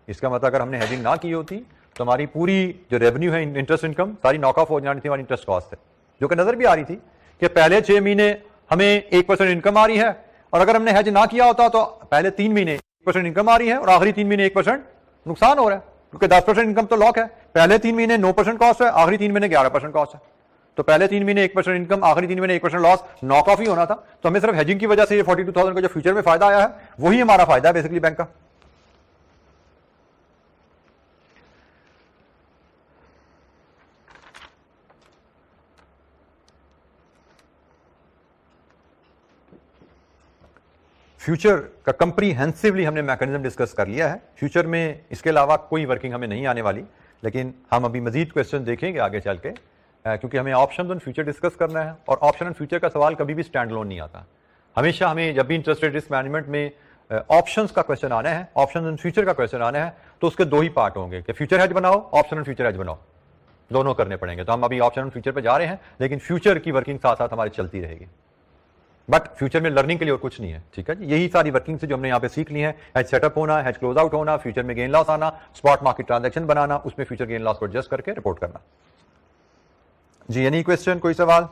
इसका मतलब अगर हमने हेजिंग ना की होती तो हमारी पूरी जो रेवेन्यू है इंटरेस्ट इनकम सारी नॉक ऑफ हो जानी थी हमारी इंटरेस्ट कॉस्ट से, जो कि नजर भी आ रही थी कि पहले 6 महीने हमें 1% इनकम आ रही है और अगर हमने हेज ना किया होता तो पहले 3 महीने 1% इनकम आ रही है और आखिरी 3 महीने 1% नुकसान हो रहा है, क्योंकि 10% इनकम तो लॉक है। पहले 3 महीने 9% कॉस्ट है, आखिरी 3 महीने 11% कॉस्ट है। तो पहले 3 महीने 1% इनकम, आखिरी 3 महीने 1% लॉस, नॉक ऑफ ही होना था। तो हमें सिर्फ हेजिंग की वजह से ये 42,000 का जो फ्यूचर में फायदा आया है वही हमारा फायदा है बेसिकली बैंक का। फ्यूचर का कंप्रीहेंसिवली हमने मैकेनिज्म डिस्कस कर लिया है। फ्यूचर में इसके अलावा कोई वर्किंग हमें नहीं आने वाली, लेकिन हम अभी मजीद क्वेश्चन देखेंगे आगे चल के, क्योंकि हमें ऑप्शन ऑन फ्यूचर डिस्कस करना है और ऑप्शन ऑन फ्यूचर का सवाल कभी भी स्टैंड लोन नहीं आता। हमेशा हमें जब भी इंटरेस्ट रेट रिस्क मैनेजमेंट में ऑप्शंस का क्वेश्चन आना है, ऑप्शन ऑन फ्यूचर का क्वेश्चन आना है, तो उसके 2 ही पार्ट होंगे कि फ्यूचर हेज बनाओ, ऑप्शन ऑन फ्यूचर हेज बनाओ, दोनों करने पड़ेंगे। तो हम अभी ऑप्शन ऑन फ्यूचर पे जा रहे हैं, लेकिन फ्यूचर की वर्किंग साथ साथ हमारी चलती रहेगी। बट फ्यूचर में लर्निंग के लिए और कुछ नहीं है। ठीक है जी, यही सारी वर्किंग से जो हमने यहाँ पे सीख ली है, हेज सेटअप होना, हेज क्लोज आउट होना, फ्यूचर में गेन लॉस आना, स्पॉट मार्केट ट्रांजैक्शन बनाना, उसमें फ्यूचर गेन लॉस को एडजस्ट करके रिपोर्ट करना। जी एनी क्वेश्चन, कोई सवाल?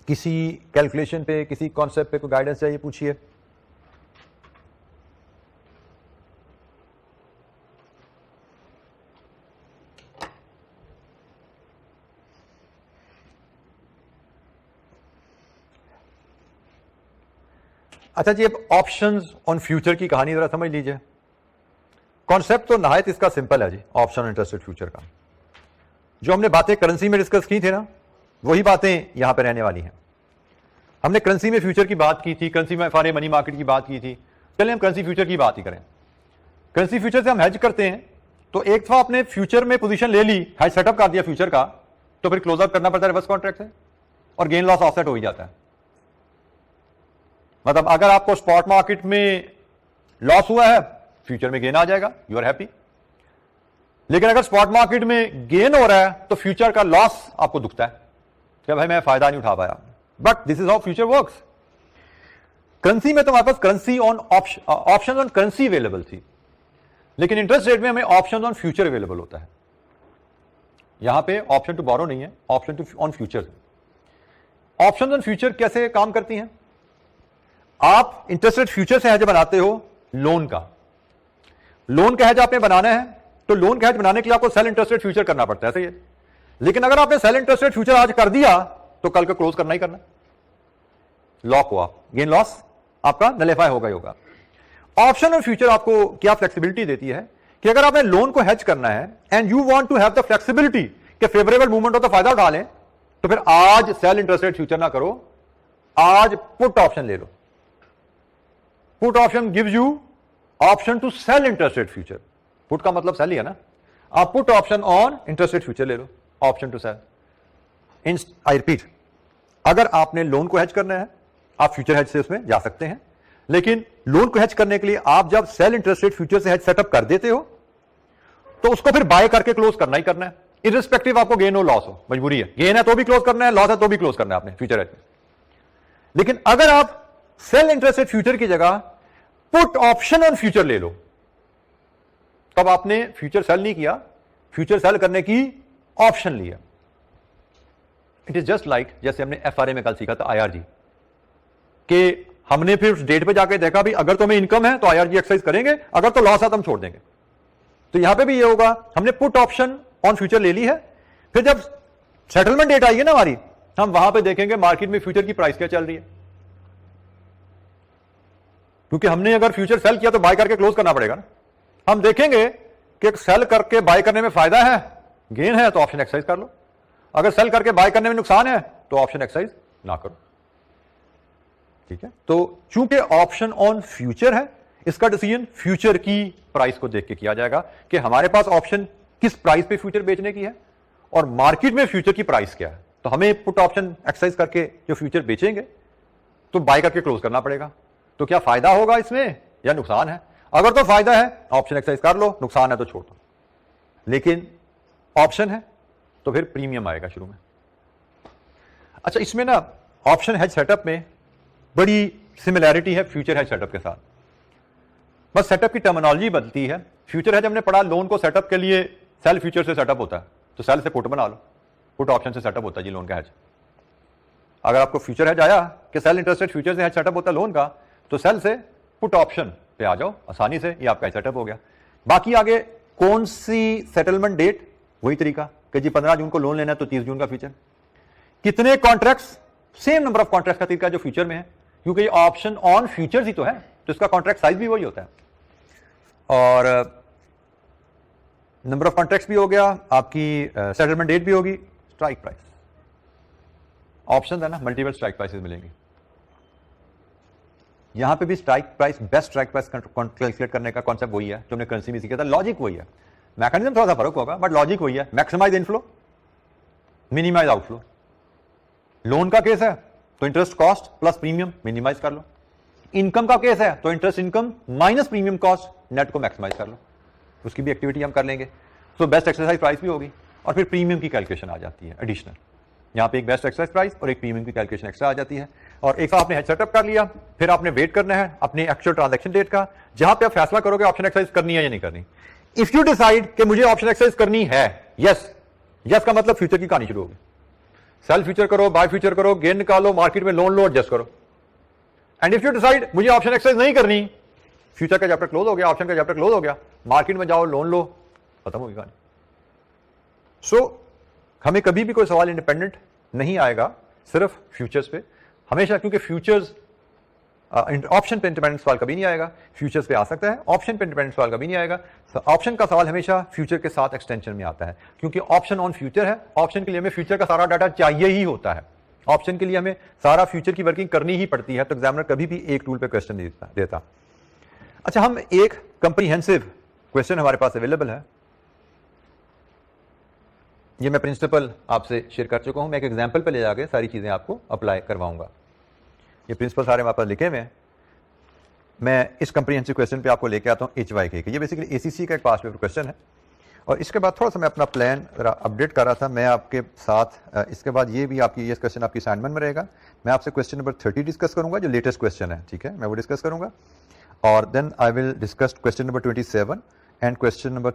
किसी कैलकुलेशन पे, किसी कॉन्सेप्ट पे कोई गाइडेंस चाहिए, पूछिए। अच्छा जी, अब ऑप्शंस ऑन फ्यूचर की कहानी जरा समझ लीजिए। कॉन्सेप्ट तो नहायत इसका सिंपल है जी, ऑप्शन इंटरेस्टेड फ्यूचर का। जो हमने बातें करेंसी में डिस्कस की थी ना, वही बातें यहां पे रहने वाली हैं। हमने करेंसी में फ्यूचर की बात की थी, करेंसी में फारे मनी मार्केट की बात की थी। चलिए हम करेंसी फ्यूचर की बात ही करें। करेंसी फ्यूचर से हम हेज करते हैं, तो एक दफा आपने फ्यूचर में पोजीशन ले ली, हेज सेटअप कर दिया फ्यूचर का, तो फिर क्लोज आउट करना पड़ता है रिवर्स कॉन्ट्रैक्ट से और गेन लॉस ऑफसेट हो ही जाता है। मतलब अगर आपको स्पॉट मार्केट में लॉस हुआ है, फ्यूचर में गेन आ जाएगा, यू आर हैप्पी। लेकिन अगर स्पॉट मार्केट में गेन हो रहा है तो फ्यूचर का लॉस आपको दुखता है कि भाई मैं फायदा नहीं उठा पाया। But this is how future works. Currency में तो हमारे पास currency on option on currency available थी, लेकिन इंटरेस्ट रेट में हमें ऑप्शन ऑन फ्यूचर अवेलेबल होता है। यहां पे ऑप्शन टू बोरो नहीं है, option to on future. Option on future कैसे काम करती हैं? आप इंटरेस्ट रेट फ्यूचर से हेज बनाते हो लोन का हेज आपने बनाना है, तो लोन का हेज बनाने के लिए आपको सेल इंटरेस्ट रेट फ्यूचर करना पड़ता है, सही है। लेकिन अगर आपने सेल इंटरेस्ट रेट फ्यूचर आज कर दिया तो कल को क्लोज करना ही करना, लॉक हुआ, गेन लॉस आपका नलिफाई होगा ही होगा। ऑप्शन और फ्यूचर आपको क्या फ्लेक्सिबिलिटी देती है कि अगर आपने लोन को हेज करना है and you want to have the flexibility कि फेवरेबल मूवमेंट हो तो फायदा उठा लें, तो फिर आज सेल इंटरेस्ट रेट फ्यूचर ना करो, आज पुट ऑप्शन ले लो। Put option gives you option to sell interest rate future. Put का मतलब सेल ही है ना। आप put option on interest rate future ले लो, option to sell. I repeat, अगर आपने लोन को हेज करना है आप फ्यूचर हेज से उसमें जा सकते हैं, लेकिन लोन को हेज करने के लिए आप जब सेल इंटरेस्ट रेट फ्यूचर से हेज सेटअप कर देते हो तो उसको फिर बाय करके क्लोज करना ही करना है, इररिस्पेक्टिव आपको गेन हो लॉस हो, मजबूरी है। गेन है तो भी क्लोज करना है, लॉस है तो भी क्लोज करना है आपने फ्यूचर हेज में। लेकिन अगर आप सेल इंटरेस्ट रेट फ्यूचर की जगह पुट ऑप्शन ऑन फ्यूचर ले लो, तब आपने फ्यूचर सेल नहीं किया, फ्यूचर सेल करने की ऑप्शन लिया। इट इज जस्ट लाइक जैसे हमने एफआरए में कल सीखा था आईआरजी, कि हमने फिर उस डेट पे जाके देखा भी अगर तुम्हें इनकम है तो आईआरजी एक्सरसाइज करेंगे, अगर तो लॉस है तो हम छोड़ देंगे। तो यहां पे भी ये होगा, हमने पुट ऑप्शन ऑन फ्यूचर ले ली है, फिर जब सेटलमेंट डेट आएगी ना हमारी, हम वहां पे देखेंगे मार्केट में फ्यूचर की प्राइस क्या चल रही है, क्योंकि हमने अगर फ्यूचर सेल किया तो बाय करके क्लोज करना पड़ेगा ना। हम देखेंगे कि सेल करके बाय करने में फायदा है, गेन है, तो ऑप्शन एक्सरसाइज कर लो। अगर सेल करके बाय करने में नुकसान है तो ऑप्शन एक्सरसाइज ना करो, ठीक है। तो चूंकि ऑप्शन ऑन फ्यूचर है, इसका डिसीजन फ्यूचर की प्राइस को देख के किया जाएगा कि हमारे पास ऑप्शन किस प्राइस पे फ्यूचर बेचने की है और मार्केट में फ्यूचर की प्राइस क्या है। तो हमें पुट ऑप्शन एक्सरसाइज करके जो फ्यूचर बेचेंगे तो बाय करके क्लोज करना पड़ेगा। तो क्या फायदा होगा इसमें या नुकसान है? अगर तो फायदा है ऑप्शन एक्सरसाइज कर लो, नुकसान है तो छोड़ दो। लेकिन ऑप्शन है तो फिर प्रीमियम आएगा शुरू में। अच्छा, इसमें ना ऑप्शन हेज सेटअप में बड़ी सिमिलैरिटी है फ्यूचर हेज सेटअप के साथ, बस सेटअप की टर्मिनोलॉजी बदलती है। फ्यूचर हेज हमने पढ़ा लोन को सेटअप के लिए सेल फ्यूचर से सेटअप होता है, तो सेल से पुट बना लो, पुट ऑप्शन से सेटअप होता है जी लोन का हेज। अगर आपको फ्यूचर हेज आया कि सेल इंटरेस्ट रेट फ्यूचर से हेज सेटअप होता है लोन का, तो सेल से पुट ऑप्शन पे आ जाओ आसानी से, ये आपका सेटअप हो गया। बाकी आगे कौन सी सेटलमेंट डेट, वही तरीका कि जी 15 जून को लोन लेना है तो 30 जून का फ्यूचर। कितने contracts, same number of contract का तरीका जो फ्यूचर में है, क्योंकि ये ऑप्शन ऑन फ्यूचर्स ही तो है, तो इसका कॉन्ट्रैक्ट साइज भी वही होता है। और नंबर ऑफ कॉन्ट्रैक्ट्स भी हो गया, आपकी सेटलमेंट डेट भी होगी, स्ट्राइक प्राइस। ऑप्शन है ना, मल्टीपल स्ट्राइक प्राइसेस मिलेंगी। यहां पे भी strike price, best strike price calculate करने का कॉन्सेप्ट वही है जो हमने करेंसी में सीखा था, लॉजिक वही है, मैकेनिज्म थोड़ा सा फर्क होगा बट लॉजिक वही है। Maximise inflow, minimise outflow. Loan का केस है तो interest cost plus premium minimise कर लो, इनकम का केस है तो interest income minus premium cost, net को मैक्सिमाइज कर लो। उसकी भी एक्टिविटी हम कर लेंगे। तो बेस्ट एक्सरसाइज प्राइस भी होगी और फिर प्रीमियम की कैलकुलेशन आ जाती है एडिशनल। यहाँ पे एक बेस्ट एक्सरसाइज प्राइस और एक प्रीमियम की कैलकुलेशन एक्स्ट्रा आ जाती है। और एक साथ आपने हेड सेटअप कर लिया, फिर आपने वेट करना है अपने एक्चुअल ट्रांजैक्शन डेट का, जहां पे आप फैसला करोगे ऑप्शन एक्सरसाइज करनी है या नहीं करनी। इफ यू डिसाइड कि मुझे ऑप्शन एक्सरसाइज करनी है, यस, यस का मतलब फ्यूचर की कहानी शुरू होगी। सेल फ्यूचर करो, बाय फ्यूचर करो, गेन निकालो, मार्केट में लोन लो, एडजस्ट करो। एंड इफ यू डिसाइड मुझे ऑप्शन एक्सरसाइज नहीं करनी, फ्यूचर का चैप्टर क्लोज हो गया, ऑप्शन का चैप्टर क्लोज हो गया, मार्केट में जाओ, लोन लो, खत्म होगी कहानी। सो हमें कभी भी कोई सवाल इंडिपेंडेंट नहीं आएगा सिर्फ फ्यूचर्स पे हमेशा, क्योंकि फ्यूचर्स ऑप्शन पे इंडिपेंडेंट सवाल कभी नहीं आएगा, फ्यूचर्स पे आ सकता है, ऑप्शन पे इंडिपेंडेंट सवाल कभी नहीं आएगा। ऑप्शन का सवाल हमेशा फ्यूचर के साथ एक्सटेंशन में आता है, क्योंकि ऑप्शन ऑन फ्यूचर है। ऑप्शन के लिए हमें फ्यूचर का सारा डाटा चाहिए ही होता है, ऑप्शन के लिए हमें सारा फ्यूचर की वर्किंग करनी ही पड़ती है, तो एग्जामिनर कभी भी एक टूल पे क्वेश्चन नहीं देता। अच्छा, हम एक कंप्रीहेंसिव क्वेश्चन हमारे पास अवेलेबल है, ये मैं प्रिंसिपल आपसे शेयर कर चुका हूं, मैं एक एग्जांपल पे ले जाके सारी चीजें आपको अप्लाई करवाऊंगा। ये प्रिंसिपल सारे हमारे पास लिखे हुए हैं, मैं इस कंप्रीहेंसिव क्वेश्चन पे आपको लेके आता हूँ HYK के। ये बेसिकली ACC का एक पास पेपर क्वेश्चन है। और इसके बाद थोड़ा सा मैं अपना प्लान जरा अपडेट कर रहा था मैं आपके साथ। इसके बाद ये भी आपकी ये क्वेश्चन आपकी असाइनमेंट में रहेगा। मैं आपसे क्वेश्चन नंबर 30 डिस्कस करूंगा, जो लेटेस्ट क्वेश्चन है, ठीक है, मैं वो डिस्कस करूंगा। और then I will discuss question number 27 and question number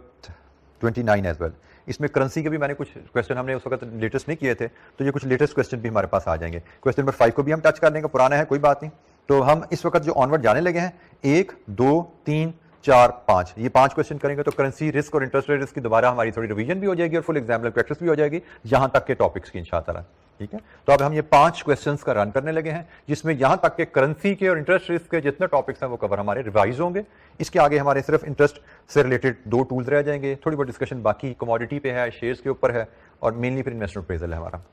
29 as well. इसमें करेंसी के भी मैंने कुछ क्वेश्चन हमने उस वक्त लेटेस्ट नहीं किए थे, तो ये कुछ लेटेस्ट क्वेश्चन भी हमारे पास आ जाएंगे। क्वेश्चन नंबर 5 को भी हम टच कर लेंगे, पुराना है कोई बात नहीं। तो हम इस वक्त जो ऑनवर्ड जाने लगे हैं 1, 2, 3, 4, 5, ये 5 क्वेश्चन करेंगे। तो करेंसी रिस्क और इंटरेस्ट रेट रिस्क की दोबारा हमारी थोड़ी रिवीजन भी हो जाएगी और फुल एग्जाम्पल प्रैक्टिस भी हो जाएगी यहां तक के टॉपिक्स की इंशाअल्लाह, ठीक है। तो अब हम ये 5 क्वेश्चंस का रन करने लगे हैं, जिसमें यहां तक के करेंसी के और इंटरेस्ट रिस्क के जितने टॉपिक्स हैं वो कवर हमारे रिवाइज होंगे। इसके आगे हमारे सिर्फ इंटरेस्ट से रिलेटेड 2 टूल्स रह जाएंगे, थोड़ी बहुत डिस्कशन बाकी कमोडिटी पे है, शेयर्स के ऊपर है, और मेनली फिर इन्वेस्टमेंट अप्रेजल है हमारा।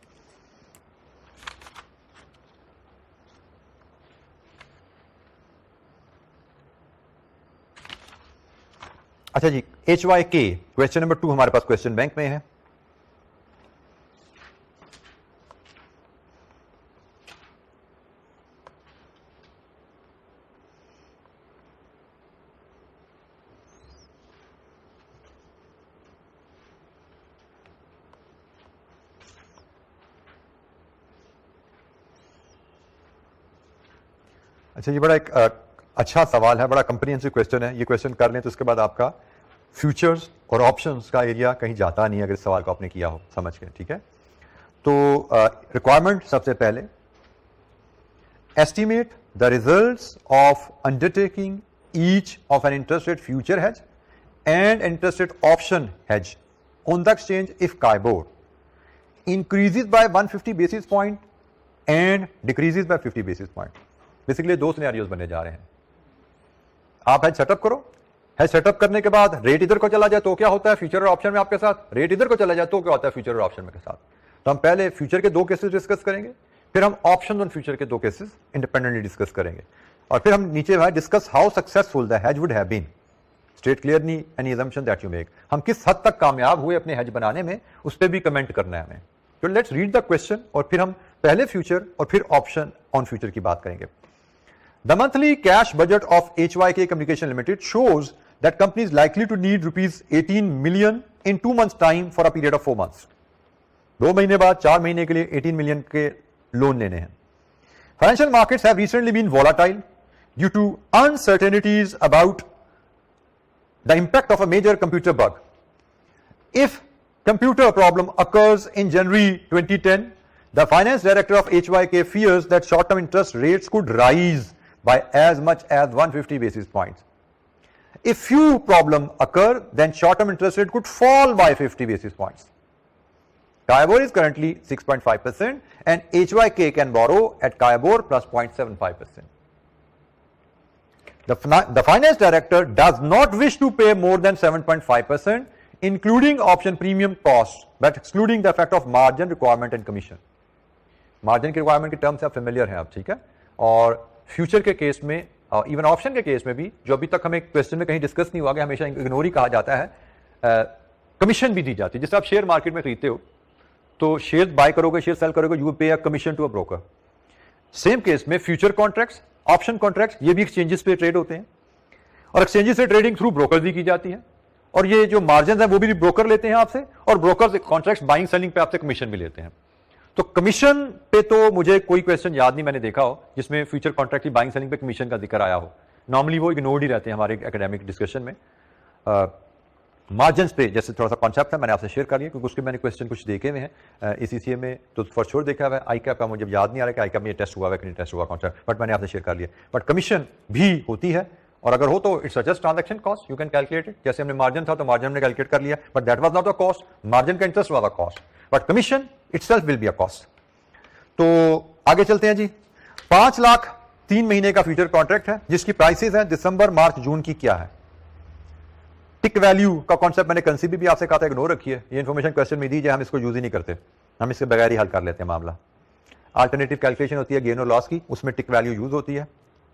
अच्छा जी, HYK क्वेश्चन नंबर 2 हमारे पास क्वेश्चन बैंक में है। अच्छा, ये बड़ा एक अच्छा सवाल है, बड़ा कंप्रीहेंसिव क्वेश्चन है। ये क्वेश्चन कर लें तो उसके बाद आपका फ्यूचर्स और ऑप्शंस का एरिया कहीं जाता नहीं अगर इस सवाल को आपने किया हो समझ के, ठीक है। तो रिक्वायरमेंट सबसे पहले, estimate the results of undertaking each of an interest rate future hedge and interest rate option hedge on the exchange if CIBOR increases by 150 basis point and decreases by 50 basis point। Basically 2 scenarios बने जा रहे हैं। आप hedge setup करो, hedge setup करने के बाद rate इधर को चला जाए तो क्या होता है फ्यूचर और ऑप्शन में आपके साथ, रेट इधर को चला जाए तो क्या होता है फ्यूचर और ऑप्शन में के साथ। तो हम पहले फ्यूचर के 2 केसेस डिस्कस करेंगे, फिर हम ऑप्शन और फ्यूचर के 2 केसेस इंडिपेंडेंटली डिस्कस करेंगे, और फिर हम नीचे है discuss how successful the hedge would have been. State clearly any assumption that you make. हम किस हद तक कामयाब हुए अपने हेज बनाने में, उस पर भी कमेंट करना है हमें। तो लेट्स रीड द क्वेश्चन, और फिर हम पहले फ्यूचर और फिर ऑप्शन ऑन फ्यूचर की बात करेंगे। The monthly cash budget of HYK Communication Limited shows that company is likely to need rupees 18 million in 2 months time for a period of 4 months। 2 महीने बाद 4 महीने के लिए 18 मिलियन के लोन लेने हैं। Financial markets have recently been volatile due to uncertainties about the impact of a major computer bug। If computer problem occurs in January 2010, the finance director of HYK fears that short-term interest rates could rise by as much as 150 basis points। If few problem occur, then short-term interest rate could fall by 50 basis points। CIBOR is currently 6.5% and HYK can borrow at CIBOR plus 0.75%। The finance director does not wish to pay more than 7.5%, including option premium costs, but excluding the effect of margin requirement and commission। Margin की requirement के term से आप familiar हैं आप, ठीक है। और future के केस में, इवन ऑप्शन के केस में भी, जो अभी तक हमें क्वेश्चन में कहीं डिस्कस नहीं हुआ, हमेशा इग्नोर ही कहा जाता है, कमीशन भी दी जाती है। जैसे आप शेयर मार्केट में खरीदते हो तो शेयर बाय करोगे, शेयर सेल करोगे, you pay a commission to a broker. Same case में फ्यूचर कॉन्ट्रैक्ट्स, ऑप्शन कॉन्ट्रैक्ट्स, ये भी एक्सचेंजेस पे ट्रेड होते हैं, और एक्सचेंजेस से ट्रेडिंग थ्रू ब्रोकर भी की जाती है, और ये जो मार्जिन है वो भी ब्रोकर लेते हैं आपसे, और ब्रोकर कॉन्ट्रैक्ट्स बाइंग सेलिंग पे आपसे कमीशन भी लेते हैं। तो कमीशन पे तो मुझे कोई क्वेश्चन याद नहीं मैंने देखा हो जिसमें फ्यूचर कॉन्ट्रैक्ट की बाइंग सेलिंग पे कमीशन का जिक्र आया हो। नॉर्मली वो इग्नोर्ड ही रहते हैं हमारे एकेडमिक डिस्कशन में। मार्जिन पे जैसे थोड़ा सा कॉन्सेप्ट है, मैंने आपसे शेयर कर लिया क्योंकि उसके मैंने क्वेश्चन कुछ देखे हुए हैं ACCA में, तो फॉर श्योर देखा हुआ है। ICAP का मुझे याद नहीं आ रहा कि ICAP में ये टेस्ट हुआ है कि नहीं टेस्ट हुआ कॉन्सेप्ट, बट मैंने आपसे शेयर कर लिया। बट कमीशन भी होती है, और अगर हो तो it's just transaction cost, you can calculate it. जैसे हमने मार्जिन था तो मार्जिन हमने कैलकुलेट कर लिया, but that was not a cost, margin का interest was a cost, but commission itself will be a cost. तो आगे चलते हैं जी। 5 लाख 3 महीने का फ्यूचर कॉन्ट्रैक्ट है जिसकी प्राइसेस है दिसंबर, मार्च, जून की क्या है। टिक वैल्यू का कॉन्सेप्ट मैंने कंसीपी भी आपसे कहा था, इग्नोर रखिए। ये इंफॉर्मेशन क्वेश्चन में दीजिए, हम इसको यूज ही नहीं करते, हम इसके बगैर ही हल कर लेते हैं मामला। अल्टरनेटिव कैलकुलेशन होती है गेन और लॉस की, उसमें टिक वैल्यू यूज होती है,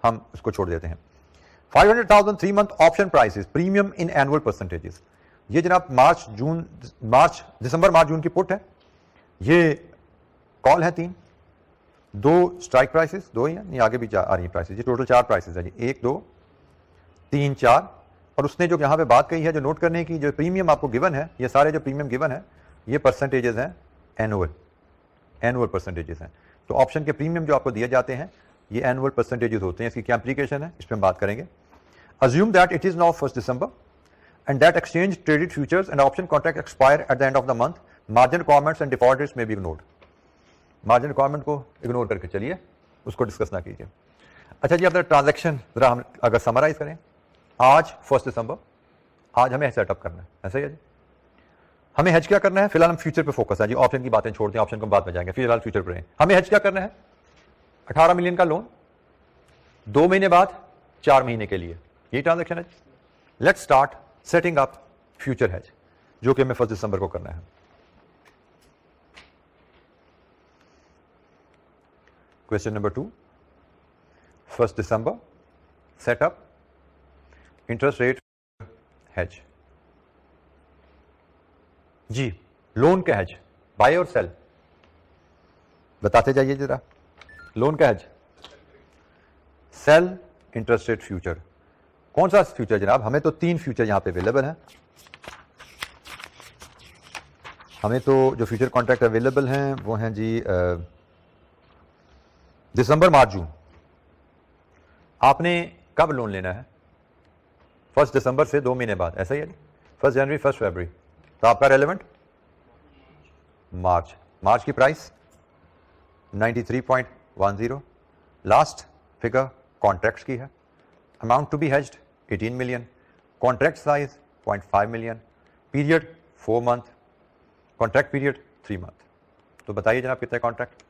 हम उसको छोड़ देते हैं। 500,000 3 month option prices, premium in annual percentages. ये जनाब दिसंबर, मार्च, जून की पुट है। ये कॉल है 3, 2 स्ट्राइक प्राइसेस, 2 ही है नहीं, आगे भी आ रही है प्राइसेस। ये टोटल 4 प्राइसेस है जी, 1, 2, 3, 4, और उसने जो यहां पे बात कही है, जो नोट करने की, जो प्रीमियम आपको गिवन है, ये सारे जो प्रीमियम गिवन है ये परसेंटेजेस हैं, एनुअल परसेंटेजेस हैं। तो ऑप्शन के प्रीमियम जो आपको दिए जाते हैं ये एनुअल परसेंटेजेस होते हैं। इसकी क्या एप्लीकेशन है इस पर हम बात करेंगे। Assume that it is now 1 December and that exchange traded futures and option contract expire at the end of the month. Margin requirements and default rates may be ignored. Margin requirement को ignore करके चलिए, उसको discuss ना कीजिए। अच्छा जी, अब transaction जरा हम अगर समराइज करें, आज 1 दिसंबर, आज हमें सेटअप करना है, ऐसा ही है जी। हमें हेज क्या करना है? फिलहाल हम फ्यूचर पे फोकस है जी, ऑप्शन की बातें छोड़ते हैं, ऑप्शन को बाद में जाएंगे, फिलहाल फ्यूचर पे रहें। हमें हेज क्या करना है? 18 मिलियन का लोन 2 महीने बाद 4 महीने के लिए, यही ट्रांजैक्शन है। Let's start setting up future hedge, जो कि हमें 1 दिसंबर को करना है। क्वेश्चन नंबर 2, 1 दिसंबर, सेटअप इंटरेस्ट रेट हेज। जी, लोन का हेज, बाय और सेल, बताते जाइए जरा। लोन का hedge, sell interest rate future. कौन सा फ्यूचर जनाब? हमें तो 3 फ्यूचर यहां पे अवेलेबल है। हमें तो जो फ्यूचर कॉन्ट्रैक्ट अवेलेबल हैं वो हैं जी दिसंबर, मार्च, जून। आपने कब लोन लेना है? 1 दिसंबर से 2 महीने बाद, ऐसा ही है जी। 1 जनवरी, 1 फरवरी, तो आपका रेलेवेंट मार्च। मार्च की प्राइस 93.10, लास्ट फिगर कॉन्ट्रैक्ट्स की है। Amount to be hedged 18 million, contract size 0.5 million, period 4 month, contract period 3 month. तो बताइए जनाब कितने कॉन्ट्रैक्ट?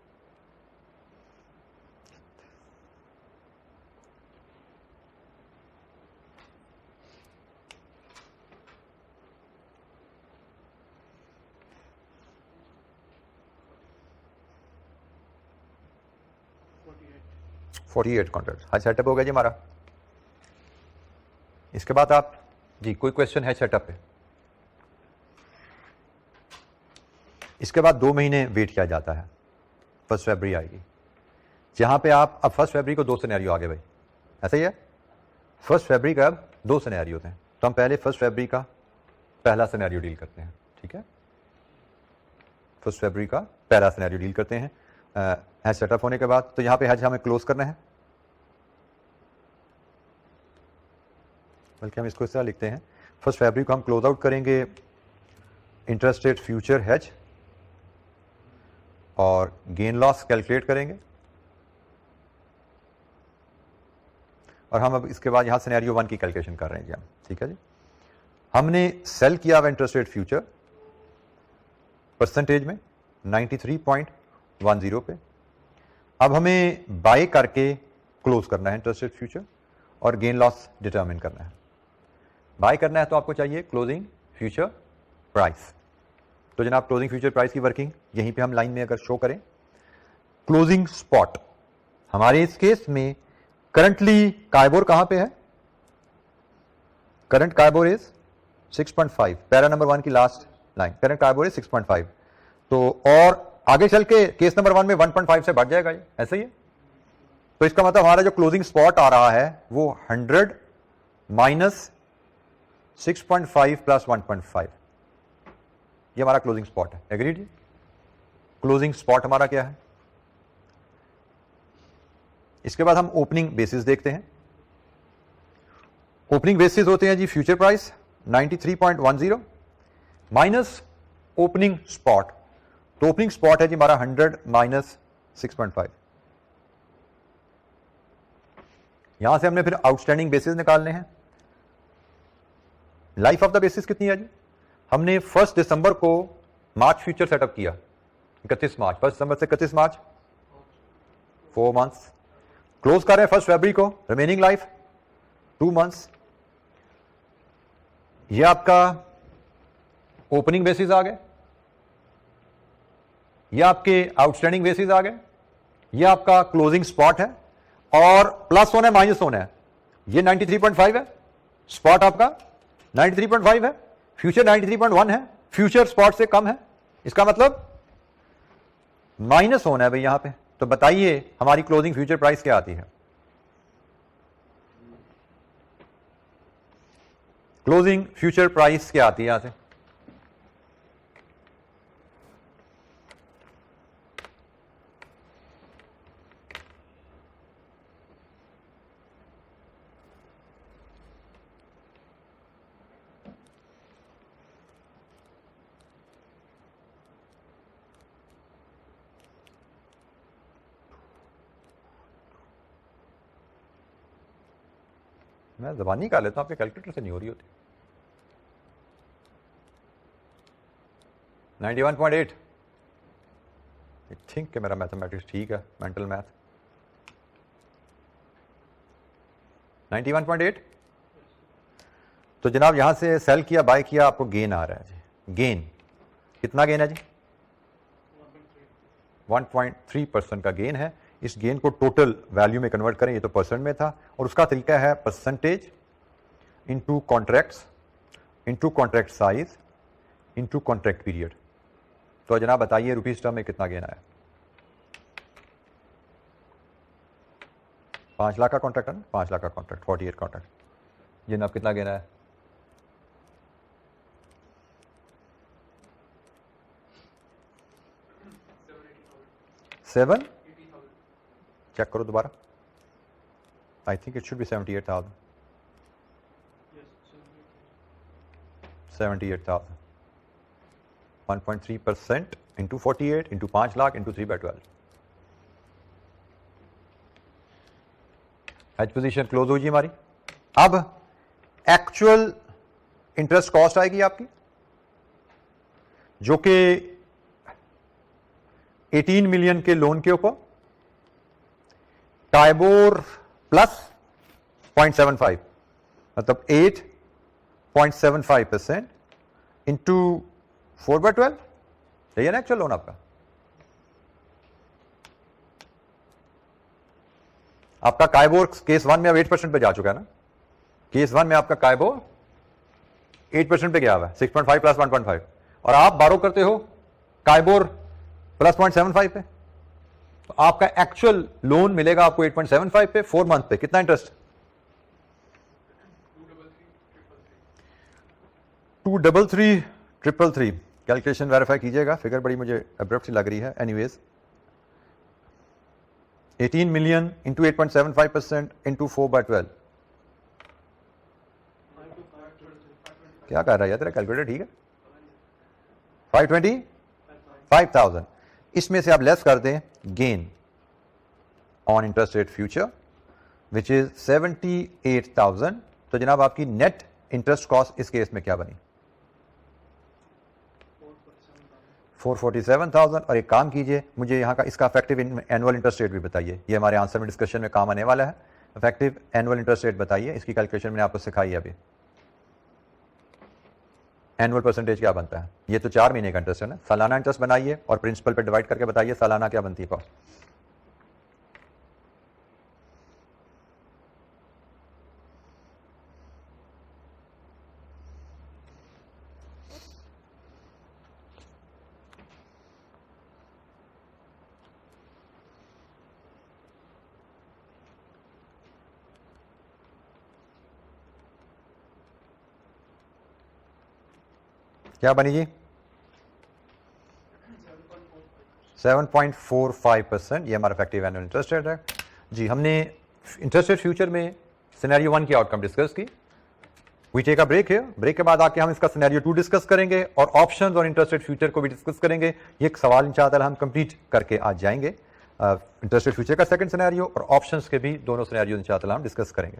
$48 कॉन्ट्रैक्ट। हाँ, सेटअप हो गया जी हमारा। इसके बाद आप जी, कोई क्वेश्चन है सेटअप पे? इसके बाद 2 महीने वेट किया जाता है, 1 फरवरी आएगी, जहां पे आप अब 1 फरवरी को 2 सिनेरियो आगे भाई, ऐसा ही है। 1 फरवरी का अब 2 सिनेरियो थे, तो हम पहले 1 फरवरी का पहला सिनेरियो डील करते हैं, ठीक है। 1 फरवरी का पहला सिनेरियो डील करते हैं। हैज सेटअप होने के बाद तो यहां पे हैज हमें क्लोज करना है, बल्कि हम इसको इस तरह लिखते हैं, 1 फरवरी को हम क्लोज आउट करेंगे इंटरेस्ट रेट फ्यूचर हेज और गेन लॉस कैलकुलेट करेंगे। और हम अब इसके बाद यहां सिनेरियो 1 की कैलकुलेशन कर रहे हैं जी हम, ठीक है जी। हमने सेल किया हुआ इंटरेस्ट रेट फ्यूचर परसेंटेज में 93.10 पे। अब हमें बाय करके क्लोज करना है इंटरेस्ट रेट फ्यूचर और गेन लॉस डिटरमिन करना है। बाय करना है तो आपको चाहिए क्लोजिंग फ्यूचर प्राइस। तो जनाब क्लोजिंग फ्यूचर प्राइस की वर्किंग यहीं पे हम लाइन में अगर शो करें, क्लोजिंग स्पॉट, हमारे इस केस में करंटली काइबोर कहां पे है? Current KIBOR is 6.5, para number 1 की last line, current KIBOR is 6.5। तो और आगे चल के केस नंबर 1 में 1.5 से बढ़ जाएगा ये, ऐसा ही है। तो इसका मतलब हमारा जो क्लोजिंग स्पॉट आ रहा है वो 100 माइनस 6.5 प्लस 1.5, ये हमारा क्लोजिंग स्पॉट है। एग्रीड? क्लोजिंग स्पॉट हमारा क्या है? इसके बाद हम ओपनिंग बेसिस देखते हैं। ओपनिंग बेसिस होते हैं जी future price 93.10 minus opening spot. तो ओपनिंग स्पॉट है जी हमारा 100 माइनस 6.5। यहां से हमने फिर आउटस्टैंडिंग बेसिस निकालने हैं। लाइफ ऑफ द बेसिस कितनी है जी? हमने 1 दिसंबर को मार्च फ्यूचर सेटअप किया, 31 मार्च, 1 दिसंबर से 31 मार्च, 4 मंथ्स। क्लोज कर रहे हैं 1 फरवरी को, रिमेनिंग लाइफ 2 मंथ्स। ये आपका ओपनिंग बेसिस आ गए, ये आपके आउटस्टैंडिंग बेसिस आ गए, ये आपका क्लोजिंग स्पॉट है और प्लस होना है माइनस होना है। ये 93.5 है, स्पॉट आपका 93.5 है, फ्यूचर 93.1 है, फ्यूचर स्पॉट से कम है, इसका मतलब माइनस होना है भाई यहां पे। तो बताइए हमारी क्लोजिंग फ्यूचर प्राइस क्या आती है? क्लोजिंग फ्यूचर प्राइस क्या आती है यहां से? मैं ज़बानी निकाल लेता हूँ, आपके कैलकुलेटर से नहीं हो रही होती। 91.8। आई थिंक कि मेरा मैथमेटिक्स ठीक है, मेंटल मैथ। 91.8। तो जनाब यहां से सेल किया, बाय किया, आपको गेन आ रहा है जी। गेन कितना गेन है जी? 1.3% का गेन है। इस गेन को टोटल वैल्यू में कन्वर्ट करें, ये तो परसेंट में था, और उसका तरीका है percentage into contracts into contract size into contract period. तो जनाब बताइए रुपीज टर्म में कितना गेन आया? 5 लाख का कॉन्ट्रैक्ट है ना, 5 लाख का कॉन्ट्रैक्ट, 48 कॉन्ट्रैक्ट। जनाब कितना गेन आया? 7? चेक करो दोबारा। I think it should be 78,000। 78,000। 1.3% into 48 into 5 lakh into 3/12। Hedge position close हो जी हमारी। अब एक्चुअल इंटरेस्ट कॉस्ट आएगी आपकी, जो कि 18 मिलियन के लोन के ऊपर टाइबोर प्लस 0.75, मतलब 8.75% इंटू 4/12। यही है ना एक्चुअल लोन आपका? आपका काइबोर केस 1 में अब 8% पे जा चुका है ना। केस 1 में आपका काइबोर 8% पे गया हुआ है, 6.5 प्लस 1.5, और आप बारो करते हो काइबोर प्लस 0.75 पे। तो आपका एक्चुअल लोन मिलेगा आपको 8.75 पे 4 मंथ पे। कितना इंटरेस्ट? 233,333। कैलकुलेशन वेरीफाई कीजिएगा, फिगर बड़ी मुझे अब्रप्ट सी लग रही है। Anyways 18 million into 8.75% into 4/12। क्या कर रहा है यार तेरा कैलकुलेटर? ठीक है, 525,000। इसमें से आप लेस कर दें gain on interest rate future which is 78,000। तो जनाब आपकी नेट इंटरेस्ट कॉस्ट इस केस में क्या बनी? 447,000। और एक काम कीजिए, मुझे यहाँ का इसका इफेक्टिव एनुअल इंटरेस्ट रेट भी बताइए। ये हमारे आंसर में डिस्कशन में काम आने वाला है। इफेक्टिव एनुअल इंटरेस्ट रेट बताइए, इसकी कैलकुलेशन मैंने आपको सिखाई है अभी। एनुअल परसेंटेज क्या बनता है? ये तो 4 महीने का इंटरेस्ट है ना। सालाना इंटरेस्ट बनाइए और प्रिंसिपल पे डिवाइड करके बताइए सालाना क्या बनती है कॉस्ट। क्या बनी जी? 7.45%। ये हमारा इफेक्टिव एनुअल इंटरेस्ट रेट है जी। हमने इंटरेस्ट रेट फ्यूचर में सिनेरियो 1 की आउटकम डिस्कस की। वी टेक अ ब्रेक है, ब्रेक के बाद आके हम इसका सिनेरियो 2 डिस्कस करेंगे और ऑप्शंस और इंटरेस्ट रेट फ्यूचर को भी डिस्कस करेंगे। ये एक सवाल इंशाअल्लाह हम कंप्लीट करके आज जाएंगे। इंटरेस्ट रेट फ्यूचर का सेकंड सिनेरियो और ऑप्शंस के भी दोनों सिनेरियो इंशाअल्लाह हम डिस्कस करेंगे,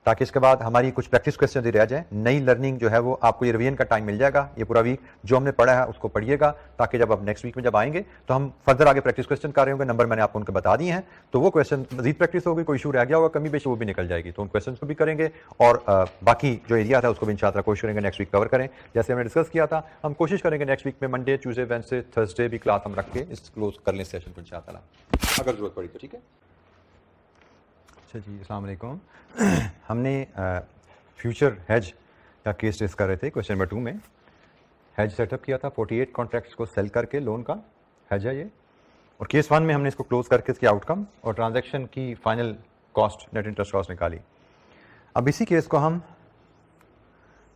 ताकि इसके बाद हमारी कुछ प्रैक्टिस क्वेश्चन भी रह जाए। नई लर्निंग जो है वो आपको ये रिवीजन का टाइम मिल जाएगा। ये पूरा वीक जो हमने पढ़ा है उसको पढ़िएगा, ताकि जब आप नेक्स्ट वीक में जब आएंगे तो हम फर्दर आगे प्रैक्टिस क्वेश्चन कर रहे होंगे। नंबर मैंने आपको उनके बता दिए हैं, तो वो क्वेश्चन मजीद प्रैक्टिस होगी। कोई इशू रह गया होगा कमी बेशी वो भी निकल जाएगी, तो उन क्वेश्चन को भी करेंगे और बाकी जो एरिया था उसको भी इंशाअल्लाह कोशिश करेंगे नेक्स्ट वीक कवर करें। जैसे हमने डिस्कस किया था, हम कोशिश करेंगे नेक्स्ट वीक में मंडे, ट्यूसडे, वेडनेसडे, थर्सडे भी क्लास हम रख के इस क्लोज कर लें सेशन को इंशाअल्लाह, अगर जरूरत पड़ी तो। ठीक है, अच्छा जी, अस्सलाम वालेकुम। हमने फ्यूचर हेज का केस टेस्ट कर रहे थे। क्वेश्चन नंबर 2 में हेज सेटअप किया था। 48 कॉन्ट्रैक्ट्स को सेल करके लोन का हेज है ये, और केस 1 में हमने इसको क्लोज करके इसकी आउटकम और ट्रांजैक्शन की final cost, net interest cost निकाली। अब इसी केस को हम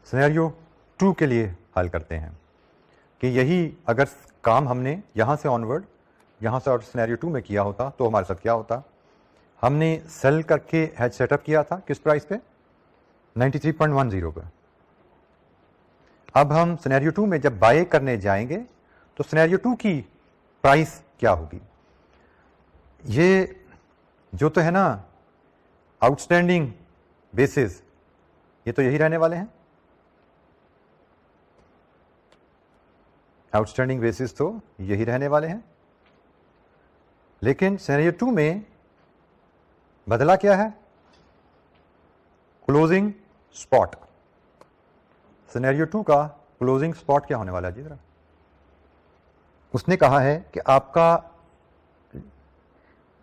सिनेरियो 2 के लिए हल करते हैं कि यही अगर काम हमने यहाँ से ऑनवर्ड, यहाँ से सिनेरियो 2 में किया होता तो हमारे साथ क्या होता। हमने सेल करके हेज सेटअप किया था किस प्राइस पे, 93.10 पे। अब हम सिनेरियो 2 में जब बाय करने जाएंगे तो सिनेरियो 2 की प्राइस क्या होगी। ये जो तो है ना आउटस्टैंडिंग बेसिस, ये तो यही रहने वाले हैं, आउटस्टैंडिंग बेसिस तो यही रहने वाले हैं। लेकिन सिनेरियो 2 में बदला क्या है, क्लोजिंग स्पॉट। सिनेरियो 2 का क्लोजिंग स्पॉट क्या होने वाला है जी जरा। उसने कहा है कि आपका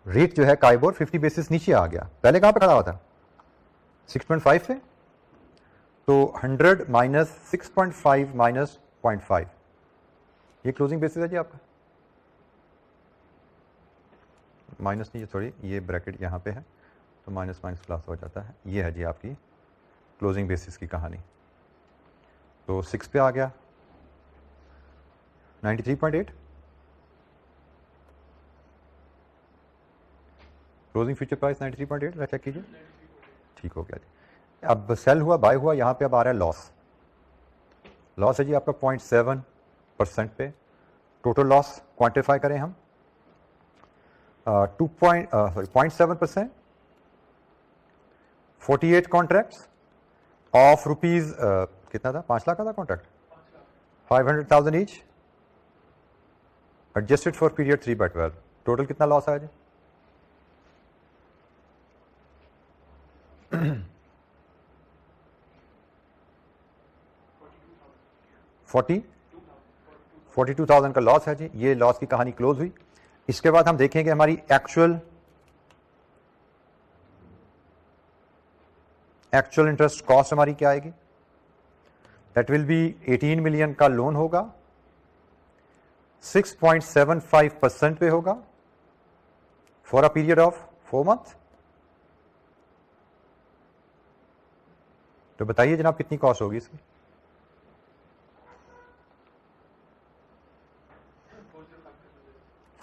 रेट जो है काइबोर 50 बेसिस नीचे आ गया, पहले कहां पे खड़ा हुआ था 6.5 पे, तो 100 माइनस 6.5 माइनस 0.5 ये क्लोजिंग बेसिस है जी आपका। माइनस नहीं, सॉरी ये ब्रैकेट यहाँ पे है तो माइनस माइनस प्लस हो जाता है। ये है जी आपकी क्लोजिंग बेसिस की कहानी। तो 6 पे आ गया 93.8, क्लोजिंग फ्यूचर प्राइस 93.8 चेक कीजिए, ठीक हो गया जी। अब सेल हुआ, बाय हुआ, यहाँ पे अब आ रहा है लॉस। लॉस है जी आपका 0.7% पे। टोटल लॉस क्वांटिफाई करें हम 0.7%, 48 कॉन्ट्रैक्ट्स ऑफ रुपीज कितना था, 5 लाख का था contract, 500,000 each, adjusted for period 3/12। Total कितना लॉस आया जी, 42,000 का लॉस है जी। ये लॉस की कहानी क्लोज हुई। इसके बाद हम देखेंगे हमारी एक्चुअल इंटरेस्ट कॉस्ट हमारी क्या आएगी। दैट विल बी 18 मिलियन का लोन होगा, 6.75% पे होगा for a period of 4 month. तो बताइए जनाब कितनी कॉस्ट होगी इसकी।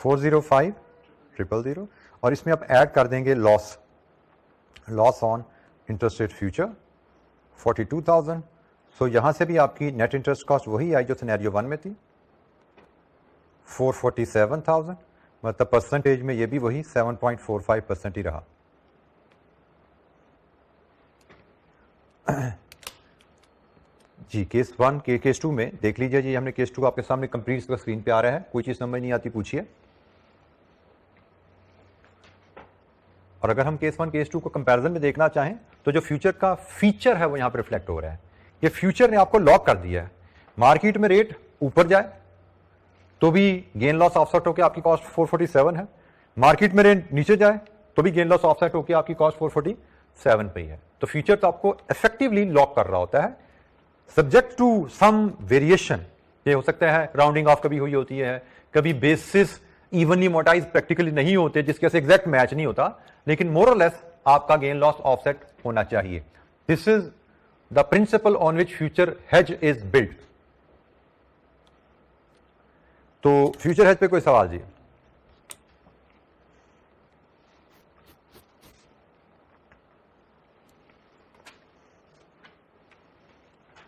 405,000 और इसमें आप ऐड कर देंगे loss on interest rate future 42,000। सो यहां से भी आपकी नेट इंटरेस्ट कॉस्ट वही आई जो सिनेरियो 1 में थी 447,000, मतलब परसेंटेज में ये भी वही 7.45% ही रहा। जी केस 1 के केस 2 में देख लीजिए जी, हमने केस 2 आपके सामने कंप्लीट स्क्रीन पे आ रहा है, कोई चीज समझ नहीं आती पूछिए। और अगर हम केस 1 केस 2 को कंपैरिजन में देखना चाहें तो जो फ्यूचर का फीचर है वो यहां पर रिफ्लेक्ट हो रहा है। ये फ्यूचर ने आपको लॉक कर दिया है, मार्केट में रेट ऊपर जाए तो भी गेन लॉस ऑफसेट होकर आपकी कॉस्ट 447 है, मार्केट में रेट नीचे जाए तो भी गेन लॉस ऑफसेट होकर आपकी कॉस्ट 447 पे ही है। तो फ्यूचर तो आपको इफेक्टिवली लॉक कर रहा होता है, सब्जेक्ट टू सम वेरिएशन। ये हो सकता है राउंडिंग ऑफ कभी हुई होती है, कभी बेसिस इवनली मोटाइज प्रैक्टिकली नहीं होते जिसके से एग्जैक्ट मैच नहीं होता, लेकिन मोर और लेस आपका गेन लॉस ऑफसेट होना चाहिए। This is the principal on which future hedge is built. तो फ्यूचर हेज पे कोई सवाल जी?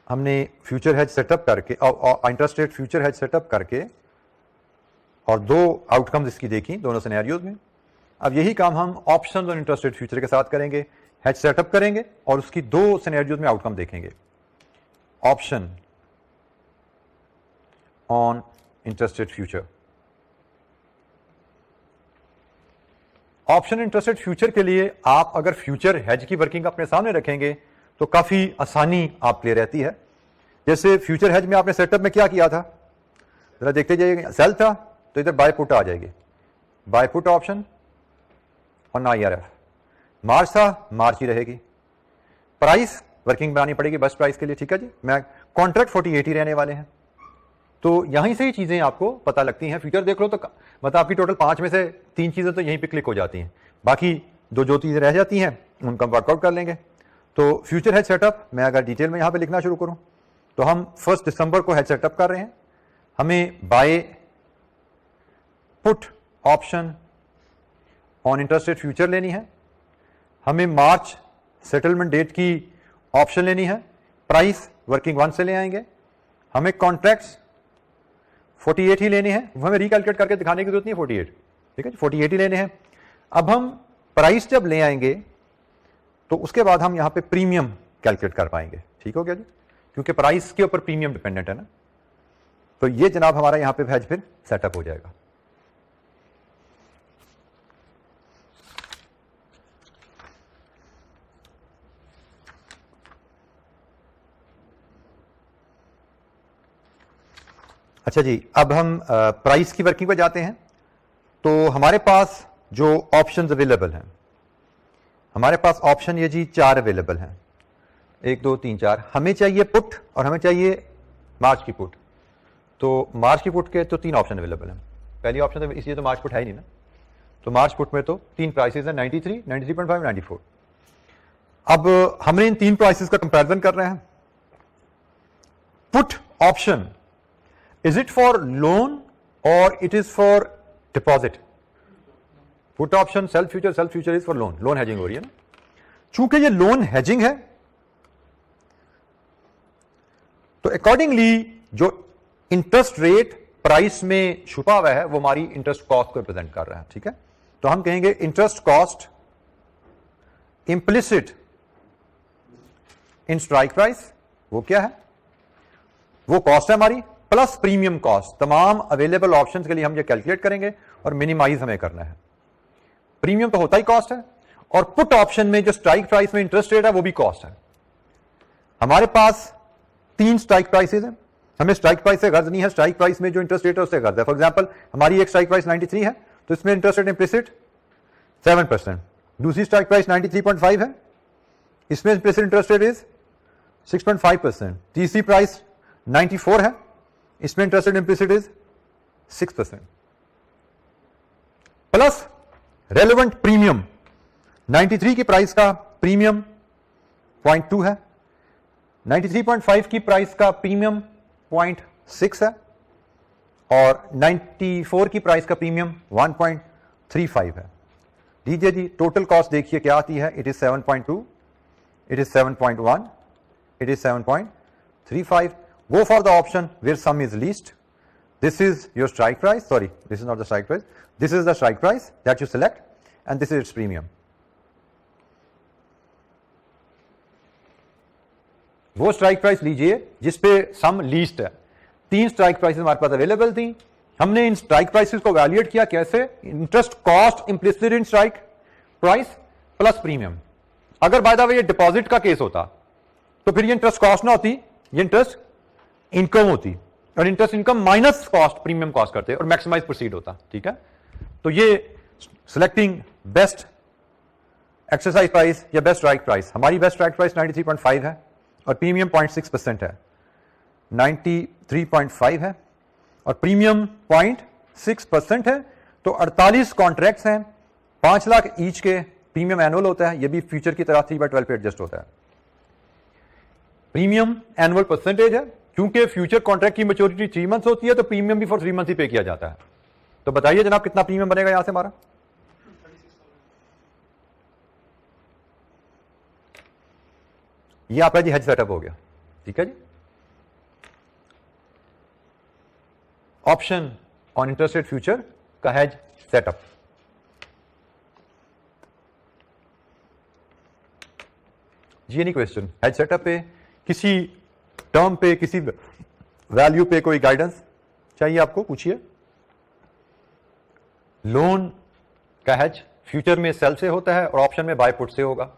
हमने फ्यूचर हेज सेटअप करके और interest rate future hedge setup करके और 2 आउटकम्स इसकी देखी दोनों सिनेरियोज में। अब यही काम हम ऑप्शंस और इंटरेस्ट रेट फ्यूचर के साथ करेंगे, हेज सेटअप करेंगे और उसकी 2 सिनेरियोज में आउटकम देखेंगे। Option on interest rate future. Option interest rate future के लिए आप अगर फ्यूचर हेज की वर्किंग अपने सामने रखेंगे तो काफी आसानी आप लिए रहती है। जैसे फ्यूचर हेज में आपने सेटअप में क्या किया था, जरा देखते जाइए। सेल था तो इधर बाय पुट आ जाएगी, बाय पुट ऑप्शन और IRF। मार्च था, मार्च ही रहेगी। प्राइस वर्किंग बनानी पड़ेगी बस प्राइस के लिए, ठीक है जी। मैं कॉन्ट्रैक्ट 48 ही रहने वाले हैं। तो यहीं से ही चीजें आपको पता लगती हैं। फ्यूचर देख लो तो मतलब आपकी टोटल 5 में से 3 चीजें तो यहीं पे क्लिक हो जाती हैं, बाकी जो चीजें रह जाती हैं उनका वर्कआउट कर लेंगे। तो फ्यूचर हेज सेटअप मैं अगर डिटेल में यहां पे लिखना शुरू करूं तो हम 1 दिसंबर को हेज सेटअप कर रहे हैं, हमें buy put option on interest rate future लेनी है, हमें मार्च सेटलमेंट डेट की ऑप्शन लेनी है, प्राइस वर्किंग 1 से ले आएंगे, हमें कॉन्ट्रैक्ट्स 48 ही लेने हैं, वो हमें रिकैलकुलेट करके दिखाने की जरूरत नहीं है 48, ठीक है, 48 ही लेने हैं। अब हम प्राइस जब ले आएंगे तो उसके बाद हम यहां पे प्रीमियम कैलकुलेट कर पाएंगे, ठीक हो गया जी, क्योंकि प्राइस के ऊपर प्रीमियम डिपेंडेंट है ना। तो ये जनाब हमारा यहां पे हेज फिर सेटअप हो जाएगा। अच्छा जी, अब हम प्राइस की वर्किंग पे जाते हैं। तो हमारे पास जो ऑप्शंस अवेलेबल हैं, हमारे पास ऑप्शन ये जी 4 अवेलेबल हैं, 1 2 3 4। हमें चाहिए पुट और हमें चाहिए मार्च की पुट। तो मार्च की पुट के तो 3 ऑप्शन अवेलेबल हैं। पहली ऑप्शन तो इसलिए तो मार्च पुट है ही नहीं ना, तो मार्च पुट में तो 3 प्राइसेस हैं, 93, 93.5, 94। अब हमने इन 3 प्राइसेस का कंपैरिजन कर रहे हैं। Put option, is it for loan or it is for deposit? Put option sell future is for loan hedging हो रही है ना। चूंकि ये loan hedging है तो अकॉर्डिंगली जो इंटरेस्ट रेट प्राइस में छुपा हुआ है वो हमारी इंटरेस्ट कॉस्ट को रिप्रेजेंट कर रहा है, ठीक है। तो हम कहेंगे interest cost implicit in strike price, वो क्या है, वो कॉस्ट है हमारी प्लस प्रीमियम कॉस्ट। तमाम अवेलेबल ऑप्शंस के लिए हम ये कैलकुलेट करेंगे और मिनिमाइज हमें करना है। प्रीमियम तो होता ही कॉस्ट है और पुट ऑप्शन में जो स्ट्राइक प्राइस में इंटरेस्ट रेट है वो भी कॉस्ट है। हमारे पास 3 स्ट्राइक प्राइसेस हैं, हमें स्ट्राइक प्राइस से गर्ज नहीं है, स्ट्राइक प्राइस में जो इंटरेस्ट रेट है उससे गर्ज है। फॉर एग्जांपल हमारी एक स्ट्राइक प्राइस 93 है तो इसमें इंटरेस्ट रेट इंप्लिसिट 7%, दूसरी स्ट्राइक प्राइस 93.5 है, इसमें इंप्लिसिट इंटरेस्ट रेट इज 6.5%, तीसरी प्राइस 94 है, इसमें interest rate implicit is 6%, plus relevant premium 93 की प्राइस का प्रीमियम 0.2 है, 93.5 की प्राइस का प्रीमियम 0.6 है और 94 की प्राइस का प्रीमियम 1.35 है। लीजिए जी, टोटल कॉस्ट देखिए क्या आती है, it is 7.2, it is 7.1, it is 7.35। Go for the option where sum is least. This is your strike price. Sorry, this is not the strike price. This is the strike price that you select, and this is its premium. वो strike price लीजिए जिसपे सम least है। 3 strike prices हमारे पास available थी, हमने in strike prices को valuate किया कैसे, interest cost implicit in strike price plus premium. अगर बाय द वे ये डिपॉजिट का केस होता तो फिर ये इंटरेस्ट कॉस्ट ना होती, ये इंटरेस्ट इनकम होती और interest income minus cost premium cost करते और मैक्सिमाइज प्रोसीड होता, ठीक है। तो ये सिलेक्टिंग बेस्ट एक्सरसाइज प्राइस या बेस्ट स्ट्राइक प्राइस, हमारी बेस्ट स्ट्राइक प्राइस 93.5 है और प्रीमियम 0.6% है, 93.5 है और प्रीमियम 0.6% है। तो 48 कॉन्ट्रैक्ट्स हैं, 5 लाख ईच के, प्रीमियम एनुअल होता है, ये भी फ्यूचर की तरह 3/12 पे एडजस्ट होता है। प्रीमियम एनुअल परसेंटेज है, क्योंकि फ्यूचर कॉन्ट्रैक्ट की मैच्योरिटी 3 मंथ्स होती है तो प्रीमियम भी फॉर 3 मंथ ही पे किया जाता है। तो बताइए जनाब कितना प्रीमियम बनेगा यहां से हमारा, ये आपका जी हेज सेटअप हो गया, ठीक है जी। Option on interest rate future का हेज सेटअप। जी एनी क्वेश्चन हेज सेटअप पे, किसी टर्म पे, किसी वैल्यू पे कोई गाइडेंस चाहिए आपको, पूछिए। लोन का हेज फ्यूचर में सेल से होता है और ऑप्शन में बाय पुट से होगा।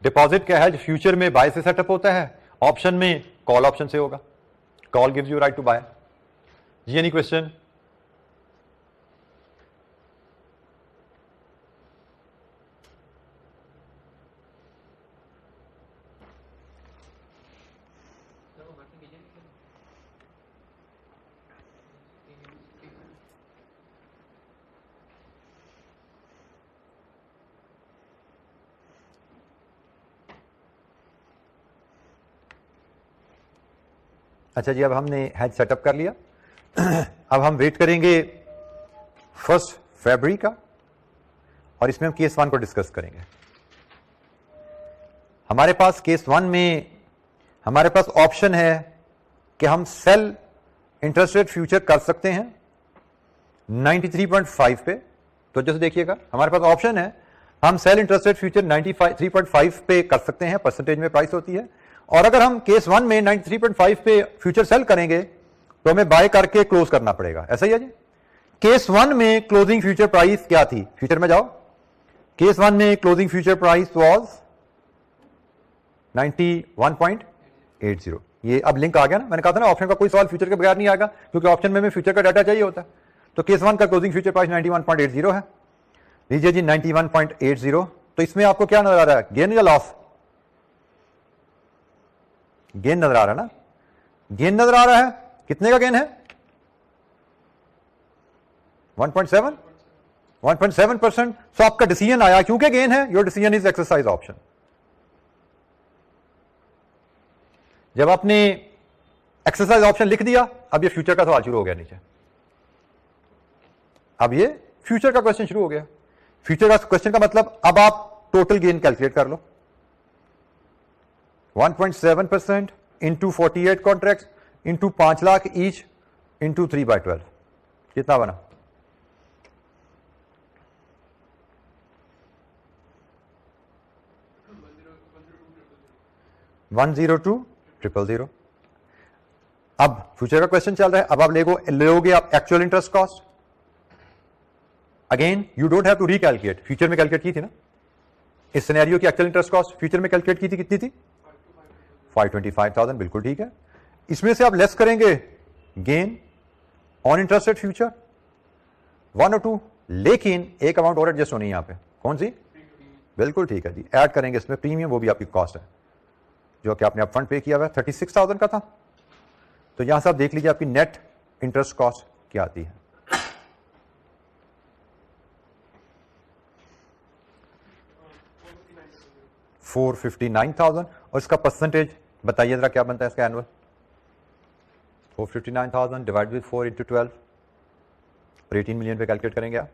डिपॉजिट का हेज फ्यूचर में बाय से सेटअप होता है, ऑप्शन में कॉल ऑप्शन से होगा। Call gives you right to buy. जी एनी क्वेश्चन? अच्छा जी, अब हमने हैज सेटअप कर लिया। अब हम वेट करेंगे 1 फरवरी का, और इसमें हम केस 1 को डिस्कस करेंगे। हमारे पास केस 1 में हमारे पास ऑप्शन है कि हम सेल इंटरेस्ट रेट फ्यूचर कर सकते हैं 93.5 पे। तो जैसे देखिएगा, हमारे पास ऑप्शन है, हम सेल इंटरेस्ट रेट फ्यूचर 93.5 पे कर सकते हैं, परसेंटेज में प्राइस होती है। और अगर हम केस 1 में 93.5 पे फ्यूचर सेल करेंगे तो हमें बाय करके क्लोज करना पड़ेगा। ऐसा ही है जी। केस 1 में क्लोजिंग फ्यूचर प्राइस क्या थी? फ्यूचर में जाओ, केस 1 में क्लोजिंग फ्यूचर प्राइस वाज 91.80। ये अब लिंक आ गया ना, मैंने कहा था ना ऑप्शन का कोई सवाल फ्यूचर के बगैर नहीं आएगा, क्योंकि ऑप्शन में हमें फ्यूचर का डाटा चाहिए होता है। तो केस 1 का क्लोजिंग फ्यूचर प्राइस 91.80 है। लीजिए जी 91.80। तो इसमें आपको क्या नजर आ रहा है, गेन या लॉस? गेन नजर आ रहा है ना, गेन नजर आ रहा है। कितने का गेन है? 1.7%। सो आपका डिसीजन आया, क्योंकि गेन है, your decision is exercise option. जब आपने एक्सरसाइज ऑप्शन लिख दिया, अब ये फ्यूचर का सवाल शुरू हो गया नीचे। अब ये फ्यूचर का क्वेश्चन शुरू हो गया। फ्यूचर का क्वेश्चन का मतलब अब आप टोटल गेन कैलकुलेट कर लो। 1.7% into 48 contract into 5 lakh each into 3/12 कितना बना? 102,000। अब फ्यूचर का क्वेश्चन चल रहा है। अब आप लोगे आप actual interest cost. Again you don't have to recalculate, future में कैलकुलेट की थी ना। इस सिनेरियो की एक्चुअल इंटरेस्ट कॉस्ट फ्यूचर में कैलकुलेट की थी, कितनी थी? 525,000। बिल्कुल ठीक है। इसमें से आप लेस करेंगे gain on interest rate future 1 और 2, लेकिन एक अमाउंट और एडजस्ट होनी है यहां पे। कौन सी? बिल्कुल ठीक है जी, ऐड करेंगे इसमें प्रीमियम, वो भी आपकी कॉस्ट है जो कि आपने अपफ्रंट पे किया हुआ है, 36,000 का था। तो यहां से आप देख लीजिए आपकी नेट इंटरेस्ट कॉस्ट क्या आती है। $459,000। और इसका परसेंटेज बताइए जरा क्या बनता है इसका एनुअल? 459,000 डिवाइड विद 4 इंटू 12 और 18 मिलियन पे कैलकुलेट करेंगे आप।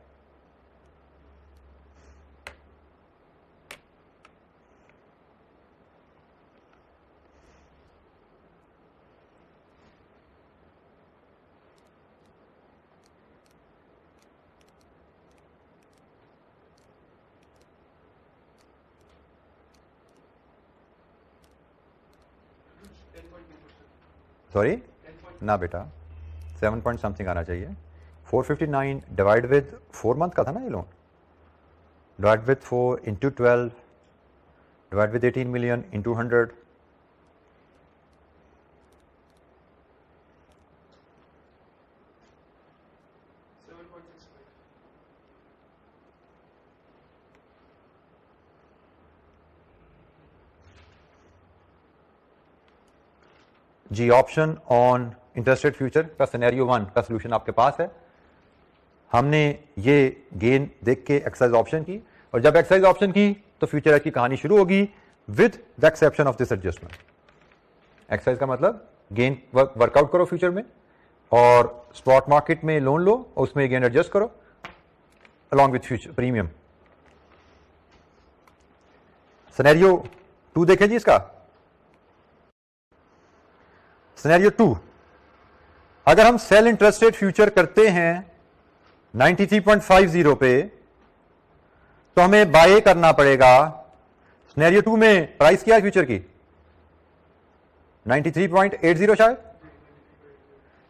सॉरी ना बेटा, 7 पॉइंट समथिंग आना चाहिए। 459 डिवाइड विद 4 मंथ का था ना ये loan, divide with 4 into 12 divide with 18 million into 100। जी option on interest rate future का सिनेरियो 1 का सलूशन आपके पास है। हमने ये गेन देख के एक्सरसाइज ऑप्शन की, और जब एक्सरसाइज ऑप्शन की तो फ्यूचर एज की कहानी शुरू होगी with the exception of this adjustment. Exercise का मतलब गेन वर्कआउट करो फ्यूचर में, और स्पॉट मार्केट में लोन लो और उसमें गेन एडजस्ट करो along with future premium. Scenario 2 देखें जी इसका। सिनेरियो 2, अगर हम सेल इंटरेस्ट रेट फ्यूचर करते हैं 93.50 पे तो हमें बाय करना पड़ेगा। सिनेरियो 2 में प्राइस क्या है फ्यूचर की? 93.80 शायद।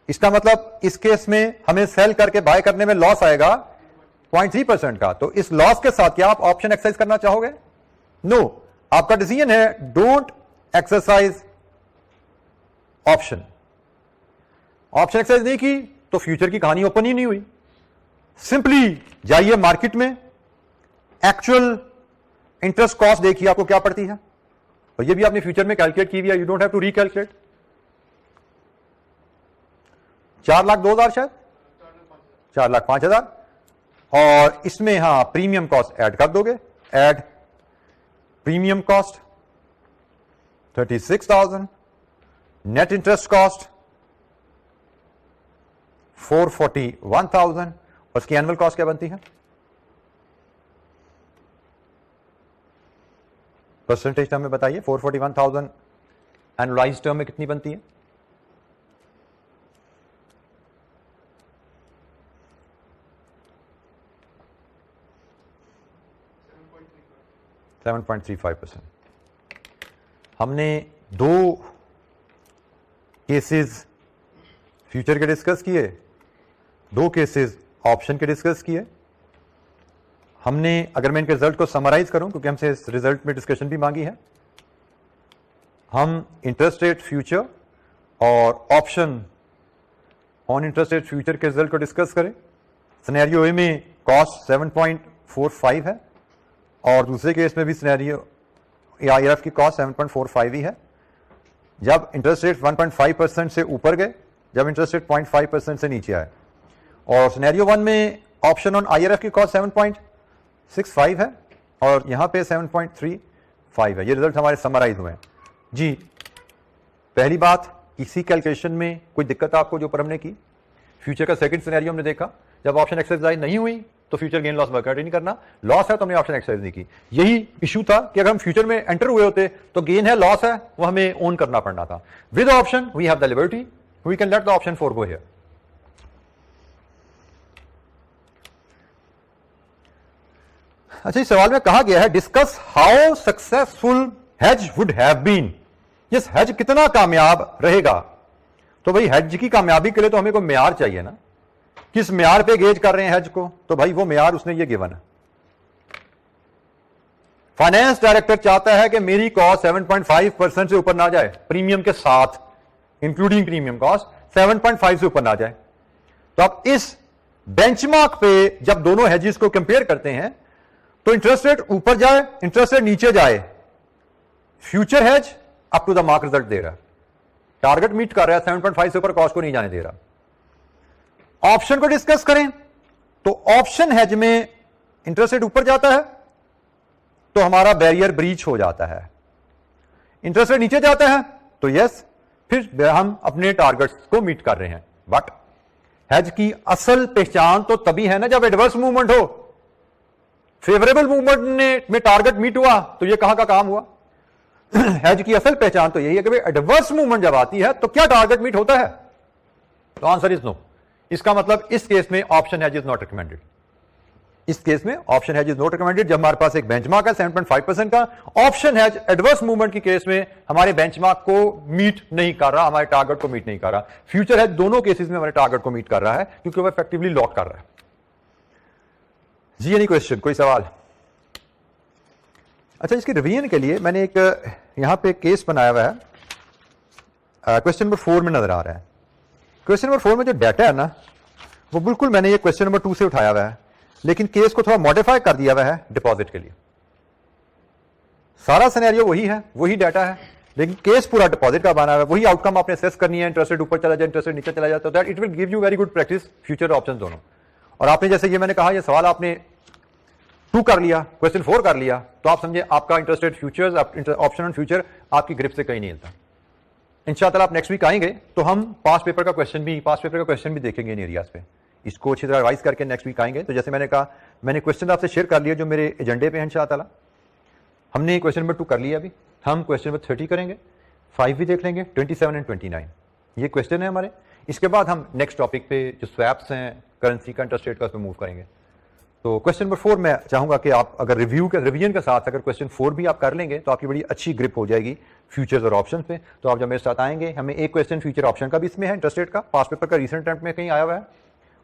इसका मतलब इस केस में हमें सेल करके बाय करने में लॉस आएगा 0.3% का। तो इस लॉस के साथ क्या आप ऑप्शन एक्सरसाइज करना चाहोगे? नो, आपका डिसीजन है don't exercise option. Option exercise नहीं की तो फ्यूचर की कहानी ओपन ही नहीं हुई। सिंपली जाइए मार्केट में, एक्चुअल इंटरेस्ट कॉस्ट देखिए आपको क्या पड़ती है, और ये भी आपने फ्यूचर में कैलकुलेट की हुई है, you don't have to recalculate. 4,02,000 शायद, 4,05,000। और इसमें हाँ प्रीमियम कॉस्ट ऐड कर दोगे, add premium cost 36,000, net interest cost 441,000, और उसकी एनुअल कॉस्ट क्या बनती है? परसेंटेज टर्म में बताइए, 441,000 एनुअलाइज्ड टर्म में कितनी बनती है? 7.35%। हमने दो केसेस फ्यूचर के डिस्कस किए, दो केसेस ऑप्शन के डिस्कस किए। हमने, अगर मैं इनके रिजल्ट को समराइज करूं, क्योंकि हमसे इस रिजल्ट में डिस्कशन भी मांगी है, हम इंटरेस्ट रेट फ्यूचर और option on interest rate future के रिजल्ट को डिस्कस करें। सिनेरियो ए में कॉस्ट 7.45 है और दूसरे केस में भी सिनेरियो IRF की कॉस्ट 7.45 ही है। जब इंटरेस्ट रेट 1.5% से ऊपर गए, जब इंटरेस्ट रेट 0.5% से नीचे आए, और सिनेरियो 1 में ऑप्शन ऑन IRF की कॉस्ट 7.65 है और यहां पे 7.35 है। ये रिजल्ट हमारे समराइज हुए हैं जी। पहली बात, इसी कैलकुलेशन में कोई दिक्कत आपको जो पर हमने की? फ्यूचर का सेकंड सिनेरियो हमने देखा, जब ऑप्शन एक्सरसाइज नहीं हुई तो फ्यूचर गेन लॉस वर्कआउट ही नहीं करना, लॉस है तो हमने ऑप्शन एक्सरसाइज नहीं की। यही इशू था कि अगर हम फ्यूचर में एंटर हुए होते तो गेन है लॉस है वो हमें ओन करना पड़ना था। With option we have the liberty, we can let the option forgo here. अच्छा, इस सवाल में कहा गया है discuss how successful hedge would have been. Yes, hedge कितना कामयाब रहेगा? तो भाई हेज की कामयाबी के लिए तो हमें कोई म्यार चाहिए ना, किस म्यार पे गेज कर रहे हैं हेज को? तो भाई वो म्यार उसने ये गिवन है। फाइनेंस डायरेक्टर चाहता है कि मेरी कॉस्ट 7.5% से ऊपर ना जाए, प्रीमियम के साथ, इंक्लूडिंग प्रीमियम कॉस्ट 7.5 से ऊपर ना जाए। तो अब इस बेंचमार्क पे जब दोनों हेजेस को कंपेयर करते हैं तो इंटरेस्ट रेट ऊपर जाए, इंटरेस्ट रेट नीचे जाए, future hedge up to the mark result दे रहा है, टारगेट मीट कर रहा है, 7.5 से ऊपर कॉस्ट को नहीं जाने दे रहा। ऑप्शन को डिस्कस करें तो ऑप्शन हेज में इंटरेस्ट रेट ऊपर जाता है तो हमारा बैरियर ब्रीच हो जाता है, इंटरेस्ट रेट नीचे जाता है तो यस, फिर हम अपने टारगेट्स को मीट कर रहे हैं। बट हेज की असल पहचान तो तभी है ना जब एडवर्स मूवमेंट हो। फेवरेबल मूवमेंट में टारगेट मीट हुआ तो यह कहां का काम हुआ? हेज की असल पहचान तो यही है कि एडवर्स मूवमेंट जब आती है तो क्या टारगेट मीट होता है? तो आंसर इज नो। इसका मतलब इस केस में option hedge is not recommended. इस केस में option hedge is not recommended. जब हमारे पास एक बेंचमार्क है 7.5% का, ऑप्शन हेज एडवर्स मूवमेंट की केस में हमारे बेंचमार्क को मीट नहीं कर रहा, हमारे टारगेट को मीट नहीं कर रहा। फ्यूचर हेज दोनों केसेस में हमारे टारगेट को मीट कर रहा है क्योंकि वो इफेक्टिवली लॉक कर रहा है। जी एनी क्वेश्चन, कोई सवाल? अच्छा, इसके रिवीजन के लिए मैंने एक यहां पे केस बनाया हुआ है, क्वेश्चन नंबर 4 में नजर आ रहा है। क्वेश्चन नंबर 4 में जो डाटा है ना वो बिल्कुल मैंने ये क्वेश्चन नंबर 2 से उठाया हुआ है, लेकिन केस को थोड़ा मॉडिफाई कर दिया हुआ है डिपॉजिट के लिए। सारा सिनेरियो वही है, वही डाटा है, लेकिन केस पूरा डिपॉजिट का बना हुआ है। वही आउटकम आपने असेस करनी है, इंटरेस्ट रेट ऊपर चला जाए, इंटरेस्ट रेट नीचे चला जाए, तो that it will give you very good practice future option दोनों। और आपने जैसे ये मैंने कहा, ये सवाल आपने 2 कर लिया, क्वेश्चन 4 कर लिया, तो आप समझे आपका interest rate futures, option on future आपकी ग्रिप से कहीं नहीं हिलता। इंशाअल्लाह आप नेक्स्ट वीक आएंगे तो हम पास्ट पेपर का क्वेश्चन भी देखेंगे इन एरियाज पे। इसको अच्छी तरह रिवाइज करके नेक्स्ट वीक आएंगे। तो जैसे मैंने कहा, मैंने क्वेश्चन आपसे शेयर कर लिया जो मेरे एजेंडे पे हैं इंशाअल्लाह। हमने क्वेश्चन नंबर 2 कर लिया, अभी हम क्वेश्चन नंबर 30 करेंगे, 5 भी देख लेंगे, 27 एंड 29 ये क्वेश्चन है हमारे। इसके बाद हम नेक्स्ट टॉपिक पे जो स्वैप्स हैं, करेंसी का इंटरेस्ट रेट का, उस पर मूव करेंगे। तो क्वेश्चन नंबर 4 मैं चाहूंगा कि आप अगर रिवीजन के साथ अगर क्वेश्चन 4 भी आप कर लेंगे तो आपकी बड़ी अच्छी ग्रिप हो जाएगी फ्यूचर्स और ऑप्शन पे। तो आप जब मेरे साथ आएंगे, हमें एक क्वेश्चन फ्यूचर ऑप्शन का भी इसमें है, इंटरेस्ट रेट का, पास्ट पेपर का रिसेंट अटेम्प्ट में कहीं आया हुआ है,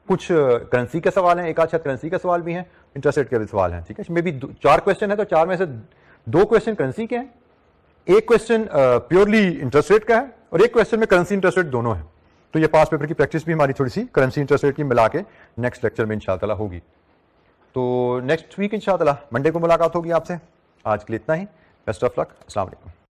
कुछ करेंसी के सवाल हैं, एक आध करेंसी के सवाल भी हैं, इंटरेस्ट रेट के भी सवाल हैं। ठीक है, मे बी 4 क्वेश्चन है तो 4 में से 2 क्वेश्चन करेंसी के हैं, एक क्वेश्चन प्योरली इंटरेस्ट रेट का है और एक क्वेश्चन में करेंसी इंटरेस्ट रेट दोनों है। तो ये पास्ट पेपर की प्रैक्टिस भी हमारी थोड़ी सी करेंसी इंटरेस्ट रेट की मिला के नेक्स्ट लेक्चर में इंशाअल्लाह होगी। तो नेक्स्ट वीक इंशाअल्लाह मंडे को मुलाकात होगी आपसे। आज के लिए इतना ही। बेस्ट ऑफ लक, अस्सलाम वालेकुम।